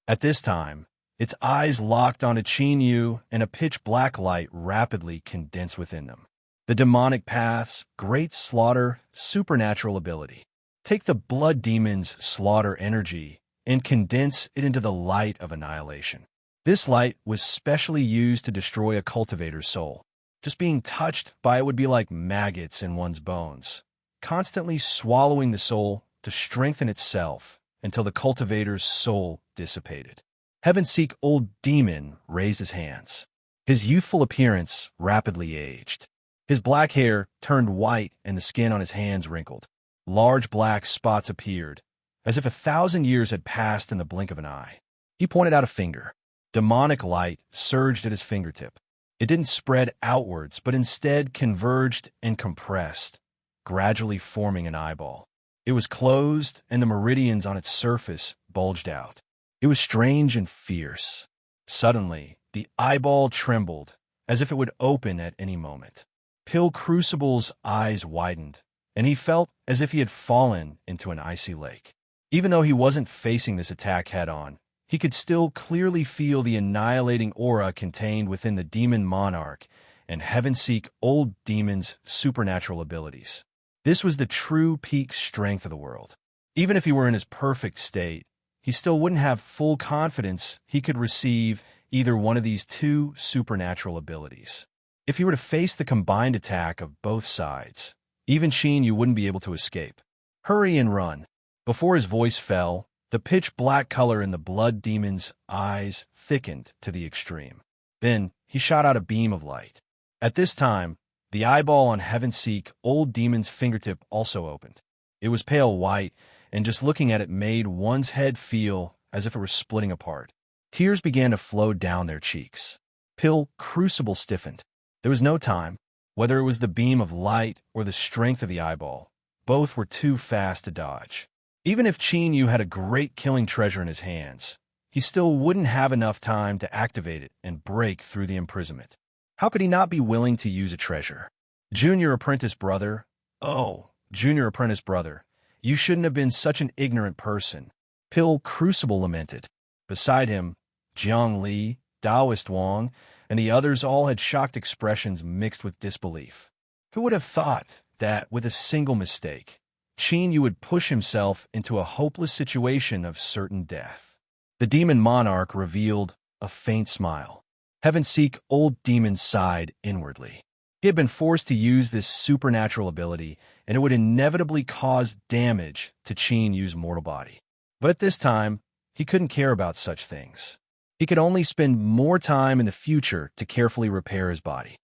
At this time, its eyes locked onto Qin Yu, and a pitch-black light rapidly condensed within them. The demonic paths, great slaughter, supernatural ability. Take the blood demon's slaughter energy and condense it into the light of annihilation. This light was specially used to destroy a cultivator's soul. Just being touched by it would be like maggots in one's bones, constantly swallowing the soul to strengthen itself until the cultivator's soul dissipated. Heaven-seek old demon raised his hands. His youthful appearance rapidly aged. His black hair turned white and the skin on his hands wrinkled. Large black spots appeared, as if 1,000 years had passed in the blink of an eye. He pointed out a finger. Demonic light surged at his fingertip. It didn't spread outwards, but instead converged and compressed, gradually forming an eyeball. It was closed, and the meridians on its surface bulged out. It was strange and fierce. Suddenly, the eyeball trembled, as if it would open at any moment. Pil Crucible's eyes widened, and he felt as if he had fallen into an icy lake. Even though he wasn't facing this attack head-on, he could still clearly feel the annihilating aura contained within the demon monarch and heaven-seek old demon's supernatural abilities. This was the true peak strength of the world. Even if he were in his perfect state, he still wouldn't have full confidence he could receive either one of these two supernatural abilities. If he were to face the combined attack of both sides, even Qin Yu wouldn't be able to escape. Hurry and run. Before his voice fell, the pitch-black color in the blood demon's eyes thickened to the extreme. Then he shot out a beam of light. At this time, the eyeball on heaven-seek old demon's fingertip also opened. It was pale white, and just looking at it made one's head feel as if it were splitting apart. Tears began to flow down their cheeks. Pil Crucible stiffened. There was no time. Whether it was the beam of light or the strength of the eyeball, both were too fast to dodge. Even if Qin Yu had a great killing treasure in his hands, he still wouldn't have enough time to activate it and break through the imprisonment. How could he not be willing to use a treasure? Junior apprentice brother, oh, junior apprentice brother, you shouldn't have been such an ignorant person. Pil Crucible lamented. Beside him, Jiang Li, Taoist Wang, and the others all had shocked expressions mixed with disbelief. Who would have thought that, with a single mistake, Qin Yu would push himself into a hopeless situation of certain death? The demon monarch revealed a faint smile. Heaven-seek old demon sighed inwardly. He had been forced to use this supernatural ability, and it would inevitably cause damage to Qin Yu's mortal body. But at this time, he couldn't care about such things. He could only spend more time in the future to carefully repair his body.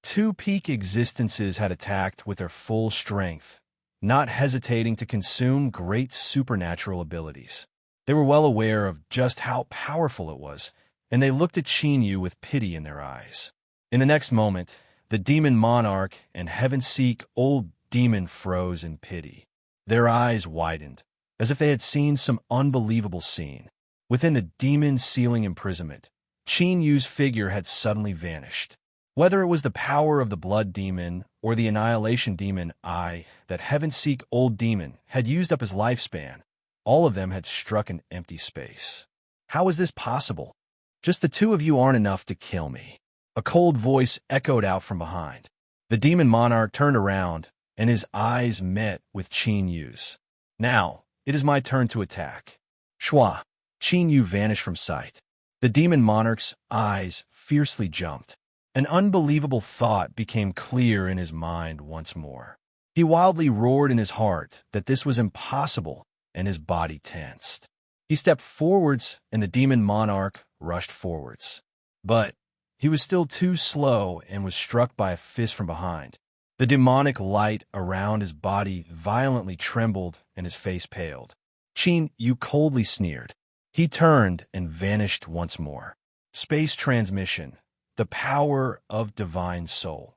Two peak existences had attacked with their full strength, not hesitating to consume great supernatural abilities. They were well aware of just how powerful it was, and they looked at Qin Yu with pity in their eyes. In the next moment, the demon monarch and heaven-seek old demon froze in pity. Their eyes widened. as if they had seen some unbelievable scene. Within the demon's sealing imprisonment, Qin Yu's figure had suddenly vanished. Whether it was the power of the blood demon or the annihilation demon that heaven-seek old demon had used up his lifespan, all of them had struck an empty space. How is this possible? Just the two of you aren't enough to kill me. A cold voice echoed out from behind. The demon monarch turned around, and his eyes met with Qin Yu's. Now, it is my turn to attack. Shua. Qin Yu vanished from sight. The demon monarch's eyes fiercely jumped. An unbelievable thought became clear in his mind once more. He wildly roared in his heart that this was impossible, and his body tensed. He stepped forwards, and the demon monarch rushed forwards. But he was still too slow and was struck by a fist from behind. The demonic light around his body violently trembled, and his face paled. Qin Yu coldly sneered. He turned and vanished once more. Space transmission. The power of divine soul.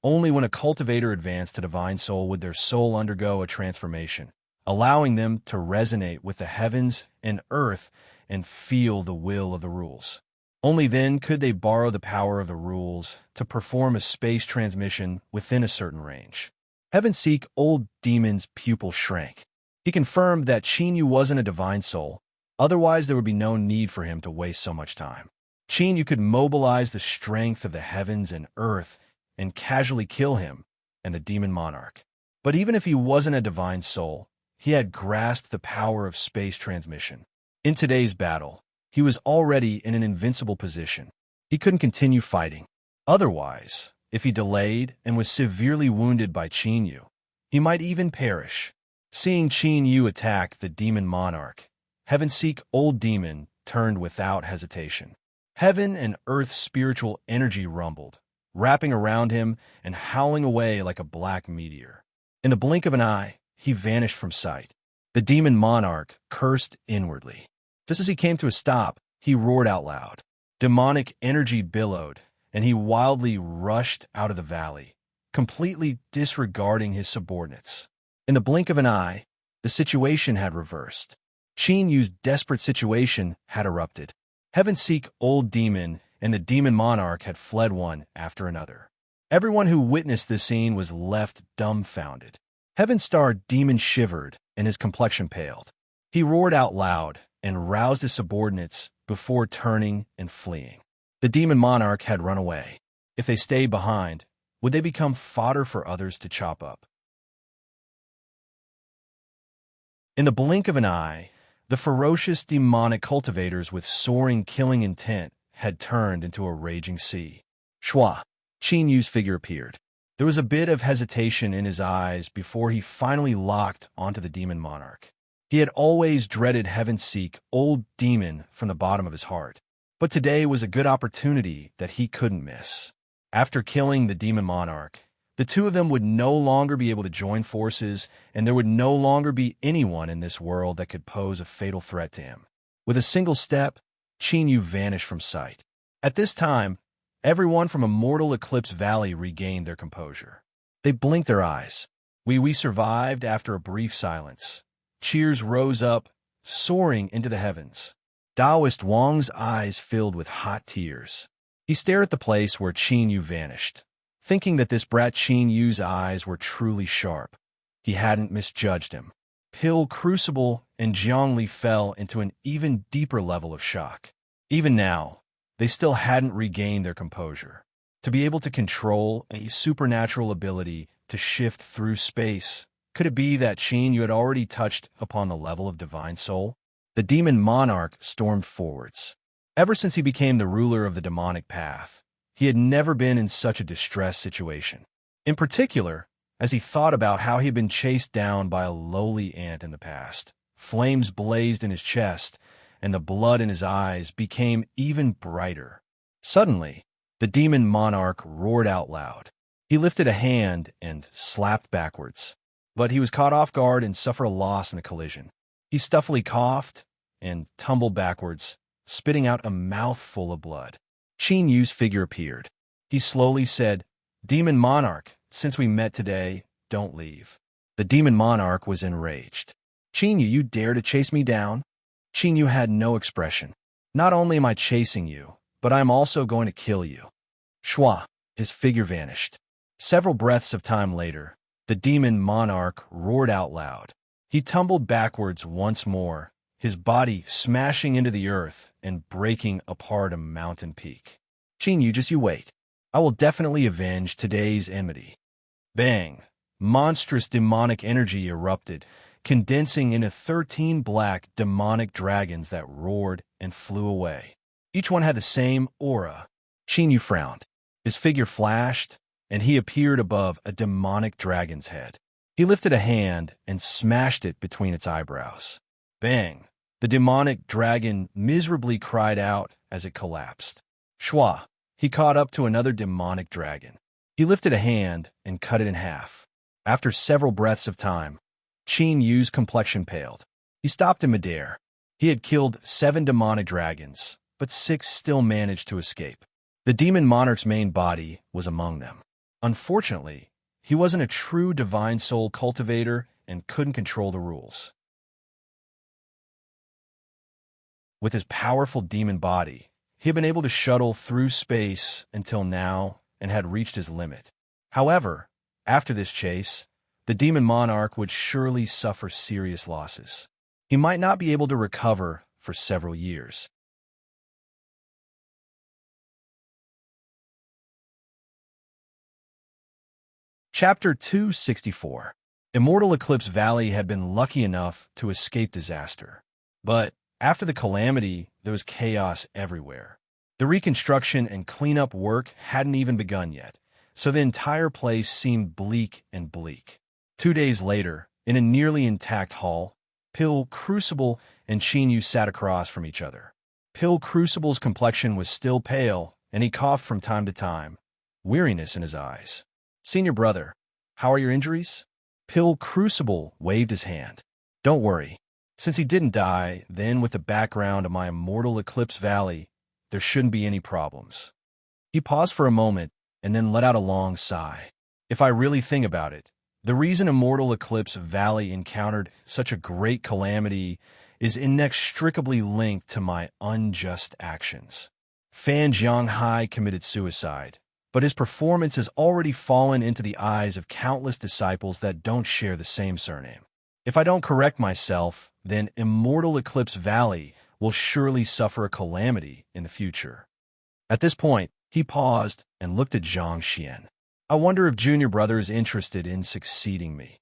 Only when a cultivator advanced to divine soul would their soul undergo a transformation, allowing them to resonate with the heavens and earth and feel the will of the rules. Only then could they borrow the power of the rules to perform a space transmission within a certain range. Heaven-seek old demon's pupil shrank. He confirmed that Qin Yu wasn't a divine soul, otherwise there would be no need for him to waste so much time. Qin Yu could mobilize the strength of the heavens and earth and casually kill him and the demon monarch. But even if he wasn't a divine soul, he had grasped the power of space transmission. In today's battle, he was already in an invincible position. He couldn't continue fighting. Otherwise, if he delayed and was severely wounded by Qin Yu, he might even perish. Seeing Qin Yu attack the demon monarch, Heaven-seek old demon turned without hesitation. Heaven and earth's spiritual energy rumbled, wrapping around him and howling away like a black meteor. In the blink of an eye, he vanished from sight. The demon monarch cursed inwardly. Just as he came to a stop, he roared out loud. Demonic energy billowed, and he wildly rushed out of the valley, completely disregarding his subordinates. In the blink of an eye, the situation had reversed. Qin Yu's desperate situation had erupted. Heaven-seek old demon and the demon monarch had fled one after another. Everyone who witnessed this scene was left dumbfounded. Heaven-star demon shivered, and his complexion paled. He roared out loud and roused his subordinates before turning and fleeing. The demon monarch had run away. If they stayed behind, would they become fodder for others to chop up? In the blink of an eye, the ferocious demonic cultivators with soaring killing intent had turned into a raging sea. Shua, Qin Yu's figure appeared. There was a bit of hesitation in his eyes before he finally locked onto the demon monarch. He had always dreaded heaven-seek old demon from the bottom of his heart, but today was a good opportunity that he couldn't miss. After killing the demon monarch, the two of them would no longer be able to join forces, and there would no longer be anyone in this world that could pose a fatal threat to him. With a single step, Qin Yu vanished from sight. At this time, everyone from Immortal Eclipse Valley regained their composure. They blinked their eyes. We survived after a brief silence. Cheers rose up, soaring into the heavens. Taoist Wang's eyes filled with hot tears. He stared at the place where Qin Yu vanished, thinking that this brat Qin Yu's eyes were truly sharp. He hadn't misjudged him. Pill, Crucible, and Zhongli fell into an even deeper level of shock. Even now, they still hadn't regained their composure. To be able to control a supernatural ability to shift through space, could it be that Qin Yu had already touched upon the level of divine soul? The demon monarch stormed forwards. Ever since he became the ruler of the demonic path, he had never been in such a distressed situation. In particular, as he thought about how he had been chased down by a lowly ant in the past, flames blazed in his chest, and the blood in his eyes became even brighter. Suddenly, the demon monarch roared out loud. He lifted a hand and slapped backwards, but he was caught off guard and suffered a loss in the collision. He stuffily coughed and tumbled backwards, spitting out a mouthful of blood. Qin Yu's figure appeared. He slowly said, "Demon Monarch, since we met today, don't leave." The demon monarch was enraged. Qin Yu, you dare to chase me down? Qin Yu had no expression. Not only am I chasing you, but I am also going to kill you. Shua, his figure vanished. Several breaths of time later, the demon monarch roared out loud. He tumbled backwards once more, his body smashing into the earth and breaking apart a mountain peak. Qin Yu, just you wait. I will definitely avenge today's enmity. Bang! Monstrous demonic energy erupted, condensing into 13 black demonic dragons that roared and flew away. Each one had the same aura. Qin Yu frowned. His figure flashed, and he appeared above a demonic dragon's head. He lifted a hand and smashed it between its eyebrows. Bang! The demonic dragon miserably cried out as it collapsed. Shua! He caught up to another demonic dragon. He lifted a hand and cut it in half. After several breaths of time, Qin Yu's complexion paled. He stopped in midair. He had killed 7 demonic dragons, but 6 still managed to escape. The demon monarch's main body was among them. Unfortunately, he wasn't a true divine soul cultivator and couldn't control the rules. With his powerful demon body, he had been able to shuttle through space until now and had reached his limit. However, after this chase, the demon monarch would surely suffer serious losses. He might not be able to recover for several years. Chapter 264. Immortal Eclipse Valley had been lucky enough to escape disaster. But after the calamity, there was chaos everywhere. The reconstruction and cleanup work hadn't even begun yet, so the entire place seemed bleak and bleak. 2 days later, in a nearly intact hall, Pill, Crucible, and Qin Yu sat across from each other. Pill Crucible's complexion was still pale, and he coughed from time to time, weariness in his eyes. "Senior brother, how are your injuries?" Pill Crucible waved his hand. "Don't worry. Since he didn't die, then with the background of my immortal Eclipse Valley, there shouldn't be any problems." He paused for a moment and then let out a long sigh. If I really think about it, the reason Immortal Eclipse Valley encountered such a great calamity is inextricably linked to my unjust actions. Fan Jianghai committed suicide, but his performance has already fallen into the eyes of countless disciples that don't share the same surname. If I don't correct myself, then Immortal Eclipse Valley will surely suffer a calamity in the future. At this point, he paused and looked at Zhang Xian. "I wonder if Junior Brother is interested in succeeding me."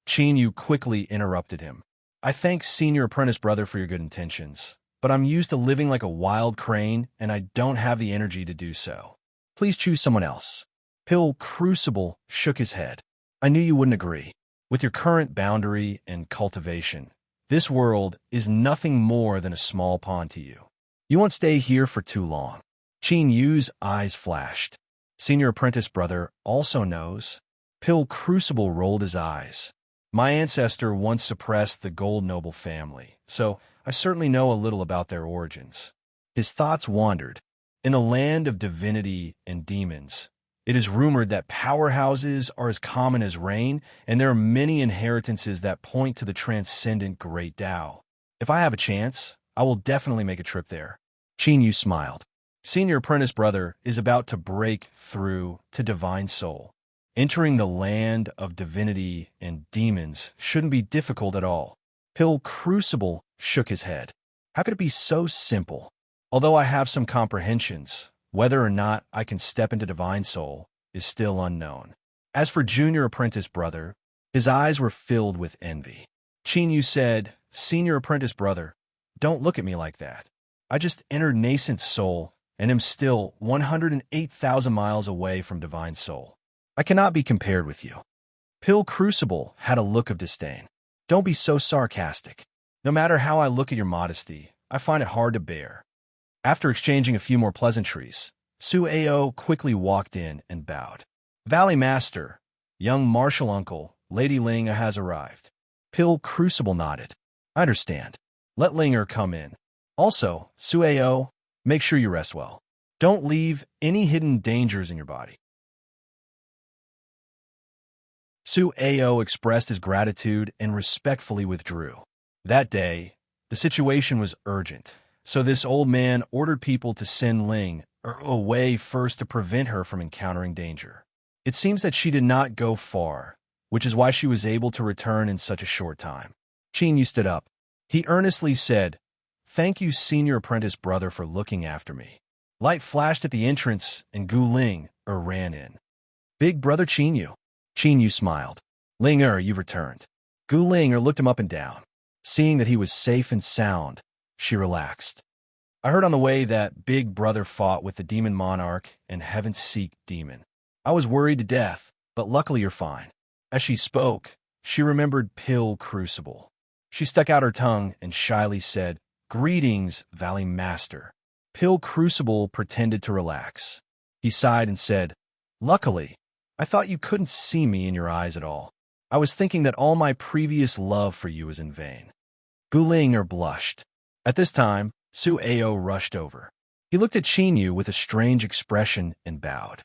Qin Yu quickly interrupted him. "I thank Senior Apprentice Brother for your good intentions, but I'm used to living like a wild crane, and I don't have the energy to do so. Please choose someone else." Pill Crucible shook his head. "I knew you wouldn't agree. With your current boundary and cultivation, this world is nothing more than a small pond to you. You won't stay here for too long." Qin Yu's eyes flashed. "Senior Apprentice Brother also knows." Pill Crucible rolled his eyes. "My ancestor once suppressed the Gold Noble family, so I certainly know a little about their origins." His thoughts wandered. In the land of divinity and demons, it is rumored that powerhouses are as common as rain, and there are many inheritances that point to the transcendent Great Tao. If I have a chance, I will definitely make a trip there." Qin Yu smiled. "Senior Apprentice Brother is about to break through to Divine Soul. Entering the land of divinity and demons shouldn't be difficult at all." Pill Crucible shook his head. "How could it be so simple? Although I have some comprehensions, whether or not I can step into Divine Soul is still unknown." As for Junior Apprentice Brother, his eyes were filled with envy. Qin Yu said, "Senior Apprentice Brother, don't look at me like that. I just entered Nascent Soul and am still 108,000 miles away from Divine Soul. I cannot be compared with you." Pill Crucible had a look of disdain. "Don't be so sarcastic. No matter how I look at your modesty, I find it hard to bear." After exchanging a few more pleasantries, Su Ao quickly walked in and bowed. "Valley Master, young martial uncle, Lady Linga has arrived." Pill Crucible nodded. "I understand. Let Linger come in. Also, Su Ao, make sure you rest well. Don't leave any hidden dangers in your body." Su Ao expressed his gratitude and respectfully withdrew. That day, the situation was urgent, so this old man ordered people to send Ling away first to prevent her from encountering danger. It seems that she did not go far, which is why she was able to return in such a short time. Qin Yu stood up. He earnestly said, "Thank you, senior apprentice brother, for looking after me." Light flashed at the entrance, and Gu Ling ran in. "Big brother Qin Yu." Qin Yu smiled. "Ling you've returned." Gu Ling looked him up and down. Seeing that he was safe and sound, she relaxed. "I heard on the way that big brother fought with the demon monarch and heaven-seek demon. I was worried to death, but luckily you're fine." As she spoke, she remembered Pill Crucible. She stuck out her tongue and shyly said, "Greetings, Valley Master." Pill Crucible pretended to relax. He sighed and said, "Luckily, I thought you couldn't see me in your eyes at all. I was thinking that all my previous love for you was in vain." Gulinger blushed. At this time, Su Ao rushed over. He looked at Qin Yu with a strange expression and bowed.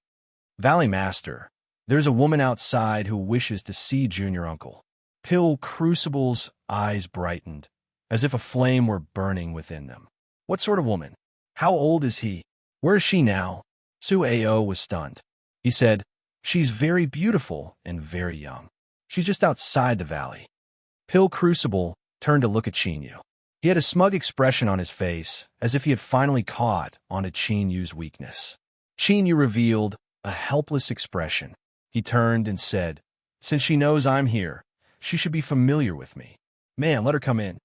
"Valley Master, there's a woman outside who wishes to see Junior Uncle." Pill Crucible's eyes brightened, as if a flame were burning within them. "What sort of woman? How old is he? Where is she now?" Su Ao was stunned. He said, "She's very beautiful and very young. She's just outside the valley." Pill Crucible turned to look at Qin Yu. He had a smug expression on his face, as if he had finally caught on to Qin Yu's weakness. Qin Yu revealed a helpless expression. He turned and said, "Since she knows I'm here, she should be familiar with me. Man, let her come in."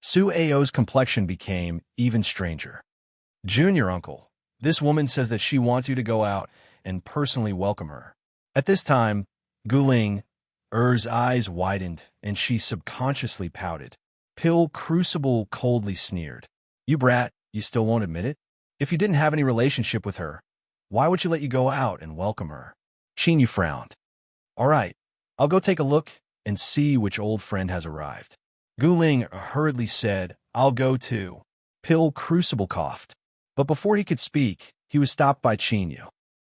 Su Ao's complexion became even stranger. "Junior Uncle, this woman says that she wants you to go out and personally welcome her." At this time, Guling Er's eyes widened, and she subconsciously pouted. Pill Crucible coldly sneered. "You brat, you still won't admit it? If you didn't have any relationship with her, why would she let you go out and welcome her?" Qin Yu frowned. "All right, I'll go take a look and see which old friend has arrived." Guling hurriedly said, "I'll go too." Pill Crucible coughed. But before he could speak, he was stopped by Qin Yu.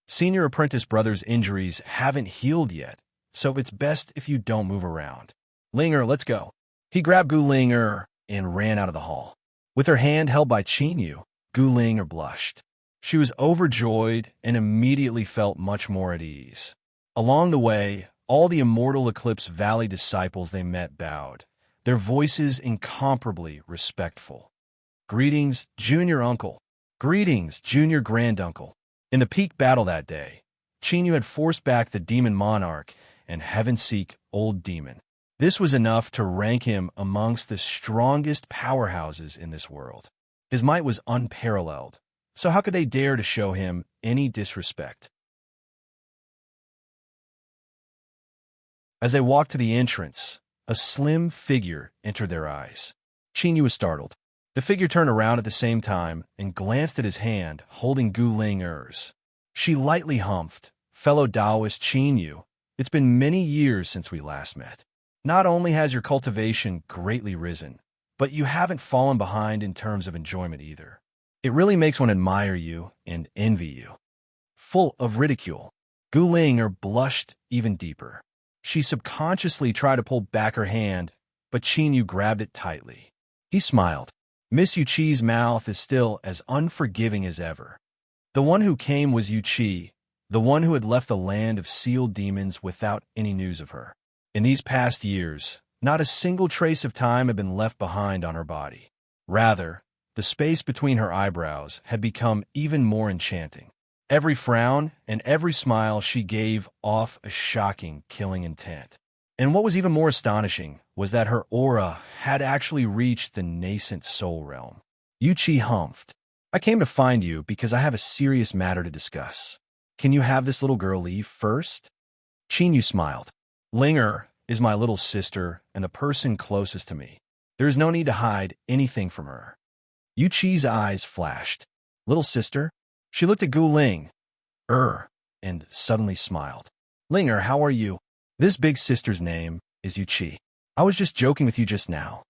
"Senior apprentice brother's injuries haven't healed yet, so it's best if you don't move around. Linger, let's go." He grabbed Gulinger and ran out of the hall. With her hand held by Qin Yu, Gulinger blushed. She was overjoyed and immediately felt much more at ease. Along the way, all the Immortal Eclipse Valley disciples they met bowed, their voices incomparably respectful. "Greetings, Junior Uncle." "Greetings, Junior Granduncle." In the peak battle that day, Qin Yu had forced back the demon monarch and heaven-seek old demon. This was enough to rank him amongst the strongest powerhouses in this world. His might was unparalleled, so how could they dare to show him any disrespect? As they walked to the entrance, a slim figure entered their eyes. Qin Yu was startled. The figure turned around at the same time and glanced at his hand, holding Guling Er's. She lightly humphed, "Fellow Taoist Qin Yu, it's been many years since we last met. Not only has your cultivation greatly risen, but you haven't fallen behind in terms of enjoyment either. It really makes one admire you and envy you." Full of ridicule, Guling blushed even deeper. She subconsciously tried to pull back her hand, but Qin Yu grabbed it tightly. He smiled. Miss Yuqi's mouth is still as unforgiving as ever. The one who came was Yuqi, the one who had left the land of sealed demons without any news of her. In these past years, not a single trace of time had been left behind on her body. Rather, the space between her eyebrows had become even more enchanting. Every frown and every smile she gave off a shocking, killing intent. And what was even more astonishing was that her aura had actually reached the nascent soul realm. Yuqi humphed. "I came to find you because I have a serious matter to discuss. Can you have this little girl leave first?" Qin Yu smiled. "Linger is my little sister and the person closest to me. There is no need to hide anything from her." Yuqi's eyes flashed. "Little sister?" She looked at Guling and suddenly smiled. "Linger, how are you? This big sister's name is Yuqi. I was just joking with you just now."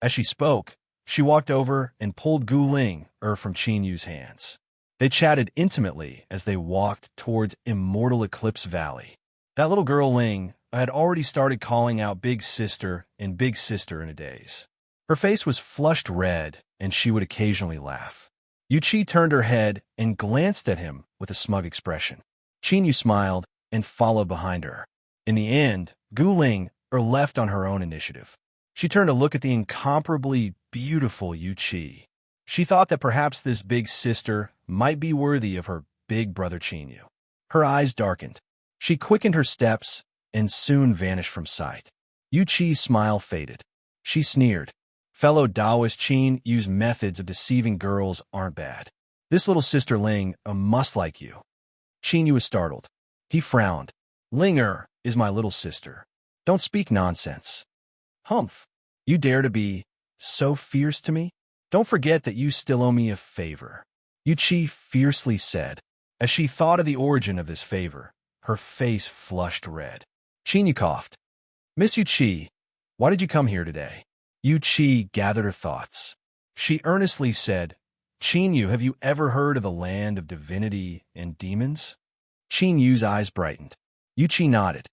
As she spoke, she walked over and pulled Guling from Qin Yu's hands. They chatted intimately as they walked towards Immortal Eclipse Valley. That little girl Ling had already started calling out Big Sister in a daze. Her face was flushed red, and she would occasionally laugh. Yuchi turned her head and glanced at him with a smug expression. Qinyu smiled and followed behind her. In the end, Guling are left on her own initiative. She turned to look at the incomparably beautiful Yuchi. She thought that perhaps this big sister might be worthy of her big brother Qinyu. Her eyes darkened. She quickened her steps and soon vanished from sight. Yuchi's smile faded. She sneered. Fellow Taoist Qin used methods of deceiving girls aren't bad. This little sister Ling must like you. Qinyu was startled. He frowned. Linger is my little sister. Don't speak nonsense. Humph. You dare to be so fierce to me? Don't forget that you still owe me a favor. Yuchi fiercely said. As she thought of the origin of this favor, her face flushed red. Qinyu coughed. Miss Yuchi, why did you come here today? Yuchi gathered her thoughts. She earnestly said, Qinyu, have you ever heard of the land of divinity and demons? Qinyu's eyes brightened. Yuchi nodded.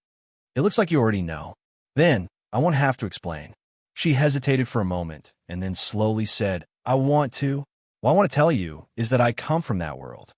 It looks like you already know. Then, I won't have to explain. She hesitated for a moment and then slowly said, What I want to tell you is that I come from that world.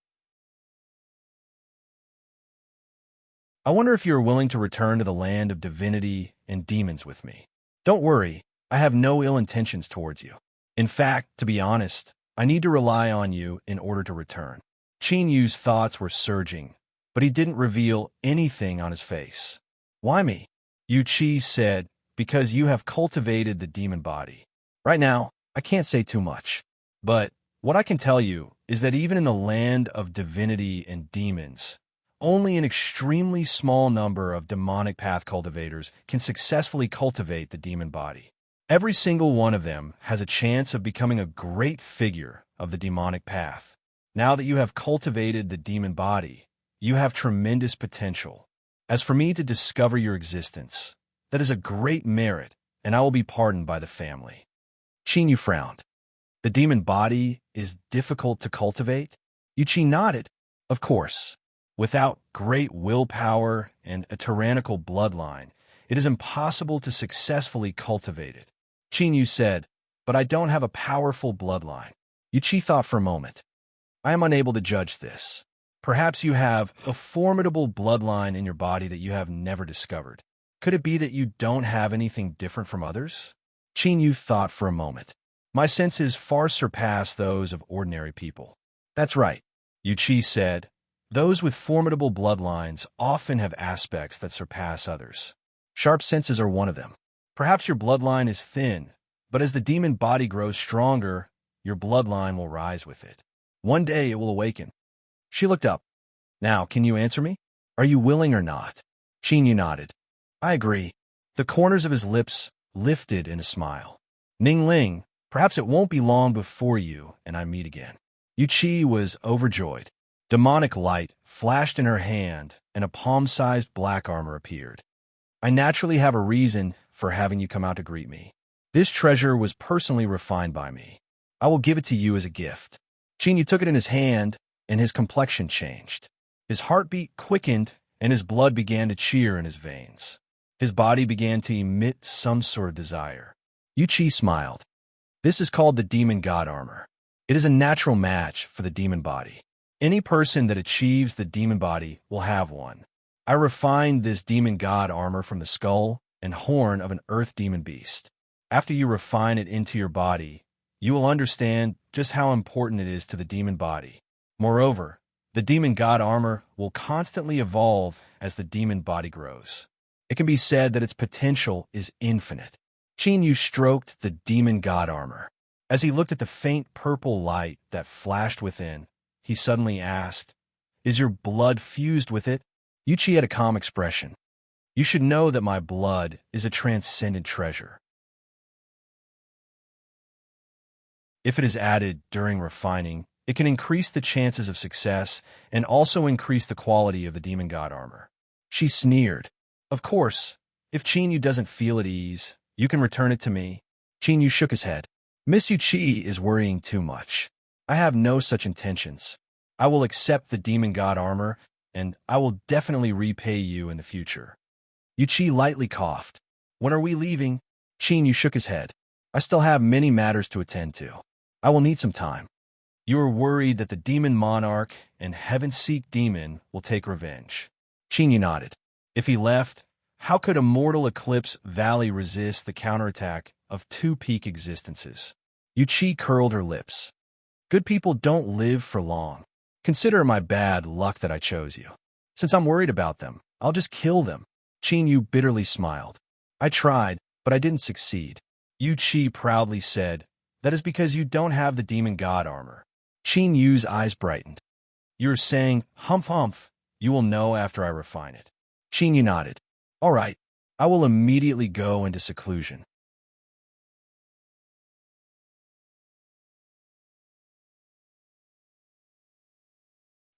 I wonder if you are willing to return to the land of divinity and demons with me. Don't worry, I have no ill intentions towards you. In fact, to be honest, I need to rely on you in order to return. Qinyu's thoughts were surging, but he didn't reveal anything on his face. Why me? Yuchi said, because you have cultivated the demon body. Right now, I can't say too much. But what I can tell you is that even in the land of divinity and demons, only an extremely small number of demonic path cultivators can successfully cultivate the demon body. Every single one of them has a chance of becoming a great figure of the demonic path. Now that you have cultivated the demon body, you have tremendous potential. As for me to discover your existence, that is a great merit, and I will be pardoned by the family. Qinyu frowned. The demon body is difficult to cultivate? Yuchi nodded. Of course. Without great willpower and a tyrannical bloodline, it is impossible to successfully cultivate it. Qinyu said, but I don't have a powerful bloodline. Yuchi thought for a moment. I am unable to judge this. Perhaps you have a formidable bloodline in your body that you have never discovered. Could it be that you don't have anything different from others? Qinyu thought for a moment. My senses far surpass those of ordinary people. That's right, Yuchi said. Those with formidable bloodlines often have aspects that surpass others. Sharp senses are one of them. Perhaps your bloodline is thin, but as the demon body grows stronger, your bloodline will rise with it. One day it will awaken. She looked up. Now, can you answer me? Are you willing or not? Qinyu nodded. I agree. The corners of his lips lifted in a smile. Ning Ling, perhaps it won't be long before you and I meet again. Yuchi was overjoyed. Demonic light flashed in her hand, and a palm-sized black armor appeared. I naturally have a reason for having you come out to greet me. This treasure was personally refined by me. I will give it to you as a gift. Qinyu took it in his hand, and his complexion changed. His heartbeat quickened, and his blood began to cheer in his veins. His body began to emit some sort of desire. Yuchi smiled. This is called the Demon God Armor. It is a natural match for the demon body. Any person that achieves the demon body will have one. I refined this demon god armor from the skull and horn of an earth demon beast. After you refine it into your body, you will understand just how important it is to the demon body. Moreover, the demon god armor will constantly evolve as the demon body grows. It can be said that its potential is infinite. Qinyu stroked the demon god armor. As he looked at the faint purple light that flashed within, he suddenly asked, Is your blood fused with it? Yuchi had a calm expression. You should know that my blood is a transcendent treasure. If it is added during refining, it can increase the chances of success and also increase the quality of the demon god armor. She sneered. Of course, if Qinyu doesn't feel at ease, you can return it to me. Qinyu shook his head. Miss Yuchi is worrying too much. I have no such intentions. I will accept the demon god armor, and I will definitely repay you in the future. Yuchi lightly coughed. When are we leaving? Qinyu shook his head. I still have many matters to attend to. I will need some time. You are worried that the demon monarch and heaven-seek demon will take revenge. Qingyu nodded. If he left, how could Immortal Eclipse Valley resist the counterattack of two peak existences? Yuqi curled her lips. Good people don't live for long. Consider my bad luck that I chose you. Since I'm worried about them, I'll just kill them. Qingyu bitterly smiled. I tried, but I didn't succeed. Yuqi proudly said, that is because you don't have the demon god armor. Qinyu's eyes brightened. You're saying, humph humph, you will know after I refine it. Qingyu nodded. All right, I will immediately go into seclusion.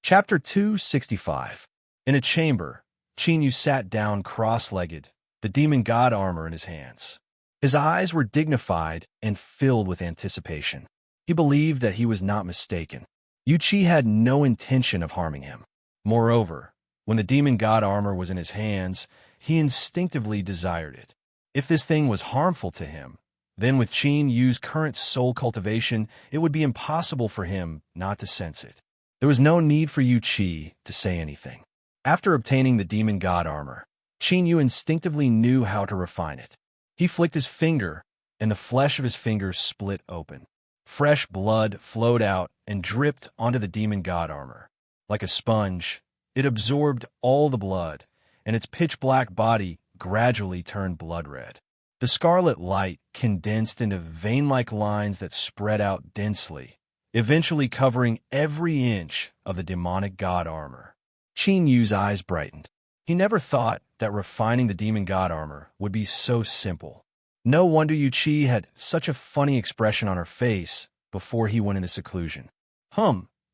Chapter 265. In a chamber, Qingyu sat down cross-legged, the demon god armor in his hands. His eyes were dignified and filled with anticipation. He believed that he was not mistaken. Yuqi had no intention of harming him. Moreover, when the demon god armor was in his hands, he instinctively desired it. If this thing was harmful to him, then with Qinyu's current soul cultivation, it would be impossible for him not to sense it. There was no need for Yuqi to say anything. After obtaining the demon god armor, Qingyu instinctively knew how to refine it. He flicked his finger, and the flesh of his fingers split open. Fresh blood flowed out and dripped onto the demon god armor. Like a sponge, it absorbed all the blood, and its pitch-black body gradually turned blood red. The scarlet light condensed into vein-like lines that spread out densely, eventually covering every inch of the demonic god armor. Qinyu's eyes brightened. He never thought that refining the demon god armor would be so simple. No wonder Yuqi had such a funny expression on her face before he went into seclusion.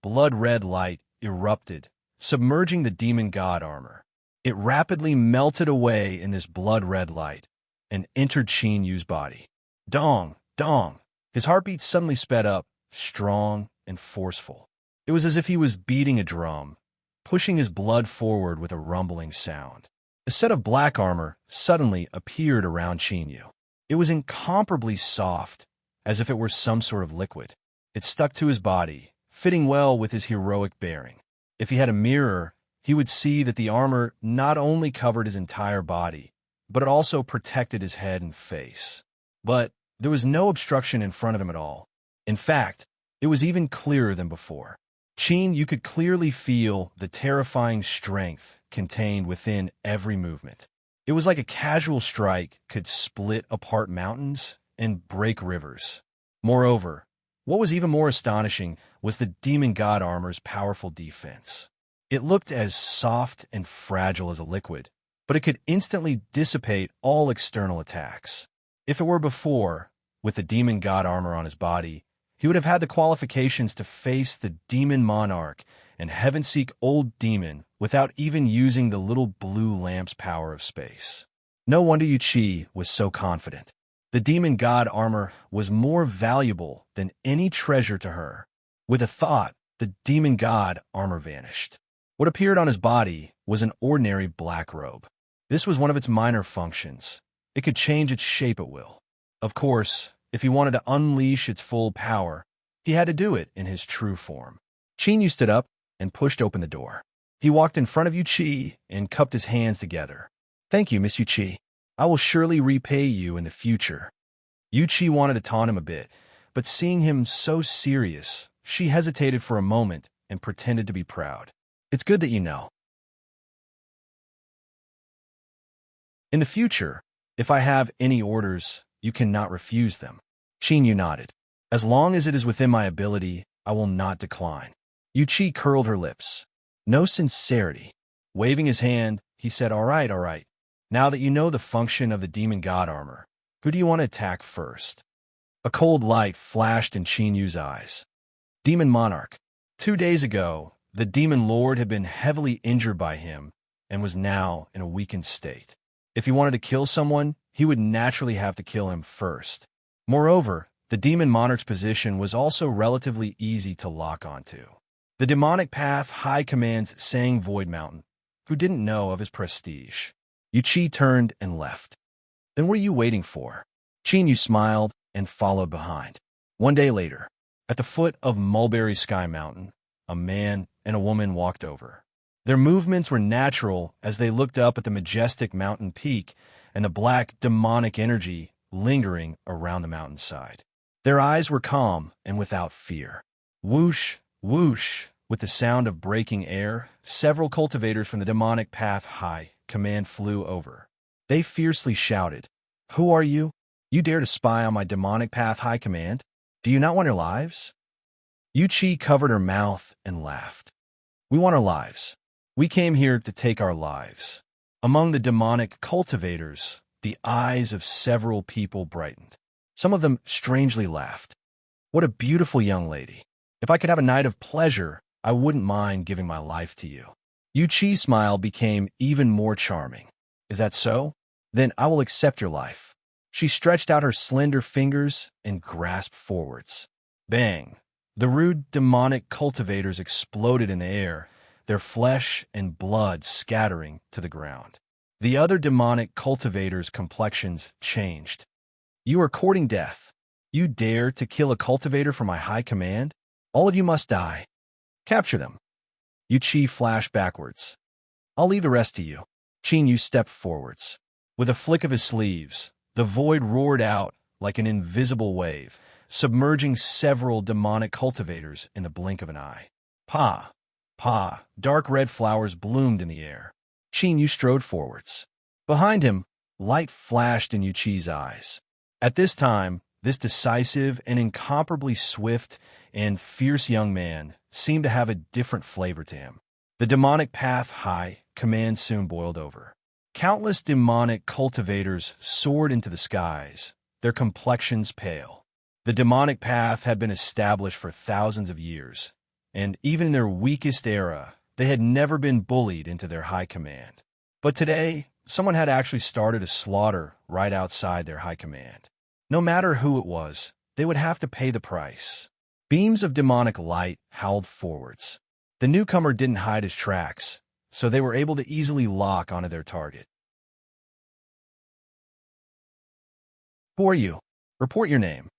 Blood-red light erupted, submerging the demon god armor. It rapidly melted away in this blood-red light and entered Qinyu's body. Dong, dong. His heartbeat suddenly sped up, strong and forceful. It was as if he was beating a drum, pushing his blood forward with a rumbling sound. A set of black armor suddenly appeared around Qinyu. It was incomparably soft, as if it were some sort of liquid. It stuck to his body, fitting well with his heroic bearing. If he had a mirror, he would see that the armor not only covered his entire body, but it also protected his head and face. But there was no obstruction in front of him at all. In fact, it was even clearer than before. You could clearly feel the terrifying strength contained within every movement. It was like a casual strike could split apart mountains and break rivers. Moreover, what was even more astonishing was the demon god armor's powerful defense. It looked as soft and fragile as a liquid, but it could instantly dissipate all external attacks. If it were before, with the demon god armor on his body, he would have had the qualifications to face the demon monarch and heaven-seek old demon without even using the little blue lamp's power of space. No wonder Yuqi was so confident. The demon god armor was more valuable than any treasure to her. With a thought, the demon god armor vanished. What appeared on his body was an ordinary black robe. This was one of its minor functions. It could change its shape at will. Of course, if he wanted to unleash its full power, he had to do it in his true form. Qinyu stood up and pushed open the door. He walked in front of Yuqi and cupped his hands together. Thank you, Miss Yuqi. I will surely repay you in the future. Yuqi wanted to taunt him a bit, but seeing him so serious, she hesitated for a moment and pretended to be proud. It's good that you know. In the future, if I have any orders, you cannot refuse them. Qinyu nodded. As long as it is within my ability, I will not decline. Yuqi curled her lips. No sincerity. Waving his hand, he said, all right. Now that you know the function of the demon god armor, who do you want to attack first? A cold light flashed in Qinyu's eyes. Demon Monarch. 2 days ago, the demon lord had been heavily injured by him and was now in a weakened state. If he wanted to kill someone, he would naturally have to kill him first. Moreover, the demon monarch's position was also relatively easy to lock onto. The demonic path high commands sang Void Mountain, who didn't know of his prestige. Yuqi turned and left. Then what are you waiting for? Qinyu smiled, and followed behind. One day later, at the foot of Mulberry Sky Mountain, a man and a woman walked over. Their movements were natural as they looked up at the majestic mountain peak and the black demonic energy lingering around the mountainside. Their eyes were calm and without fear. Whoosh, whoosh, with the sound of breaking air, several cultivators from the demonic path high command flew over. They fiercely shouted, "Who are you? You dare to spy on my demonic path high command? Do you not want your lives?" Yuchi covered her mouth and laughed. "We want our lives. We came here to take our lives." Among the demonic cultivators, the eyes of several people brightened. Some of them strangely laughed. "What a beautiful young lady. If I could have a night of pleasure, I wouldn't mind giving my life to you." Yuchi's smile became even more charming. "Is that so? Then I will accept your life." She stretched out her slender fingers and grasped forwards. Bang! The rude demonic cultivators exploded in the air, their flesh and blood scattering to the ground. The other demonic cultivators' complexions changed. "You are courting death. You dare to kill a cultivator for my high command? All of you must die. Capture them." Yuchi flashed backwards. "I'll leave the rest to you." Chinyu stepped forwards. With a flick of his sleeves, the void roared out like an invisible wave, submerging several demonic cultivators in the blink of an eye. Pa! Pa! Dark red flowers bloomed in the air. Chinyu strode forwards. Behind him, light flashed in Yuchi's eyes. At this time, this decisive and incomparably swift and fierce young man seemed to have a different flavor to him. The demonic path high command soon boiled over. Countless demonic cultivators soared into the skies, their complexions pale. The demonic path had been established for thousands of years, and even in their weakest era, they had never been bullied into their high command. But today, someone had actually started a slaughter right outside their high command. No matter who it was, they would have to pay the price. Beams of demonic light howled forwards. The newcomer didn't hide his tracks, so they were able to easily lock onto their target. "Who are you? Report your name."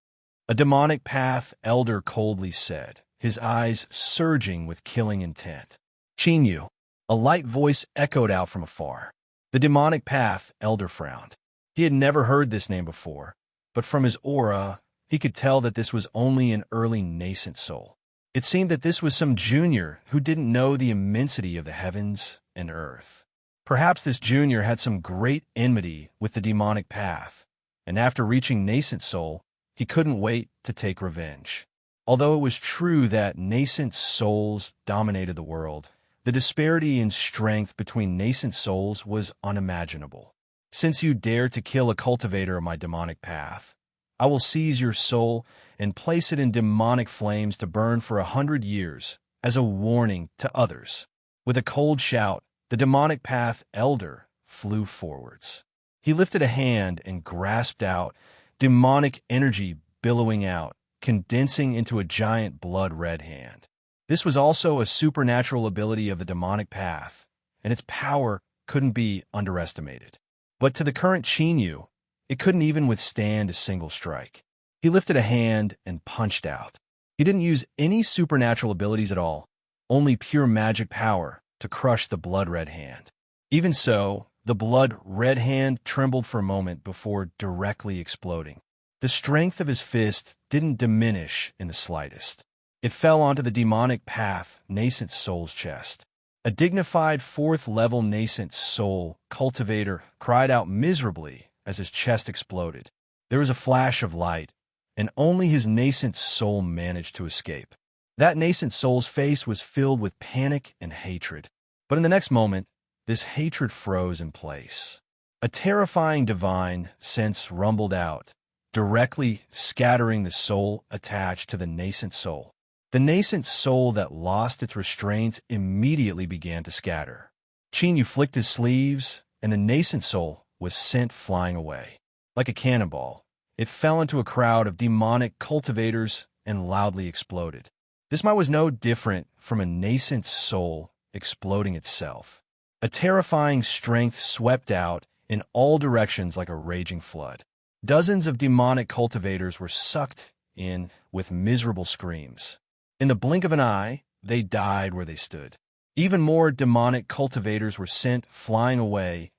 A demonic path elder coldly said, his eyes surging with killing intent. "Chinyu." A light voice echoed out from afar. The demonic path elder frowned. He had never heard this name before, but from his aura, he could tell that this was only an early nascent soul. It seemed that this was some junior who didn't know the immensity of the heavens and earth. Perhaps this junior had some great enmity with the demonic path, and after reaching nascent soul, he couldn't wait to take revenge. Although it was true that nascent souls dominated the world, the disparity in strength between nascent souls was unimaginable. "Since you dare to kill a cultivator of my demonic path, I will seize your soul and place it in demonic flames to burn for 100 years as a warning to others." With a cold shout, the demonic path elder flew forwards. He lifted a hand and grasped out, demonic energy billowing out, condensing into a giant blood-red hand. This was also a supernatural ability of the demonic path, and its power couldn't be underestimated. But to the current Chinyu, it couldn't even withstand a single strike. He lifted a hand and punched out. He didn't use any supernatural abilities at all, only pure magic power to crush the blood-red hand. Even so, the blood-red hand trembled for a moment before directly exploding. The strength of his fist didn't diminish in the slightest. It fell onto the demonic path nascent soul's chest. A dignified fourth-level nascent soul cultivator cried out miserably as his chest exploded. There was a flash of light, and only his nascent soul managed to escape. That nascent soul's face was filled with panic and hatred. But in the next moment, this hatred froze in place. A terrifying divine sense rumbled out, directly scattering the soul attached to the nascent soul. The nascent soul that lost its restraints immediately began to scatter. Chinyu flicked his sleeves, and the nascent soul was sent flying away. Like a cannonball, it fell into a crowd of demonic cultivators and loudly exploded. This might was no different from a nascent soul exploding itself. A terrifying strength swept out in all directions like a raging flood. Dozens of demonic cultivators were sucked in with miserable screams. In the blink of an eye, they died where they stood. Even more demonic cultivators were sent flying away,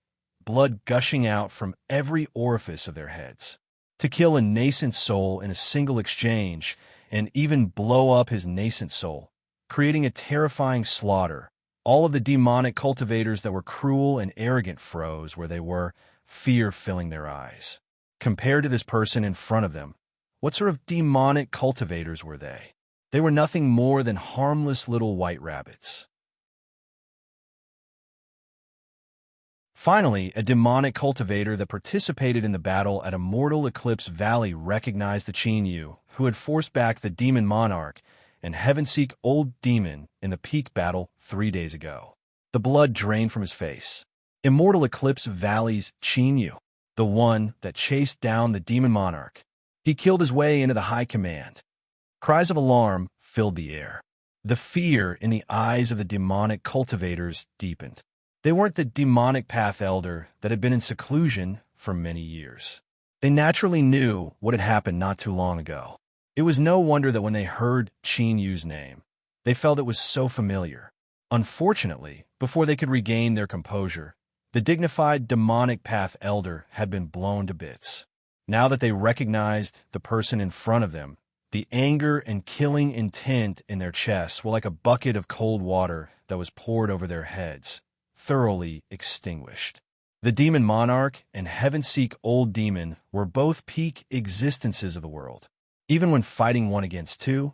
blood gushing out from every orifice of their heads. To kill a nascent soul in a single exchange, and even blow up his nascent soul, creating a terrifying slaughter. All of the demonic cultivators that were cruel and arrogant froze where they were, fear filling their eyes. Compared to this person in front of them, what sort of demonic cultivators were they? They were nothing more than harmless little white rabbits. Finally, a demonic cultivator that participated in the battle at Immortal Eclipse Valley recognized the Chinyu, who had forced back the demon monarch and Heavenseek Old Demon in the peak battle 3 days ago. The blood drained from his face. Immortal Eclipse Valley's Chinyu, the one that chased down the demon monarch. He killed his way into the high command. Cries of alarm filled the air. The fear in the eyes of the demonic cultivators deepened. They weren't the demonic path elder that had been in seclusion for many years. They naturally knew what had happened not too long ago. It was no wonder that when they heard Chinyu's name, they felt it was so familiar. Unfortunately, before they could regain their composure, the dignified demonic path elder had been blown to bits. Now that they recognized the person in front of them, the anger and killing intent in their chests were like a bucket of cold water that was poured over their heads, thoroughly extinguished. The demon monarch and Heavenseek Old Demon were both peak existences of the world. Even when fighting 1 against 2,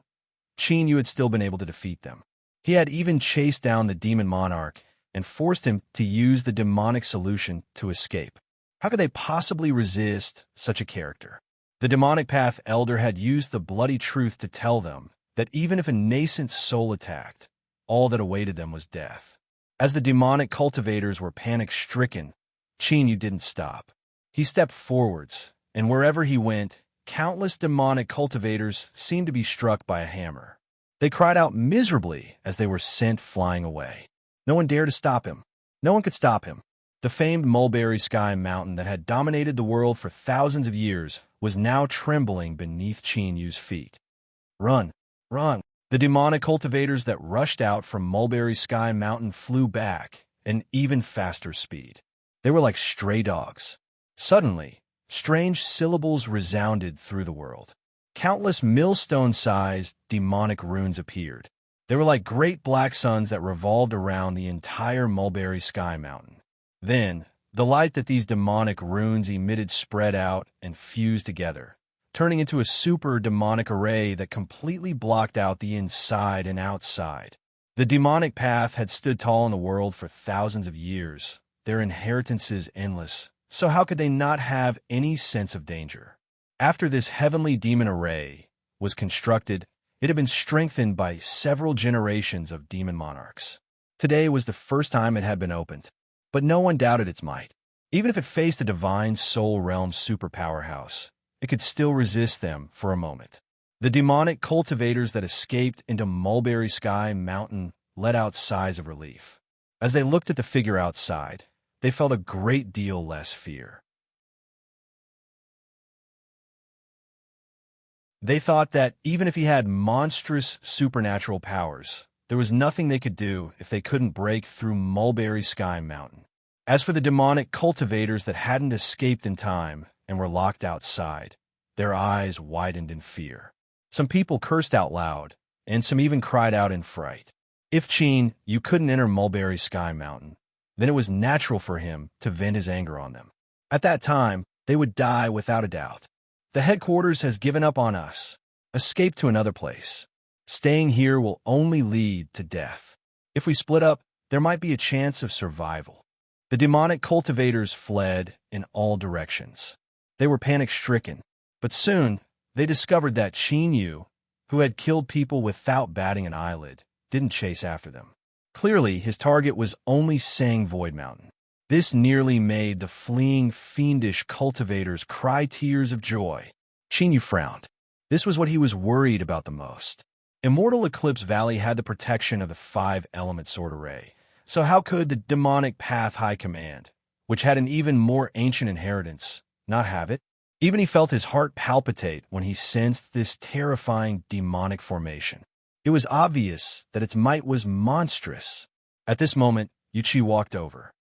Chinyu had still been able to defeat them. He had even chased down the demon monarch and forced him to use the demonic solution to escape. How could they possibly resist such a character? The demonic path elder had used the bloody truth to tell them that even if a nascent soul attacked, all that awaited them was death. As the demonic cultivators were panic-stricken, Chinyu didn't stop. He stepped forwards, and wherever he went, countless demonic cultivators seemed to be struck by a hammer. They cried out miserably as they were sent flying away. No one dared to stop him. No one could stop him. The famed Mulberry Sky Mountain that had dominated the world for thousands of years was now trembling beneath Chinyu's feet. Run! Run! The demonic cultivators that rushed out from Mulberry Sky Mountain flew back at even faster speed. They were like stray dogs. Suddenly, strange syllables resounded through the world. Countless millstone-sized demonic runes appeared. They were like great black suns that revolved around the entire Mulberry Sky Mountain. Then, the light that these demonic runes emitted spread out and fused together, turning into a super demonic array that completely blocked out the inside and outside. The demonic path had stood tall in the world for thousands of years. Their inheritance is endless, so how could they not have any sense of danger? After this heavenly demon array was constructed, it had been strengthened by several generations of demon monarchs. Today was the first time it had been opened, but no one doubted its might. Even if it faced a divine soul realm superpowerhouse, it could still resist them for a moment. The demonic cultivators that escaped into Mulberry Sky Mountain let out sighs of relief. As they looked at the figure outside, they felt a great deal less fear. They thought that even if he had monstrous supernatural powers, there was nothing they could do if they couldn't break through Mulberry Sky Mountain. As for the demonic cultivators that hadn't escaped in time and were locked outside, their eyes widened in fear. Some people cursed out loud, and some even cried out in fright. If Chinyu couldn't enter Mulberry Sky Mountain, then it was natural for him to vent his anger on them. At that time, they would die without a doubt. The headquarters has given up on us. Escape to another place. Staying here will only lead to death. If we split up, there might be a chance of survival. The demonic cultivators fled in all directions. They were panic-stricken, but soon they discovered that Chinyu, who had killed people without batting an eyelid, didn't chase after them. Clearly, his target was only Sang Void Mountain. This nearly made the fleeing fiendish cultivators cry tears of joy. Chinyu frowned. This was what he was worried about the most. Immortal Eclipse Valley had the protection of the 5-element sword array, so how could the demonic path high command, which had an even more ancient inheritance, not have it? Even he felt his heart palpitate when he sensed this terrifying demonic formation. It was obvious that its might was monstrous. At this moment, Yuchi walked over.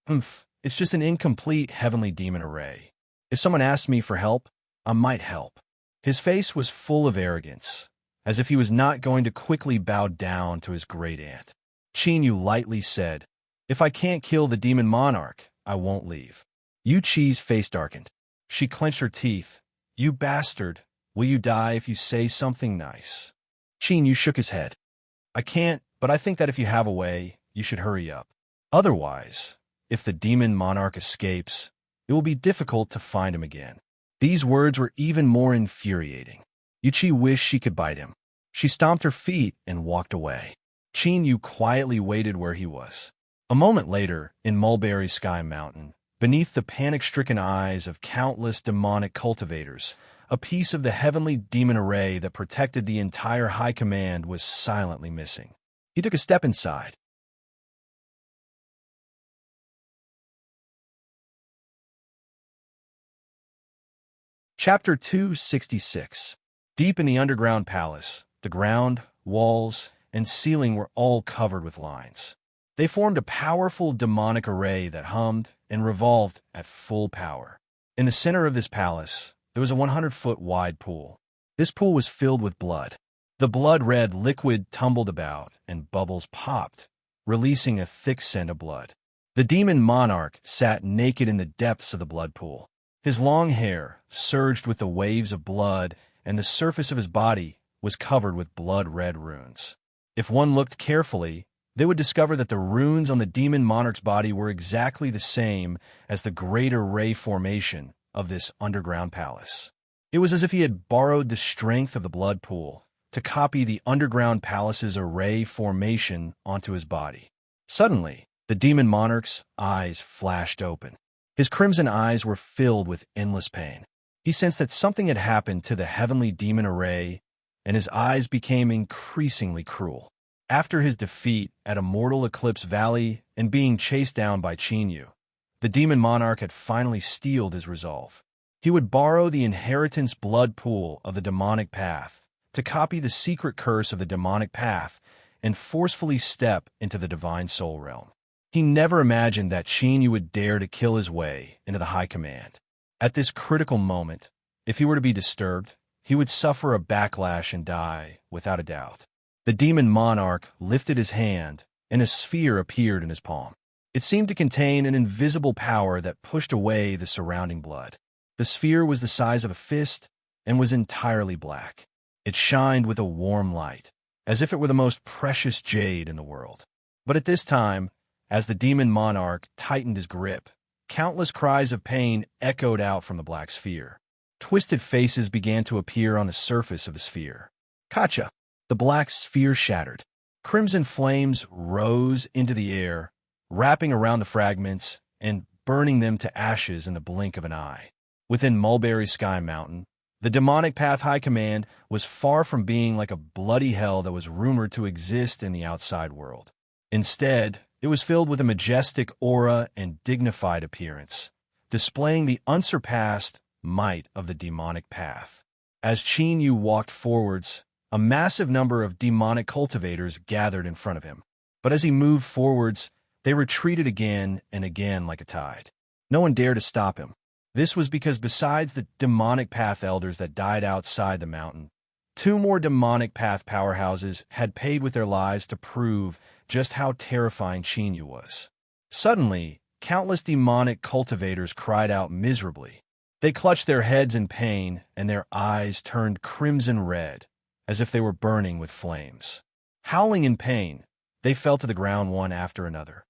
It's just an incomplete heavenly demon array. If someone asked me for help, I might help. His face was full of arrogance, as if he was not going to quickly bow down to his great aunt. Chinyu lightly said, "If I can't kill the demon monarch, I won't leave." Yuchi's face darkened. She clenched her teeth. "You bastard, will you die if you say something nice?" Chinyu shook his head. "I can't, but I think that if you have a way, you should hurry up. Otherwise, if the demon monarch escapes, it will be difficult to find him again." These words were even more infuriating. Yuchi wished she could bite him. She stomped her feet and walked away. Chinyu quietly waited where he was. A moment later, in Mulberry Sky Mountain, beneath the panic-stricken eyes of countless demonic cultivators, a piece of the heavenly demon array that protected the entire high command was silently missing. He took a step inside. Chapter 266. Deep in the underground palace, the ground, walls, and ceiling were all covered with lines. They formed a powerful demonic array that hummed and revolved at full power. In the center of this palace, there was a 100-foot wide pool. This pool was filled with blood. The blood-red liquid tumbled about, and bubbles popped, releasing a thick scent of blood. The demon monarch sat naked in the depths of the blood pool. His long hair surged with the waves of blood, and the surface of his body was covered with blood-red runes. If one looked carefully, they would discover that the runes on the demon monarch's body were exactly the same as the great array formation of this underground palace. It was as if he had borrowed the strength of the blood pool to copy the underground palace's array formation onto his body. Suddenly, the demon monarch's eyes flashed open. His crimson eyes were filled with endless pain. He sensed that something had happened to the heavenly demon array, and his eyes became increasingly cruel. After his defeat at Immortal Eclipse Valley and being chased down by Chinyu, the demon monarch had finally steeled his resolve. He would borrow the inheritance blood pool of the demonic path to copy the secret curse of the demonic path and forcefully step into the divine soul realm. He never imagined that Chinyu would dare to kill his way into the high command. At this critical moment, if he were to be disturbed, he would suffer a backlash and die, without a doubt. The demon monarch lifted his hand, and a sphere appeared in his palm. It seemed to contain an invisible power that pushed away the surrounding blood. The sphere was the size of a fist and was entirely black. It shined with a warm light, as if it were the most precious jade in the world. But at this time, as the demon monarch tightened his grip, countless cries of pain echoed out from the black sphere. Twisted faces began to appear on the surface of the sphere. Kacha! The black sphere shattered. Crimson flames rose into the air, wrapping around the fragments and burning them to ashes in the blink of an eye. Within Mulberry Sky Mountain, the demonic path high command was far from being like a bloody hell that was rumored to exist in the outside world. Instead, it was filled with a majestic aura and dignified appearance, displaying the unsurpassed might of the demonic path. As Chinyu walked forwards, a massive number of demonic cultivators gathered in front of him. But as he moved forwards, they retreated again and again like a tide. No one dared to stop him. This was because besides the demonic path elders that died outside the mountain, 2 more demonic path powerhouses had paid with their lives to prove just how terrifying Chinyu was. Suddenly, countless demonic cultivators cried out miserably. They clutched their heads in pain, and their eyes turned crimson red, as if they were burning with flames. Howling in pain, they fell to the ground one after another.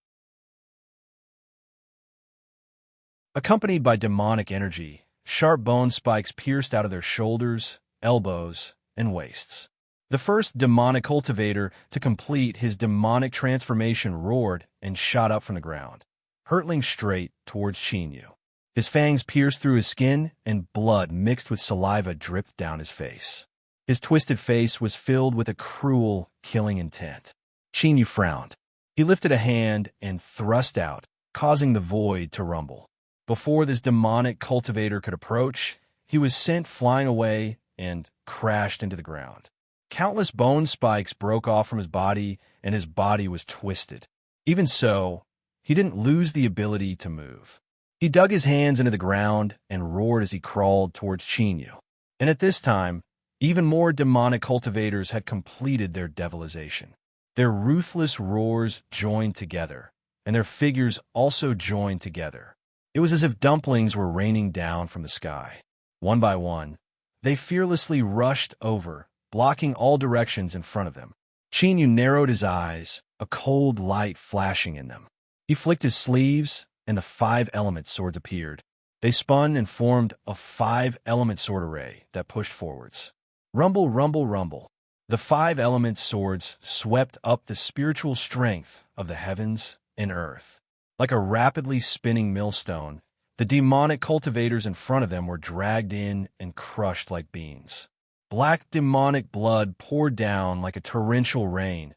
Accompanied by demonic energy, sharp bone spikes pierced out of their shoulders, elbows, and waists. The first demonic cultivator to complete his demonic transformation roared and shot up from the ground, hurtling straight towards Chinyu. His fangs pierced through his skin, and blood mixed with saliva dripped down his face. His twisted face was filled with a cruel, killing intent. Chinyu frowned. He lifted a hand and thrust out, causing the void to rumble. Before this demonic cultivator could approach, he was sent flying away and crashed into the ground. Countless bone spikes broke off from his body, and his body was twisted. Even so, he didn't lose the ability to move. He dug his hands into the ground and roared as he crawled towards Chinyu. And at this time, even more demonic cultivators had completed their devilization. Their ruthless roars joined together, and their figures also joined together. It was as if dumplings were raining down from the sky. One by one, they fearlessly rushed over, blocking all directions in front of them. Chinyu narrowed his eyes, a cold light flashing in them. He flicked his sleeves, and the 5-element swords appeared. They spun and formed a 5-element sword array that pushed forwards. Rumble, rumble, rumble. The 5-element swords swept up the spiritual strength of the heavens and earth. Like a rapidly spinning millstone, the demonic cultivators in front of them were dragged in and crushed like beans. Black demonic blood poured down like a torrential rain,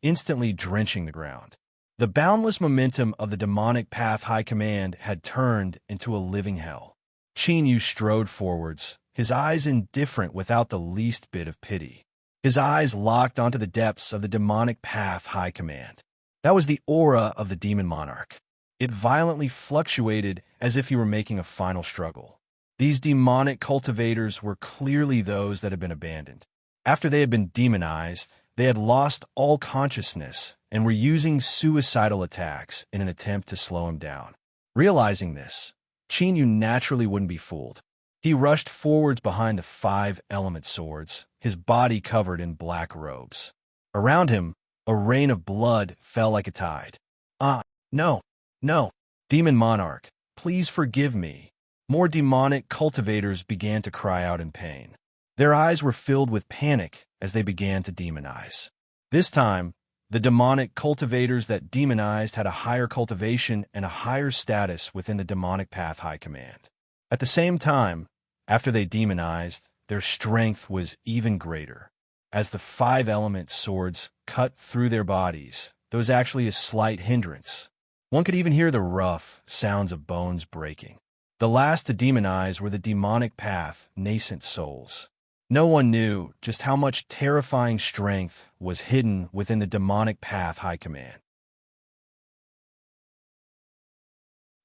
instantly drenching the ground. The boundless momentum of the demonic path high command had turned into a living hell. Chinyu strode forwards, his eyes indifferent without the least bit of pity. His eyes locked onto the depths of the demonic path high command. That was the aura of the demon monarch. It violently fluctuated as if he were making a final struggle. These demonic cultivators were clearly those that had been abandoned. After they had been demonized, they had lost all consciousness and were using suicidal attacks in an attempt to slow him down. Realizing this, Chinyu naturally wouldn't be fooled. He rushed forwards behind the 5-element swords, his body covered in black robes. Around him, a rain of blood fell like a tide. No, no, demon monarch, please forgive me. More demonic cultivators began to cry out in pain. Their eyes were filled with panic as they began to demonize. This time, the demonic cultivators that demonized had a higher cultivation and a higher status within the demonic path high command. At the same time, after they demonized, their strength was even greater. As the 5-element swords cut through their bodies, there was actually a slight hindrance. One could even hear the rough sounds of bones breaking. The last to demonize were the demonic path nascent souls. No one knew just how much terrifying strength was hidden within the demonic path high command.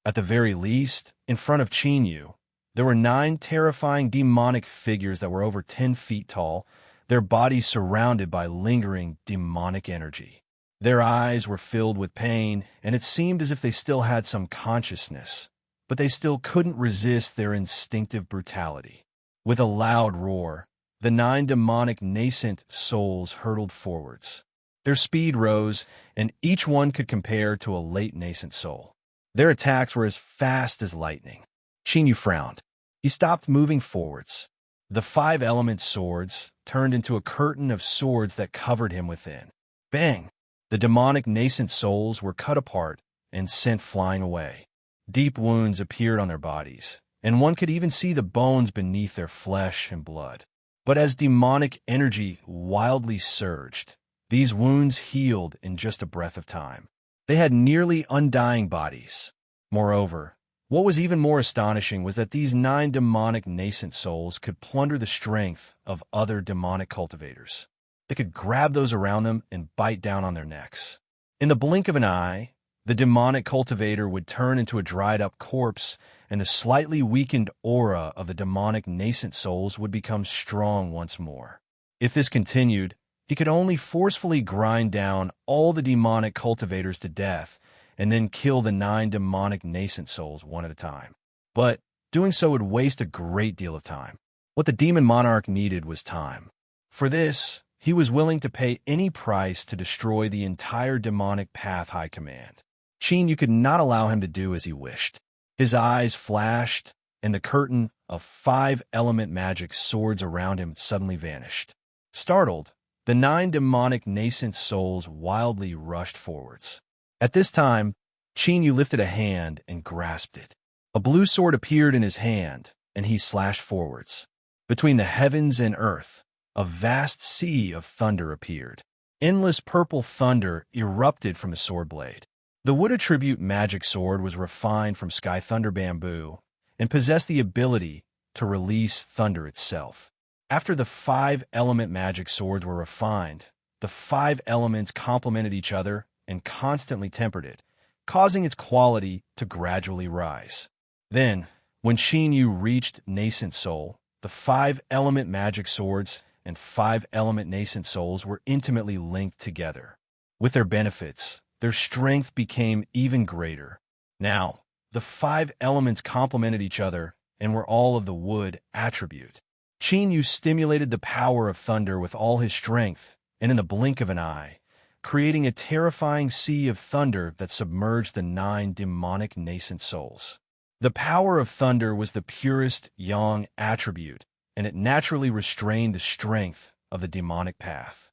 At the very least, in front of Chinyu, there were 9 terrifying demonic figures that were over 10 feet tall, their bodies surrounded by lingering demonic energy. Their eyes were filled with pain, and it seemed as if they still had some consciousness, but they still couldn't resist their instinctive brutality. With a loud roar, the 9 demonic nascent souls hurtled forwards. Their speed rose, and each one could compare to a late nascent soul. Their attacks were as fast as lightning. Chinyu frowned. He stopped moving forwards. The 5-element swords turned into a curtain of swords that covered him within. Bang! The demonic nascent souls were cut apart and sent flying away. Deep wounds appeared on their bodies, and one could even see the bones beneath their flesh and blood. But as demonic energy wildly surged, these wounds healed in just a breath of time. They had nearly undying bodies. Moreover, what was even more astonishing was that these 9 demonic nascent souls could plunder the strength of other demonic cultivators. They could grab those around them and bite down on their necks. In the blink of an eye, the demonic cultivator would turn into a dried-up corpse, and the slightly weakened aura of the demonic nascent souls would become strong once more. If this continued, he could only forcefully grind down all the demonic cultivators to death and then kill the 9 demonic nascent souls one at a time. But doing so would waste a great deal of time. What the demon monarch needed was time. For this, he was willing to pay any price to destroy the entire demonic path high command. Chinyu could not allow him to do as he wished. His eyes flashed, and the curtain of 5-element magic swords around him suddenly vanished. Startled, the 9 demonic nascent souls wildly rushed forwards. At this time, Chinyu lifted a hand and grasped it. A blue sword appeared in his hand, and he slashed forwards. Between the heavens and earth, a vast sea of thunder appeared. Endless purple thunder erupted from the sword blade. The wood attribute magic sword was refined from sky thunder bamboo and possessed the ability to release thunder itself. After the 5-element magic swords were refined, the 5 elements complemented each other and constantly tempered it, causing its quality to gradually rise. Then, when Xinyu reached nascent soul, the 5-element magic swords and 5-element nascent souls were intimately linked together. With their benefits, their strength became even greater. Now, the 5 elements complemented each other and were all of the wood attribute. Xinyu stimulated the power of thunder with all his strength, and in the blink of an eye, creating a terrifying sea of thunder that submerged the 9 demonic nascent souls. The power of thunder was the purest yang attribute, and it naturally restrained the strength of the demonic path.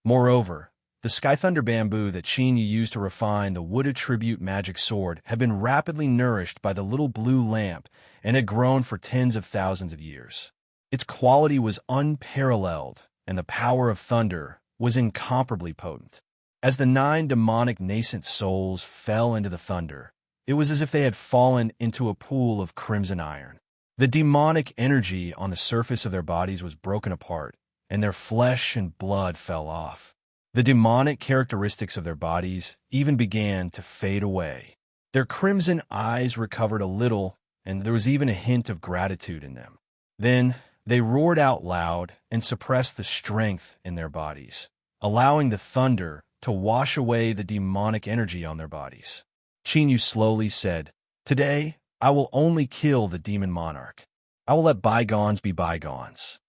Moreover, the Sky Thunder bamboo that Xinyu used to refine the wood attribute magic sword had been rapidly nourished by the little blue lamp and had grown for tens of thousands of years. Its quality was unparalleled, and the power of thunder was incomparably potent. As the 9 demonic nascent souls fell into the thunder, it was as if they had fallen into a pool of crimson iron. The demonic energy on the surface of their bodies was broken apart, and their flesh and blood fell off. The demonic characteristics of their bodies even began to fade away. Their crimson eyes recovered a little, and there was even a hint of gratitude in them. Then they roared out loud and suppressed the strength in their bodies, allowing the thunder to wash away the demonic energy on their bodies. Xinyu slowly said, "Today, I will only kill the demon monarch. I will let bygones be bygones."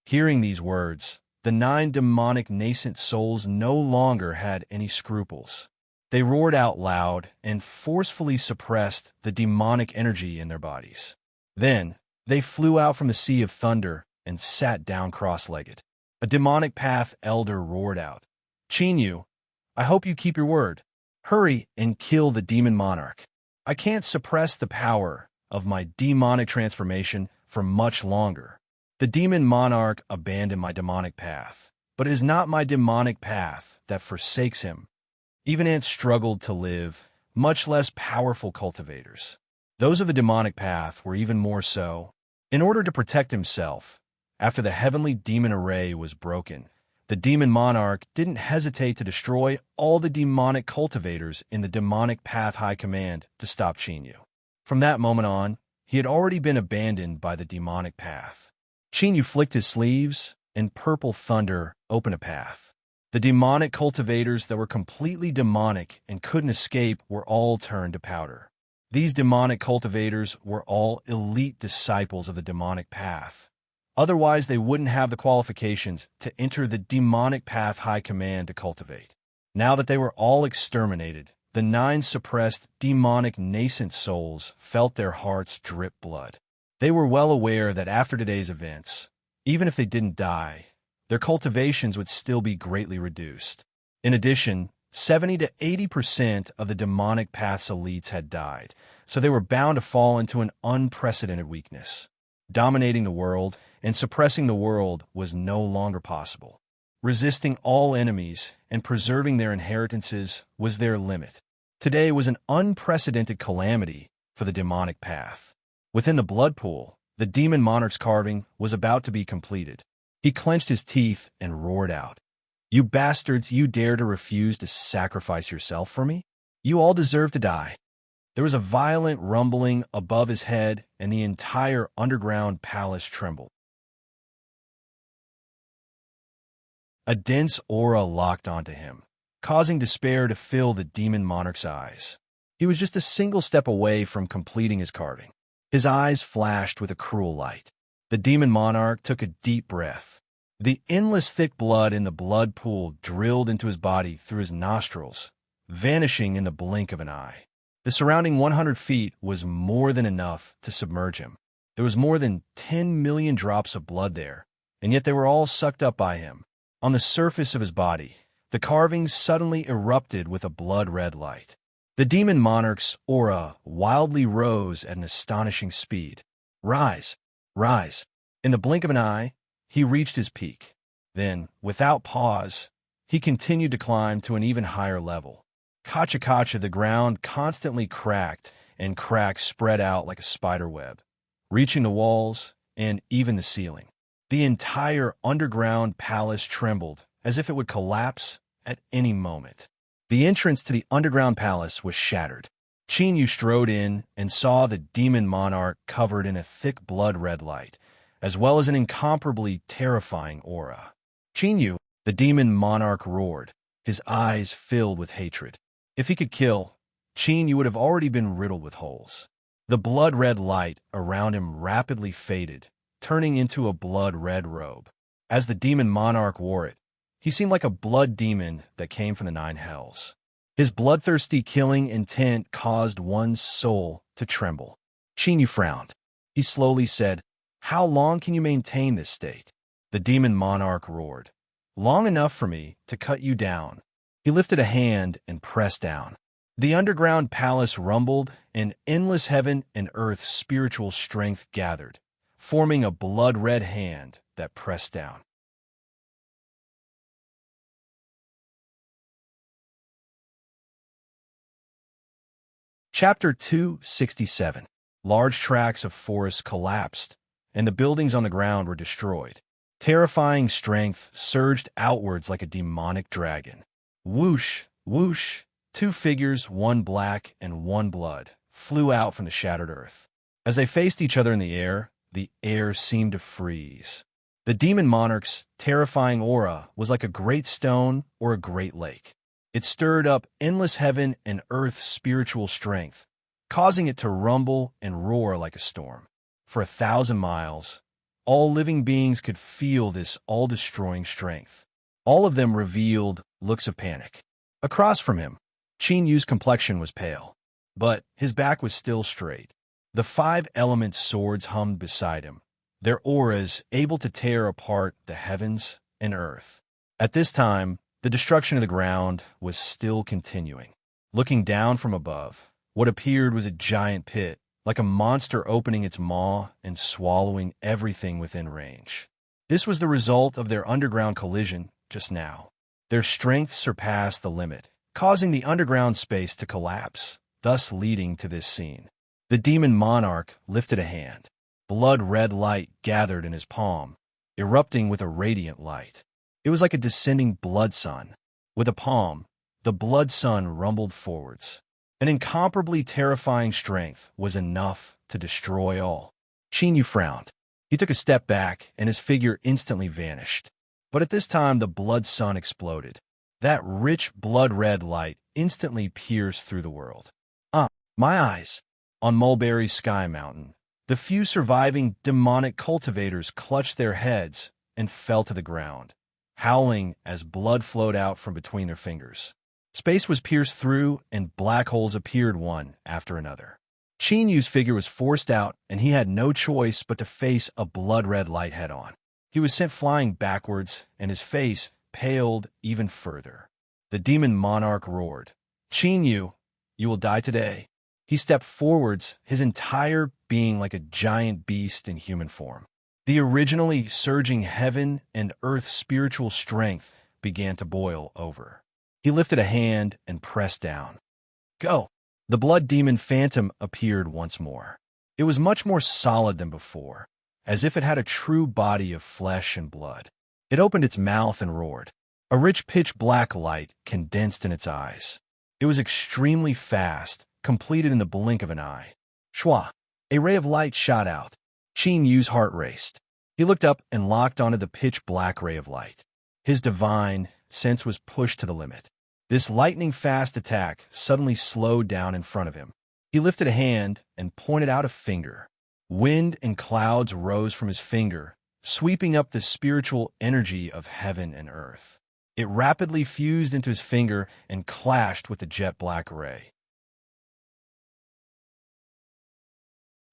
Hearing these words, the 9 demonic nascent souls no longer had any scruples. They roared out loud and forcefully suppressed the demonic energy in their bodies. Then, they flew out from the sea of thunder and sat down cross-legged. A demonic path elder roared out, "Xinyu, I hope you keep your word. Hurry and kill the demon monarch. I can't suppress the power of my demonic transformation for much longer. The demon monarch abandoned my demonic path, but it is not my demonic path that forsakes him. Even ants struggled to live, much less powerful cultivators. Those of the demonic path were even more so. In order to protect himself, after the heavenly demon array was broken, the demon monarch didn't hesitate to destroy all the demonic cultivators in the demonic path high command to stop Xinyu. From that moment on, he had already been abandoned by the demonic path. Xinyu flicked his sleeves, and purple thunder opened a path. The demonic cultivators that were completely demonic and couldn't escape were all turned to powder. These demonic cultivators were all elite disciples of the demonic path. Otherwise, they wouldn't have the qualifications to enter the demonic path high command to cultivate. Now that they were all exterminated, the 9 suppressed demonic nascent souls felt their hearts drip blood. They were well aware that after today's events, even if they didn't die, their cultivations would still be greatly reduced. In addition, 70 to 80% of the demonic path's elites had died, so they were bound to fall into an unprecedented weakness. Dominating the world and suppressing the world was no longer possible. Resisting all enemies and preserving their inheritances was their limit. Today was an unprecedented calamity for the demonic path. Within the blood pool, the demon monarch's carving was about to be completed. He clenched his teeth and roared out, "You bastards, you dare to refuse to sacrifice yourself for me? You all deserve to die." There was a violent rumbling above his head, and the entire underground palace trembled. A dense aura locked onto him, causing despair to fill the demon monarch's eyes. He was just a single step away from completing his carving. His eyes flashed with a cruel light. The demon monarch took a deep breath. The endless thick blood in the blood pool drilled into his body through his nostrils, vanishing in the blink of an eye. The surrounding 100 feet was more than enough to submerge him. There was more than 10 million drops of blood there, and yet they were all sucked up by him. On the surface of his body, the carvings suddenly erupted with a blood-red light. The demon monarch's aura wildly rose at an astonishing speed. Rise, rise. In the blink of an eye, he reached his peak. Then, without pause, he continued to climb to an even higher level. Kacha-kacha, the ground constantly cracked, and cracks spread out like a spider web, reaching the walls and even the ceiling. The entire underground palace trembled as if it would collapse at any moment. The entrance to the underground palace was shattered. Qin Yu strode in and saw the demon monarch covered in a thick blood-red light, as well as an incomparably terrifying aura. Qin Yu, the demon monarch, roared, his eyes filled with hatred. If he could kill, Qin Yu would have already been riddled with holes. The blood-red light around him rapidly faded, turning into a blood-red robe. As the demon monarch wore it, he seemed like a blood demon that came from the nine hells. His bloodthirsty killing intent caused one's soul to tremble. Qin Yu frowned. He slowly said, "How long can you maintain this state?" The demon monarch roared, "Long enough for me to cut you down." He lifted a hand and pressed down. The underground palace rumbled, and endless heaven and earth's spiritual strength gathered, forming a blood-red hand that pressed down. Chapter 267. Large tracts of forest collapsed, and the buildings on the ground were destroyed. Terrifying strength surged outwards like a demonic dragon. Whoosh, whoosh, two figures, one black and one blood, flew out from the shattered earth. As they faced each other in the air seemed to freeze. The demon monarch's terrifying aura was like a great stone or a great lake. It stirred up endless heaven and earth's spiritual strength, causing it to rumble and roar like a storm. For 1,000 miles, all living beings could feel this all-destroying strength. All of them revealed looks of panic. Across from him, Qin Yu's complexion was pale, but his back was still straight. The 5 element swords hummed beside him, their auras able to tear apart the heavens and earth. At this time, the destruction of the ground was still continuing. Looking down from above, what appeared was a giant pit, like a monster opening its maw and swallowing everything within range. This was the result of their underground collision just now. Their strength surpassed the limit, causing the underground space to collapse, thus leading to this scene. The demon monarch lifted a hand. Blood-red light gathered in his palm, erupting with a radiant light. It was like a descending blood sun. With a palm, the blood sun rumbled forwards. An incomparably terrifying strength was enough to destroy all. Qin Yu frowned. He took a step back, and his figure instantly vanished. But at this time, the blood sun exploded. That rich blood-red light instantly pierced through the world. My eyes! On Mulberry Sky Mountain, the few surviving demonic cultivators clutched their heads and fell to the ground, howling as blood flowed out from between their fingers. Space was pierced through, and black holes appeared one after another. Qin Yu's figure was forced out, and he had no choice but to face a blood-red light head-on. He was sent flying backwards, and his face paled even further. The demon monarch roared, "Qin Yu, you will die today." He stepped forwards, his entire being like a giant beast in human form. The originally surging heaven and earth spiritual strength began to boil over. He lifted a hand and pressed down. Go! The blood demon phantom appeared once more. It was much more solid than before, as if it had a true body of flesh and blood. It opened its mouth and roared. A rich pitch-black light condensed in its eyes. It was extremely fast, completed in the blink of an eye. Shwa! A ray of light shot out. Qin Yu's heart raced. He looked up and locked onto the pitch-black ray of light. His divine sense was pushed to the limit. This lightning-fast attack suddenly slowed down in front of him. He lifted a hand and pointed out a finger. Wind and clouds rose from his finger, sweeping up the spiritual energy of heaven and earth. It rapidly fused into his finger and clashed with the jet-black ray.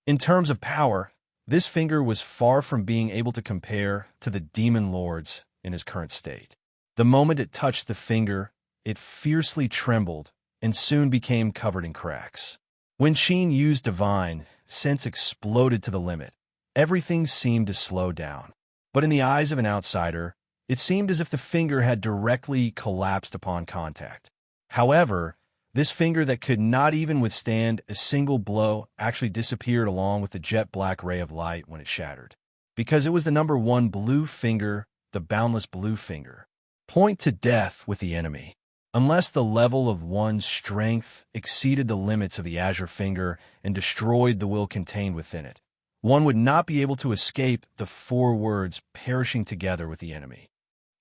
In terms of power, this finger was far from being able to compare to the demon lords in his current state. The moment it touched the finger, it fiercely trembled and soon became covered in cracks. When Qin Yu's divine sense exploded to the limit, everything seemed to slow down. But in the eyes of an outsider, it seemed as if the finger had directly collapsed upon contact. However, This finger that could not even withstand a single blow actually disappeared along with the jet-black ray of light when it shattered. Because it was the number one blue finger, the boundless blue finger. Point to death with the enemy. Unless the level of one's strength exceeded the limits of the azure finger and destroyed the will contained within it, one would not be able to escape the four words perishing together with the enemy.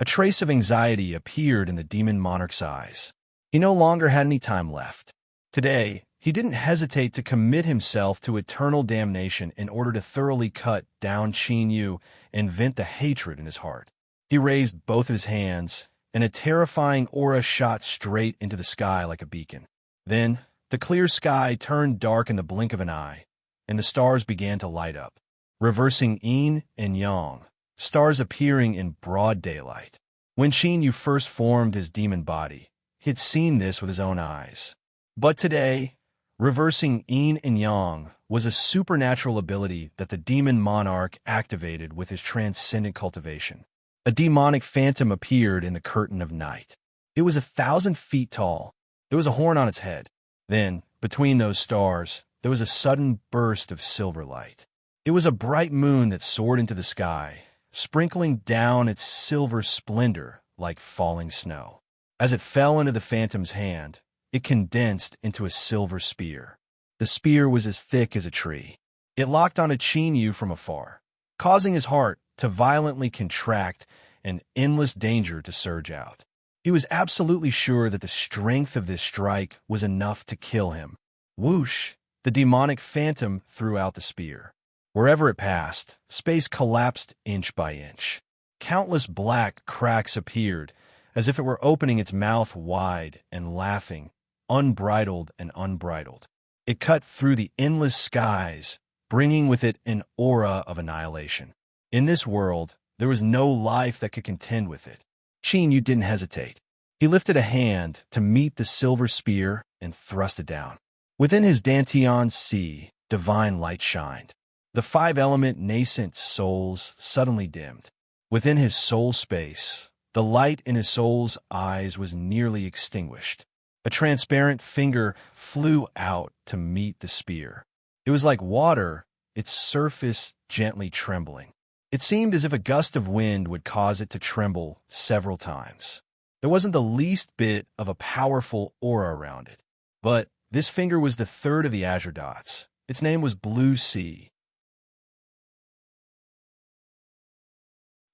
A trace of anxiety appeared in the demon monarch's eyes. He no longer had any time left. Today, he didn't hesitate to commit himself to eternal damnation in order to thoroughly cut down Qin Yu and vent the hatred in his heart. He raised both of his hands, and a terrifying aura shot straight into the sky like a beacon. Then, the clear sky turned dark in the blink of an eye, and the stars began to light up, reversing yin and yang, stars appearing in broad daylight. When Qin Yu first formed his demon body, he had seen this with his own eyes. But today, reversing yin and yang was a supernatural ability that the demon monarch activated with his transcendent cultivation. A demonic phantom appeared in the curtain of night. It was 1,000 feet tall. There was a horn on its head. Then, between those stars, there was a sudden burst of silver light. It was a bright moon that soared into the sky, sprinkling down its silver splendor like falling snow. As it fell into the phantom's hand, it condensed into a silver spear. The spear was as thick as a tree. It locked onto Qin Yu from afar, causing his heart to violently contract and endless danger to surge out. He was absolutely sure that the strength of this strike was enough to kill him. Whoosh! The demonic phantom threw out the spear. Wherever it passed, space collapsed inch by inch. Countless black cracks appeared, as if it were opening its mouth wide and laughing, unbridled and unbridled. It cut through the endless skies, bringing with it an aura of annihilation. In this world, there was no life that could contend with it. Qin Yu didn't hesitate. He lifted a hand to meet the silver spear and thrust it down. Within his Dantian sea, divine light shined. The five-element nascent souls suddenly dimmed. Within his soul space, the light in his soul's eyes was nearly extinguished. A transparent finger flew out to meet the spear. It was like water, its surface gently trembling. It seemed as if a gust of wind would cause it to tremble several times. There wasn't the least bit of a powerful aura around it. But this finger was the third of the azure dots. Its name was Blue Sea.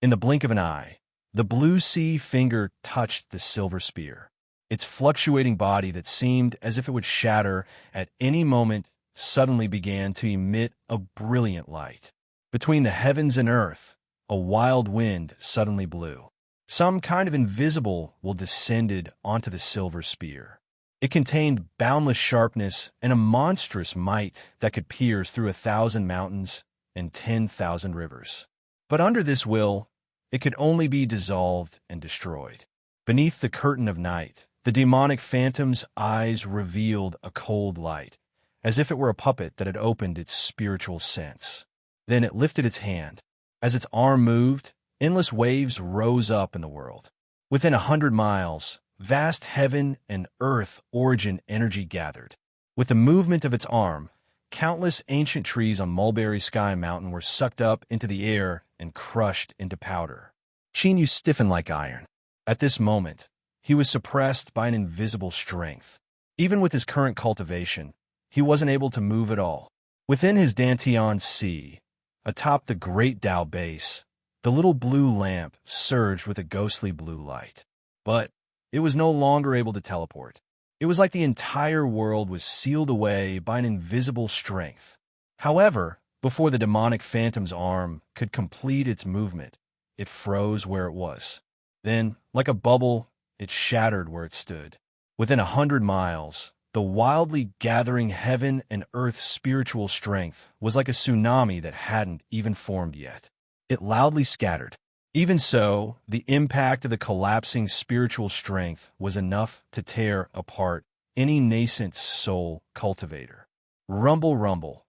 In the blink of an eye, the Blue Sea finger touched the silver spear. Its fluctuating body that seemed as if it would shatter at any moment suddenly began to emit a brilliant light. Between the heavens and earth, a wild wind suddenly blew. Some kind of invisible will descended onto the silver spear. It contained boundless sharpness and a monstrous might that could pierce through 1,000 mountains and 10,000 rivers. But under this will, it could only be dissolved and destroyed. Beneath the curtain of night, the demonic phantom's eyes revealed a cold light, as if it were a puppet that had opened its spiritual sense. Then it lifted its hand. As its arm moved, endless waves rose up in the world. Within 100 miles, vast heaven and earth origin energy gathered. With the movement of its arm, countless ancient trees on Mulberry Sky Mountain were sucked up into the air and crushed into powder. Qin Yu stiffened like iron. At this moment, he was suppressed by an invisible strength. Even with his current cultivation, he wasn't able to move at all. Within his Dantian sea, atop the great Tao base, the little blue lamp surged with a ghostly blue light. But it was no longer able to teleport. It was like the entire world was sealed away by an invisible strength. However, before the demonic phantom's arm could complete its movement, it froze where it was. Then, like a bubble, it shattered where it stood. Within 100 miles, the wildly gathering heaven and earth's spiritual strength was like a tsunami that hadn't even formed yet. It loudly scattered. Even so, the impact of the collapsing spiritual strength was enough to tear apart any nascent soul cultivator. Rumble, rumble.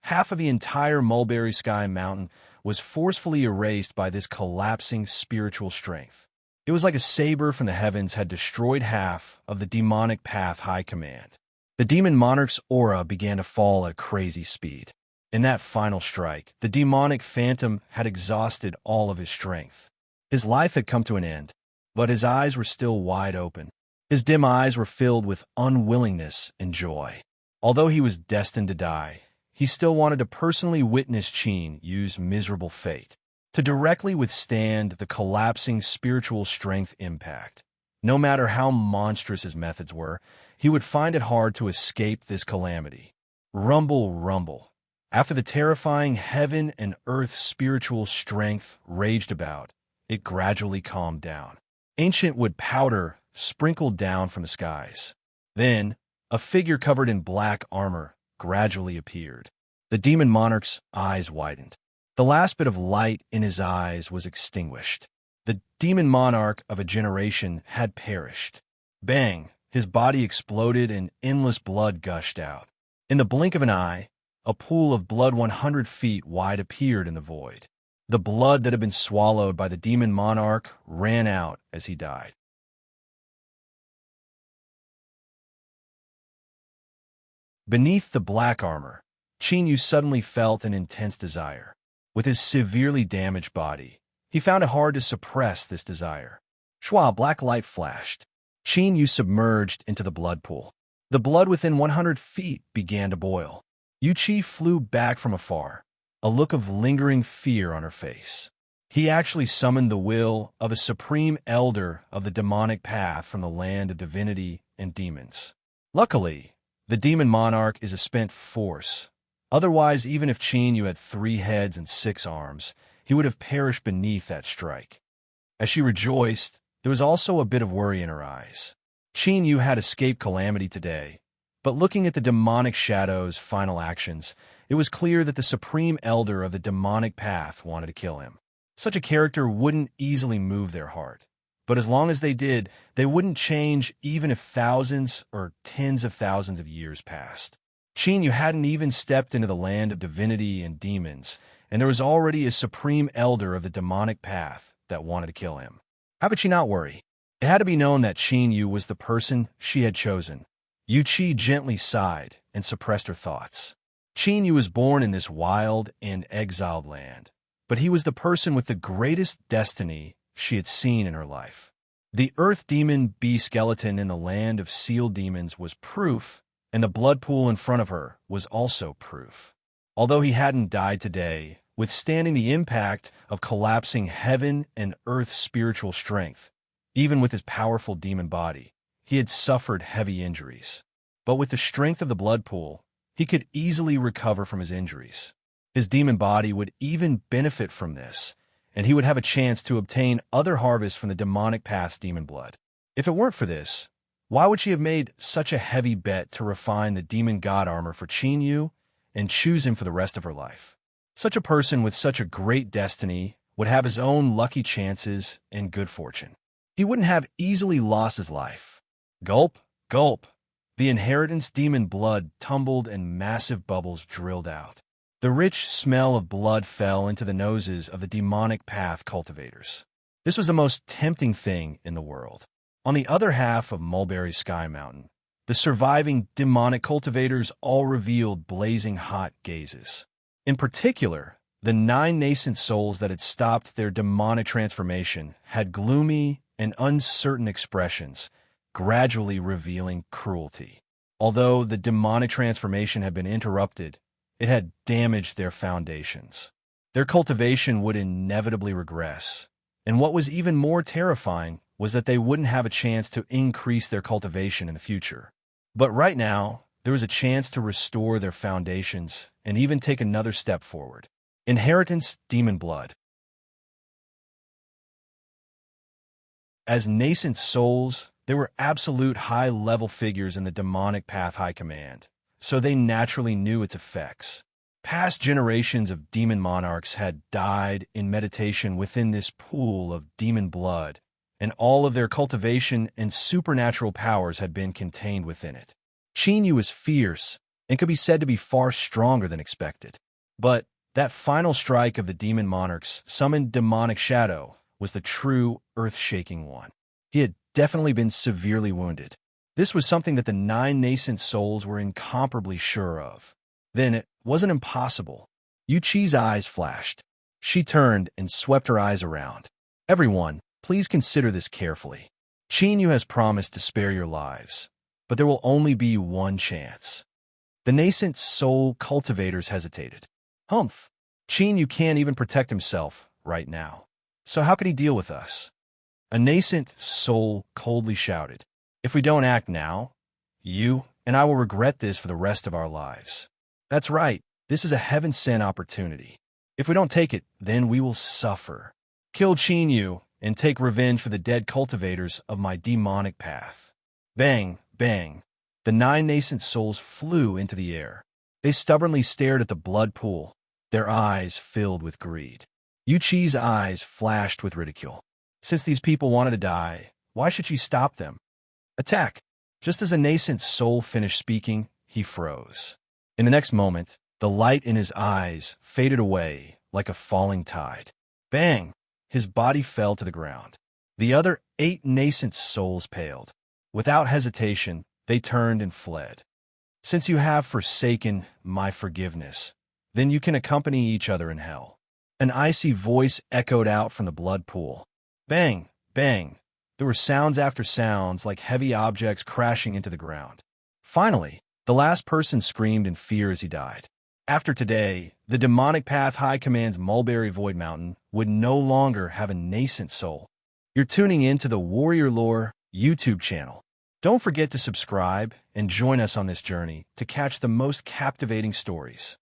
Half of the entire Mulberry Sky Mountain was forcefully erased by this collapsing spiritual strength. It was like a saber from the heavens had destroyed half of the demonic path high command. The demon monarch's aura began to fall at crazy speed. In that final strike, the demonic phantom had exhausted all of his strength. His life had come to an end, but his eyes were still wide open. His dim eyes were filled with unwillingness and joy. Although he was destined to die, he still wanted to personally witness Qin use miserable fate, to directly withstand the collapsing spiritual strength impact. No matter how monstrous his methods were, he would find it hard to escape this calamity. Rumble, rumble. After the terrifying heaven and earth spiritual strength raged about, it gradually calmed down. Ancient wood powder sprinkled down from the skies. Then, a figure covered in black armor gradually appeared. The demon monarch's eyes widened. The last bit of light in his eyes was extinguished. The demon monarch of a generation had perished. Bang! His body exploded and endless blood gushed out. In the blink of an eye, a pool of blood 100 feet wide appeared in the void. The blood that had been swallowed by the demon monarch ran out as he died. Beneath the black armor, Qin Yu suddenly felt an intense desire. With his severely damaged body, he found it hard to suppress this desire. Shwa, black light flashed. Qin Yu submerged into the blood pool. The blood within 100 feet began to boil. Yu Qi flew back from afar, a look of lingering fear on her face. He actually summoned the will of a supreme elder of the demonic path from the land of divinity and demons. Luckily, the demon monarch is a spent force. Otherwise, even if Qin Yu had 3 heads and 6 arms, he would have perished beneath that strike. As she rejoiced, there was also a bit of worry in her eyes. Qin Yu had escaped calamity today, but looking at the demonic shadow's final actions, it was clear that the supreme elder of the demonic path wanted to kill him. Such a character wouldn't easily move their heart. But as long as they did, they wouldn't change even if thousands or tens of thousands of years passed. Qin Yu hadn't even stepped into the land of divinity and demons, and there was already a supreme elder of the demonic path that wanted to kill him. How could she not worry? It had to be known that Qin Yu was the person she had chosen. Yu Qi gently sighed and suppressed her thoughts. Qin Yu was born in this wild and exiled land, but he was the person with the greatest destiny she had seen in her life. The earth demon bee skeleton in the land of seal demons was proof, and the blood pool in front of her was also proof. Although he hadn't died today, withstanding the impact of collapsing heaven and earth's spiritual strength, even with his powerful demon body, he had suffered heavy injuries. But with the strength of the blood pool, he could easily recover from his injuries. His demon body would even benefit from this, and he would have a chance to obtain other harvests from the demonic path's demon blood. If it weren't for this, why would she have made such a heavy bet to refine the demon god armor for Qin Yu and choose him for the rest of her life? Such a person with such a great destiny would have his own lucky chances and good fortune. He wouldn't have easily lost his life. Gulp, gulp. The inheritance demon blood tumbled and massive bubbles drilled out. The rich smell of blood fell into the noses of the demonic path cultivators. This was the most tempting thing in the world. On the other half of Mulberry Sky Mountain, the surviving demonic cultivators all revealed blazing hot gazes. In particular, the 9 nascent souls that had stopped their demonic transformation had gloomy and uncertain expressions, gradually revealing cruelty. Although the demonic transformation had been interrupted, it had damaged their foundations. Their cultivation would inevitably regress, and what was even more terrifying was that they wouldn't have a chance to increase their cultivation in the future. But right now, there was a chance to restore their foundations and even take another step forward. Inheritance demon blood. As nascent souls, they were absolute high-level figures in the demonic path high command, so they naturally knew its effects. Past generations of demon monarchs had died in meditation within this pool of demon blood, and all of their cultivation and supernatural powers had been contained within it. Qin Yu was fierce and could be said to be far stronger than expected. But that final strike of the demon monarchs summoned demonic shadow, was the true, earth-shaking one. He had definitely been severely wounded. This was something that the 9 nascent souls were incomparably sure of. Then it wasn't impossible. Yuchi's eyes flashed. She turned and swept her eyes around. Everyone, please consider this carefully. Chinyu has promised to spare your lives, but there will only be one chance. The nascent soul cultivators hesitated. Humph. Chinyu can't even protect himself right now. So how can he deal with us? A nascent soul coldly shouted. If we don't act now, you and I will regret this for the rest of our lives. That's right. This is a heaven-sent opportunity. If we don't take it, then we will suffer. Kill Chinyu and take revenge for the dead cultivators of my demonic path. Bang, bang. The 9 nascent souls flew into the air. They stubbornly stared at the blood pool, their eyes filled with greed. Yuchi's eyes flashed with ridicule. Since these people wanted to die, why should she stop them? Attack! Just as a nascent soul finished speaking, he froze. In the next moment, the light in his eyes faded away like a falling tide. Bang! His body fell to the ground. The other 8 nascent souls paled. Without hesitation, they turned and fled. Since you have forsaken my forgiveness, then you can accompany each other in hell. An icy voice echoed out from the blood pool. Bang! Bang! There were sounds after sounds like heavy objects crashing into the ground. Finally, the last person screamed in fear as he died. After today, the demonic path High Command's Mulberry Void Mountain would no longer have a nascent soul. You're tuning in to the Warrior Lore YouTube channel. Don't forget to subscribe and join us on this journey to catch the most captivating stories.